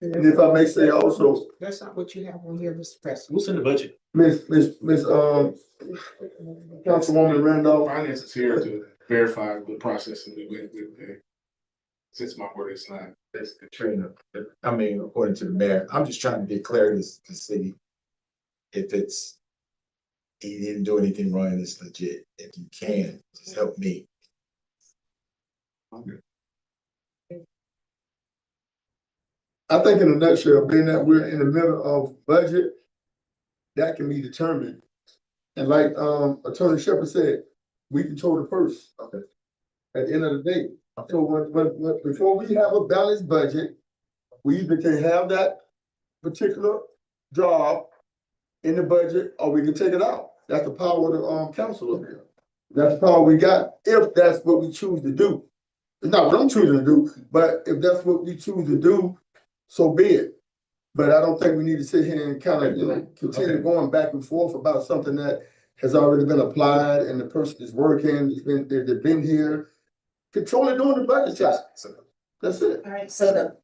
And if I may say also, That's not what you have on here, Mr. President. What's in the budget? Miss Councilwoman Randolph, Finance is here to verify the process and we went with the, since my word is not. That's Katrina. I mean, according to the mayor, I'm just trying to get clarity to the city. If it's, he didn't do anything wrong, it's legit. If you can, just help me. I think in a nutshell, being that we're in the middle of budget, that can be determined. And like, Attorney Shepherd said, we control the purse. Okay. At the end of the day. So when, before we have a balanced budget, we either can have that particular job in the budget, or we can take it out. That's the power of the, council up here. That's the power we got, if that's what we choose to do. It's not what I'm choosing to do, but if that's what we choose to do, so be it. But I don't think we need to sit here and kind of, continue going back and forth about something that has already been applied and the person is working, they've been here. Control it during the budget time. That's it. All right, so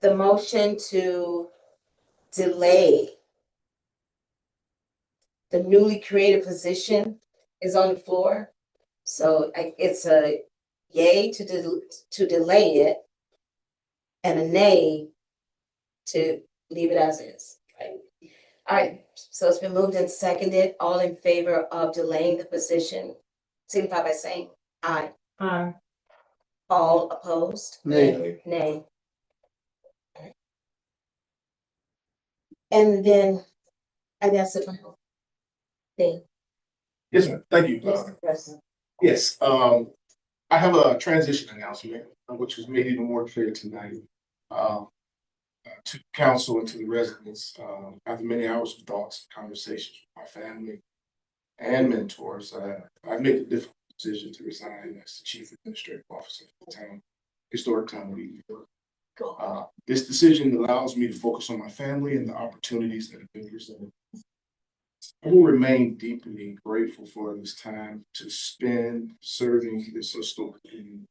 the motion to delay the newly created position is on the floor. So it's a yay to delay it and a nay to leave it as is, right? All right, so it's been moved and seconded. All in favor of delaying the position, signify by saying aye. Aye. All opposed? Nay. Nay. And then I guess the final thing. Yes, ma'am. Thank you. Mr. President. Yes, I have a transition announcement, which was made even more clear tonight. To council and to the residents, after many hours of thoughts, conversations with my family and mentors, I made the difficult decision to resign as the chief administrative officer of the town, historic town of Eatonville. This decision allows me to focus on my family and the opportunities that have been presented. I will remain deeply grateful for this time to spend serving this historic community.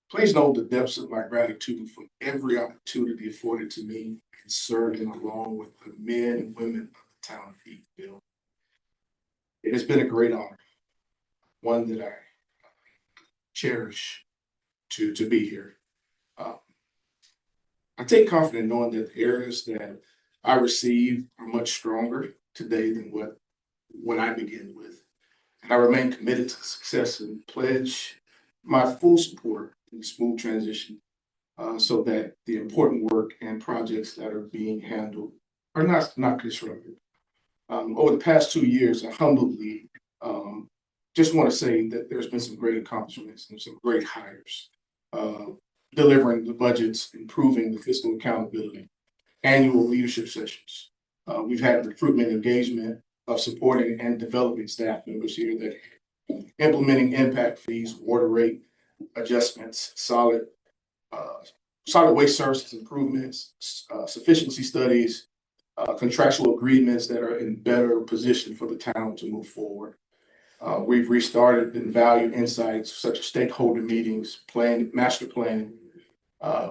Please know the depths of my gratitude for every opportunity afforded to me in serving along with the men and women of the town of Eatonville. It has been a great honor, one that I cherish to be here. I take confidence knowing that the areas that I receive are much stronger today than when I began with. And I remain committed to success and pledge my full support in the smooth transition so that the important work and projects that are being handled are not disrupted. Over the past 2 years, I humbly just want to say that there's been some great accomplishments and some great hires, delivering the budgets, improving the fiscal accountability, annual leadership sessions. We've had recruitment engagement of supporting and developing staff members here that implementing impact fees, water rate adjustments, solid waste services improvements, sufficiency studies, contractual agreements that are in better position for the town to move forward. We've restarted in value insights such as stakeholder meetings, master planning.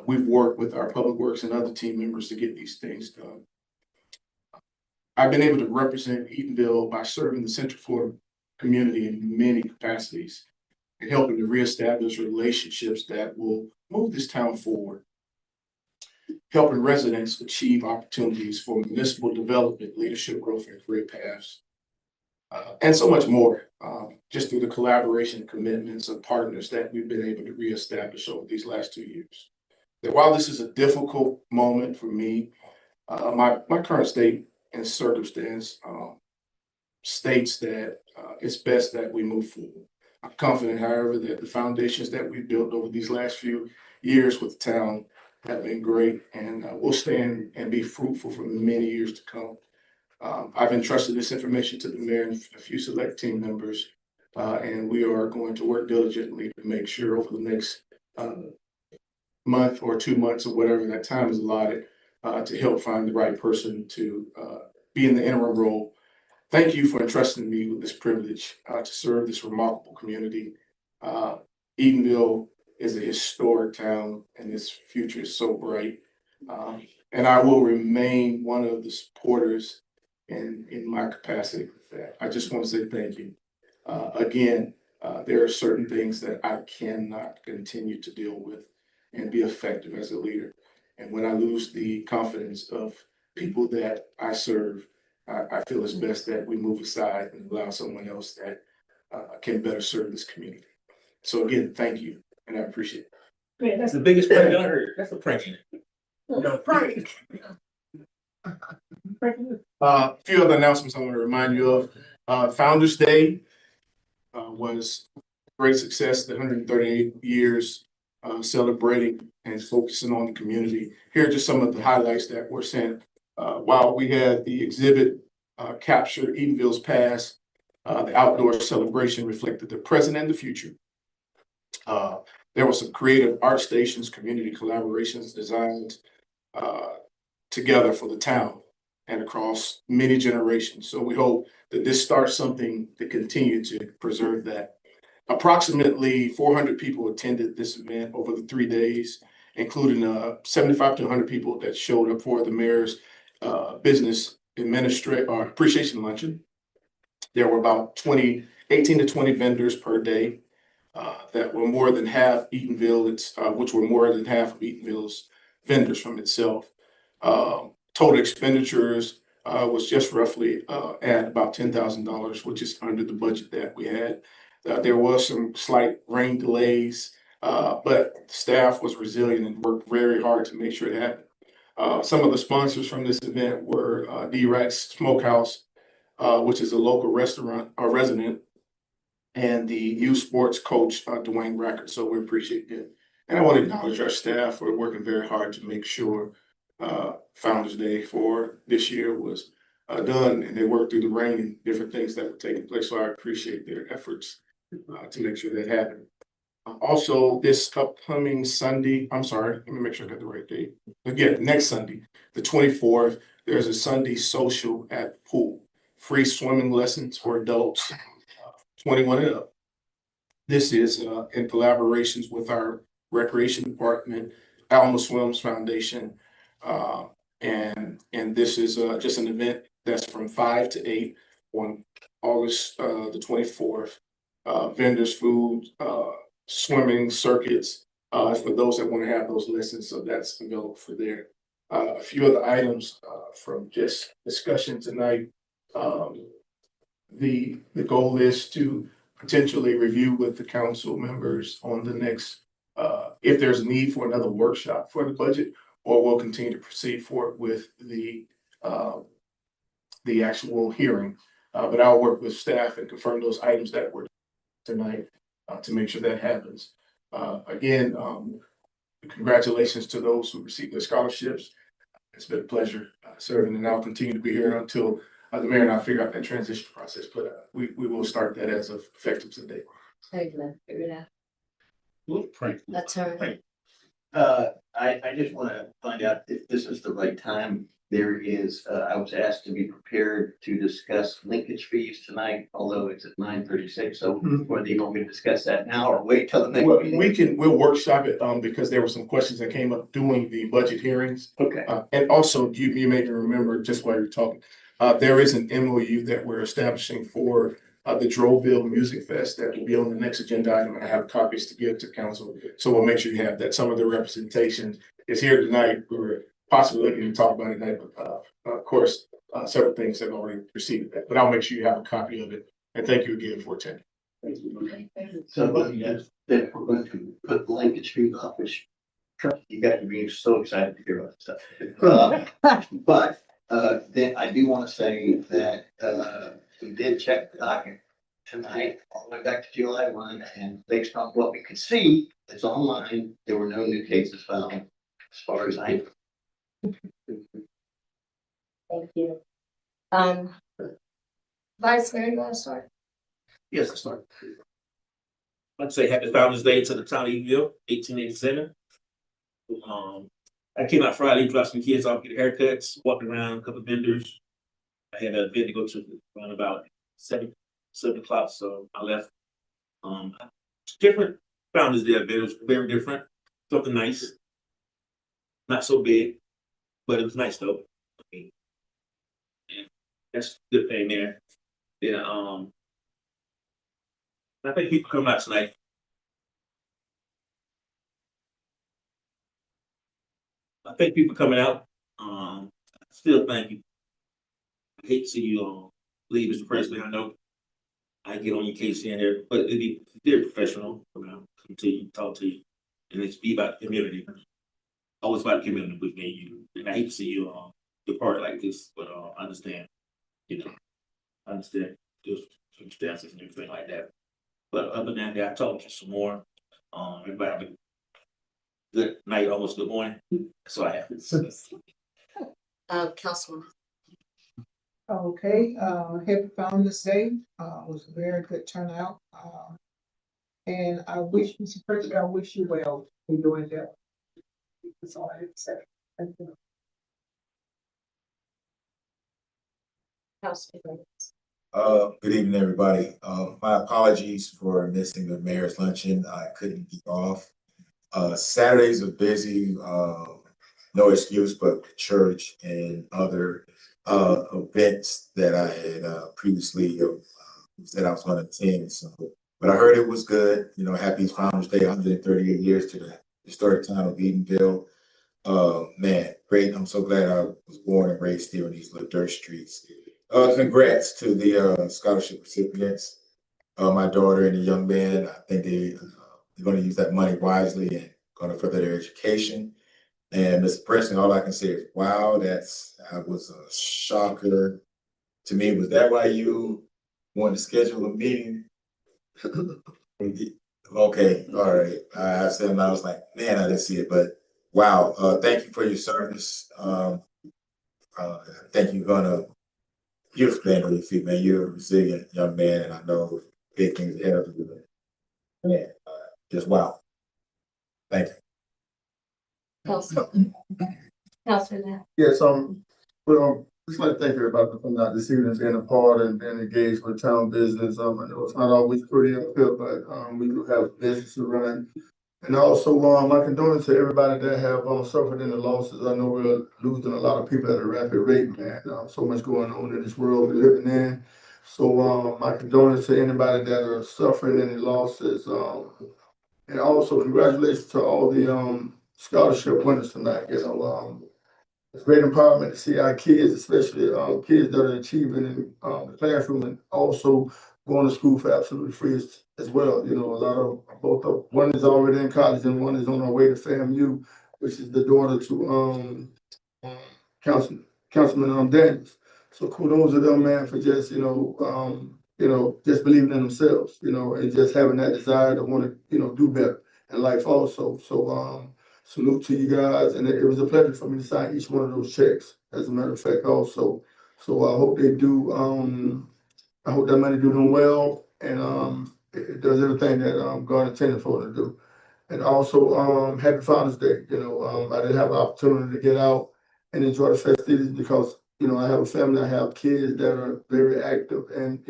We've worked with our public works and other team members to get these things done. I've been able to represent Eatonville by serving the Central Florida community in many capacities and helping to reestablish relationships that will move this town forward, helping residents achieve opportunities for municipal development, leadership growth, and career paths, and so much more, just through the collaboration and commitments of partners that we've been able to reestablish over these last 2 years. That while this is a difficult moment for me, my current state and circumstance states that it's best that we move forward. I'm confident, however, that the foundations that we've built over these last few years with the town have been great and will stand and be fruitful for many years to come. I've entrusted this information to the mayor and a few select team members, and we are going to work diligently to make sure over the next month or 2 months or whatever that time is allotted to help find the right person to be in the interim role. Thank you for entrusting me with this privilege to serve this remarkable community. Eatonville is a historic town and its future is so bright. And I will remain one of the supporters in my capacity with that. I just want to say thank you. Again, there are certain things that I cannot continue to deal with and be effective as a leader. And when I lose the confidence of people that I serve, I feel it's best that we move aside and allow someone else that can better serve this community. So again, thank you, and I appreciate it. Man, that's the biggest prank I heard. That's a prank. No, prank. A few other announcements I want to remind you of. Founders Day was a great success, the 138 years celebrating and focusing on the community. Here are just some of the highlights that were sent. While we had the exhibit capture Eatonville's past, the outdoor celebration reflected the present and the future. There was some creative art stations, community collaborations, designs together for the town and across many generations. So we hope that this starts something to continue to preserve that. Approximately 400 people attended this event over the 3 days, including 75 to 100 people that showed up for the mayor's business appreciation luncheon. There were about 18 to 20 vendors per day that were more than half Eatonville, which were more than half of Eatonville's vendors from itself. Total expenditures was just roughly at about $10,000, which is under the budget that we had. There was some slight rain delays, but staff was resilient and worked very hard to make sure it happened. Some of the sponsors from this event were D-Rex Smokehouse, which is a local restaurant or resident, and the youth sports coach, Dwayne Rackert. So we appreciate it. And I want to acknowledge our staff for working very hard to make sure Founders Day for this year was done, and they worked through the rain and different things that were taking place. So I appreciate their efforts to make sure that happened. Also, this upcoming Sunday, I'm sorry, let me make sure I got the right date. Again, next Sunday, the 24th, there's a Sunday social at the pool. Free swimming lessons for adults 21 and up. This is in collaborations with our recreation department, Alamo Swims Foundation. And this is just an event that's from 5 to 8 on August the 24th. Vendors, food, swimming circuits for those that want to have those lessons. So that's available for there. A few other items from just discussion tonight. The goal is to potentially review with the council members on the next, if there's a need for another workshop for the budget, or we'll continue to proceed forward with the actual hearing. But I'll work with staff and confirm those items that were tonight to make sure that happens. Again, congratulations to those who received their scholarships. It's been a pleasure serving, and I'll continue to be here until the mayor and I figure out that transition process. But we will start that as of effective today. Figure it out. Look, prank. That's her. Prank. I just want to find out if this is the right time. There is, I was asked to be prepared to discuss linkage fees tonight, although it's at 9:36. So whether you want me to discuss that now or wait till the next meeting. We'll workshop it because there were some questions that came up during the budget hearings. Okay. And also you may remember just while you're talking, there is an MOU that we're establishing for the Droville Music Fest that will be on the next agenda item. I have copies to give to council. So we'll make sure you have that. Some of the representation is here tonight. We were possibly looking to talk about it tonight, but of course, several things have already preceded that. But I'll make sure you have a copy of it. And thank you again for attending. So yes, then we're going to put the linkage fees off, which you guys are being so excited to hear about stuff. But then I do want to say that we did check the document tonight, all the way back to July 1, and based on what we could see, it's online. There were no new cases found, as far as I know. Thank you. Vice Mayor, you want to start? Yes, let's start. Let's say happy Founders Day to the town of Eatonville, 1887. I came out Friday, dropped some kids off, get haircuts, walked around, a couple of vendors. I had an event to go to around about 7 o'clock, so I left. Different Founders Day event, it was very different, something nice, not so big. But it was nice though. I mean, and that's a good thing there. Yeah, I think people come out tonight. I think people coming out. Still thank you. I hate to see you leave, Mr. Presley. I know I get on your case here and there, but it'd be very professional. Come to you, talk to you, and it's be about the community. Always about the community with me and you. And I hate to see you depart like this, but I understand. You know, I understand just circumstances and everything like that. But other than that, I talked to you some more. Everybody have a good night, almost good morning. So I have. Councilwoman. Okay, happy Founder's Day, it was a very good turnout, and I wish, Mr. President, I wish you well in doing that. That's all I have to say. Thank you. Good evening, everybody. My apologies for missing the mayor's luncheon. I couldn't get off. Saturdays are busy, no excuse, but church and other events that I had previously said I was going to attend. So, but I heard it was good. You know, happy Founder's Day, 138 years to the historic town of Eatonville. Man, great. I'm so glad I was born and raised here in these little dirt streets. Congrats to the scholarship recipients. My daughter and the young man, I think they're going to use that money wisely and going to further their education. And Mr. President, all I can say is, wow, that was a shocker to me. Was that why you wanted to schedule a meeting? Okay, all right. I said, and I was like, man, I didn't see it, but wow. Thank you for your service. I think you're gonna stand on your feet, man. You're a resilient young man, and I know big things ahead of you. Yeah, just wow. Thank you. Councilman. Yes, well, just like to thank everybody for coming out this evening, being a part and being engaged with town business. I know it's not always pretty up here, but we do have business to run. And also, my condolences to everybody that have suffered in the losses. I know we're losing a lot of people at a rapid rate, man. So much going on in this world we're living in. So my condolences to anybody that are suffering any losses. And also congratulations to all the scholarship winners tonight. You know, it's great empowerment to see our kids, especially kids that are achieving in the classroom and also going to school for absolutely free as well. You know, a lot of one is already in college and one is on her way to FAMU, which is the daughter to Councilman Daniels. So kudos to them, man, for just just believing in themselves, and just having that desire to want to do better in life also. So salute to you guys, and it was a pleasure for me to sign each one of those checks. As a matter of fact, also, so I hope they do. I hope that money do them well, and it does everything that God intended for it to do. And also, happy Father's Day. I didn't have an opportunity to get out and enjoy the festivities because I have a family. I have kids that are very active and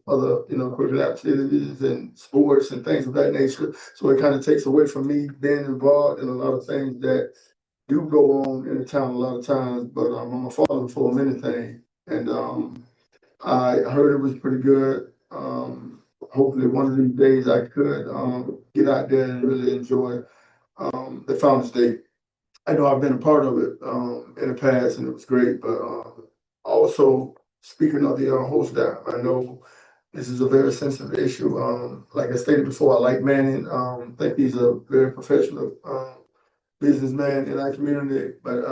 other curricular activities and sports and things of that nature. So it kind of takes away from me being involved in a lot of things that do go on in the town a lot of times. But I'm a father before many things, and I heard it was pretty good. Hopefully one of these days I could get out there and really enjoy the Founder's Day. I know I've been a part of it in the past and it was great, but also speaking of the host down, I know this is a very sensitive issue. Like I stated before, I like Manning. I think he's a very professional businessman in our community, but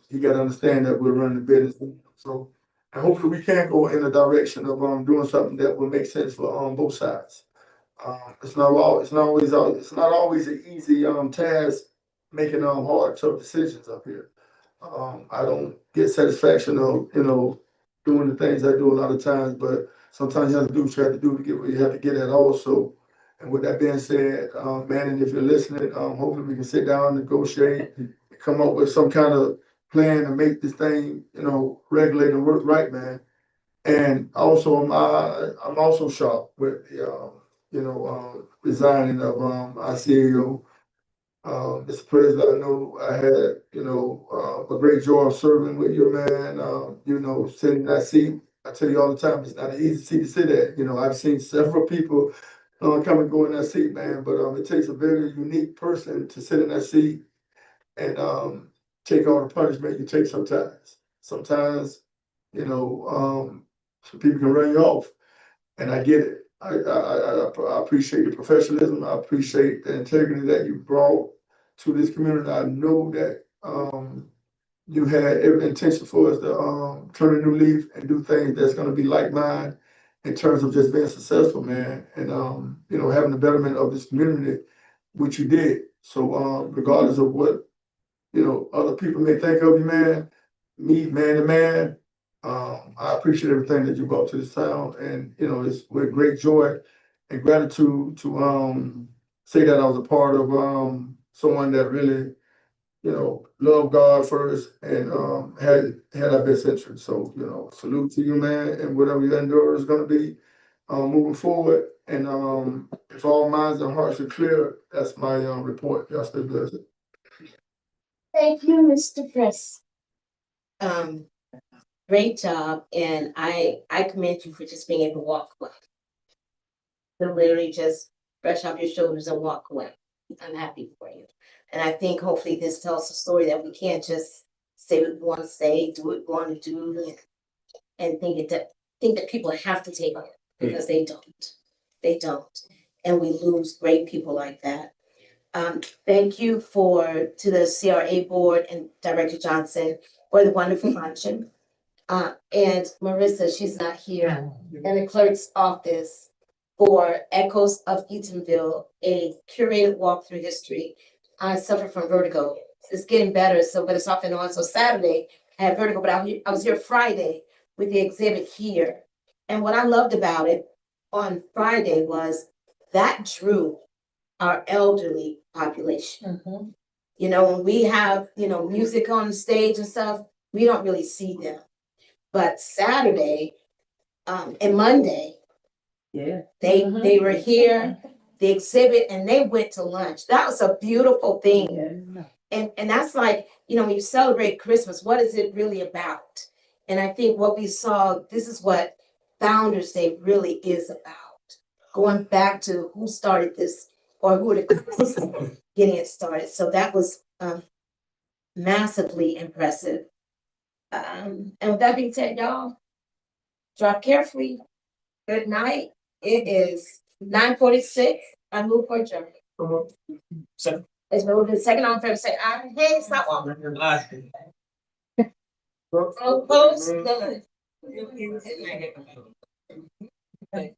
he got to understand that we're running the business. So, and hopefully we can go in the direction of doing something that will make sense for both sides. It's not always an easy task making hard, tough decisions up here. I don't get satisfaction of doing the things I do a lot of times, but sometimes you have to do what you have to do to get where you have to get at also. And with that being said, Manning, if you're listening, hopefully we can sit down, negotiate, and come up with some kind of plan to make this thing, regulate and work right, man. And also, I'm also shocked with the, resigning of our CEO. Mr. President, I know I had, a great joy of serving with you, man. Sitting in that seat. I tell you all the time, it's not an easy seat to sit at. I've seen several people come and go in that seat, man, but it takes a very unique person to sit in that seat and take all the punishment you take sometimes. Sometimes, some people can run you off, and I get it. I appreciate your professionalism. I appreciate the integrity that you brought to this community. I know that you had every intention for us to turn a new leaf and do things that's going to be like mine in terms of just being successful, man, and having the betterment of this community, which you did. So regardless of what other people may think of you, man, me, man to man, I appreciate everything that you brought to this town, and it's with great joy and gratitude to say that I was a part of someone that really loved God first and had our best interest. So salute to you, man, and whatever your endeavor is going to be moving forward. And if all minds and hearts are clear, that's my report. Y'all stay blessed. Thank you, Mr. Press. Great job, and I commend you for just being able to walk away. To literally just brush off your shoulders and walk away. I'm happy for you. And I think hopefully this tells a story that we can't just say what we want to say, do what we want to do, and think that people have to take on it, because they don't. They don't. And we lose great people like that. Thank you to the CRA board and Director Johnson for the wonderful luncheon. And Marissa, she's not here, and the clerk's office for Echoes of Eatonville, a curated walk through history. I suffer from vertigo. It's getting better, but it's off and on. So Saturday, I had vertigo, but I was here Friday with the exhibit here. And what I loved about it on Friday was that drew our elderly population. When we have, music on the stage and stuff, we don't really see them. But Saturday and Monday, they were here, the exhibit, and they went to lunch. That was a beautiful thing. And that's like, when you celebrate Christmas, what is it really about? And I think what we saw, this is what Founders Day really is about. Going back to who started this or who the getting it started. So that was massively impressive. And with that being said, y'all, drive carefully. Good night. It is 9:46. I move for adjournment. Second. It's moved and second on favor say aye. Hey, stop walking. Opposed? None.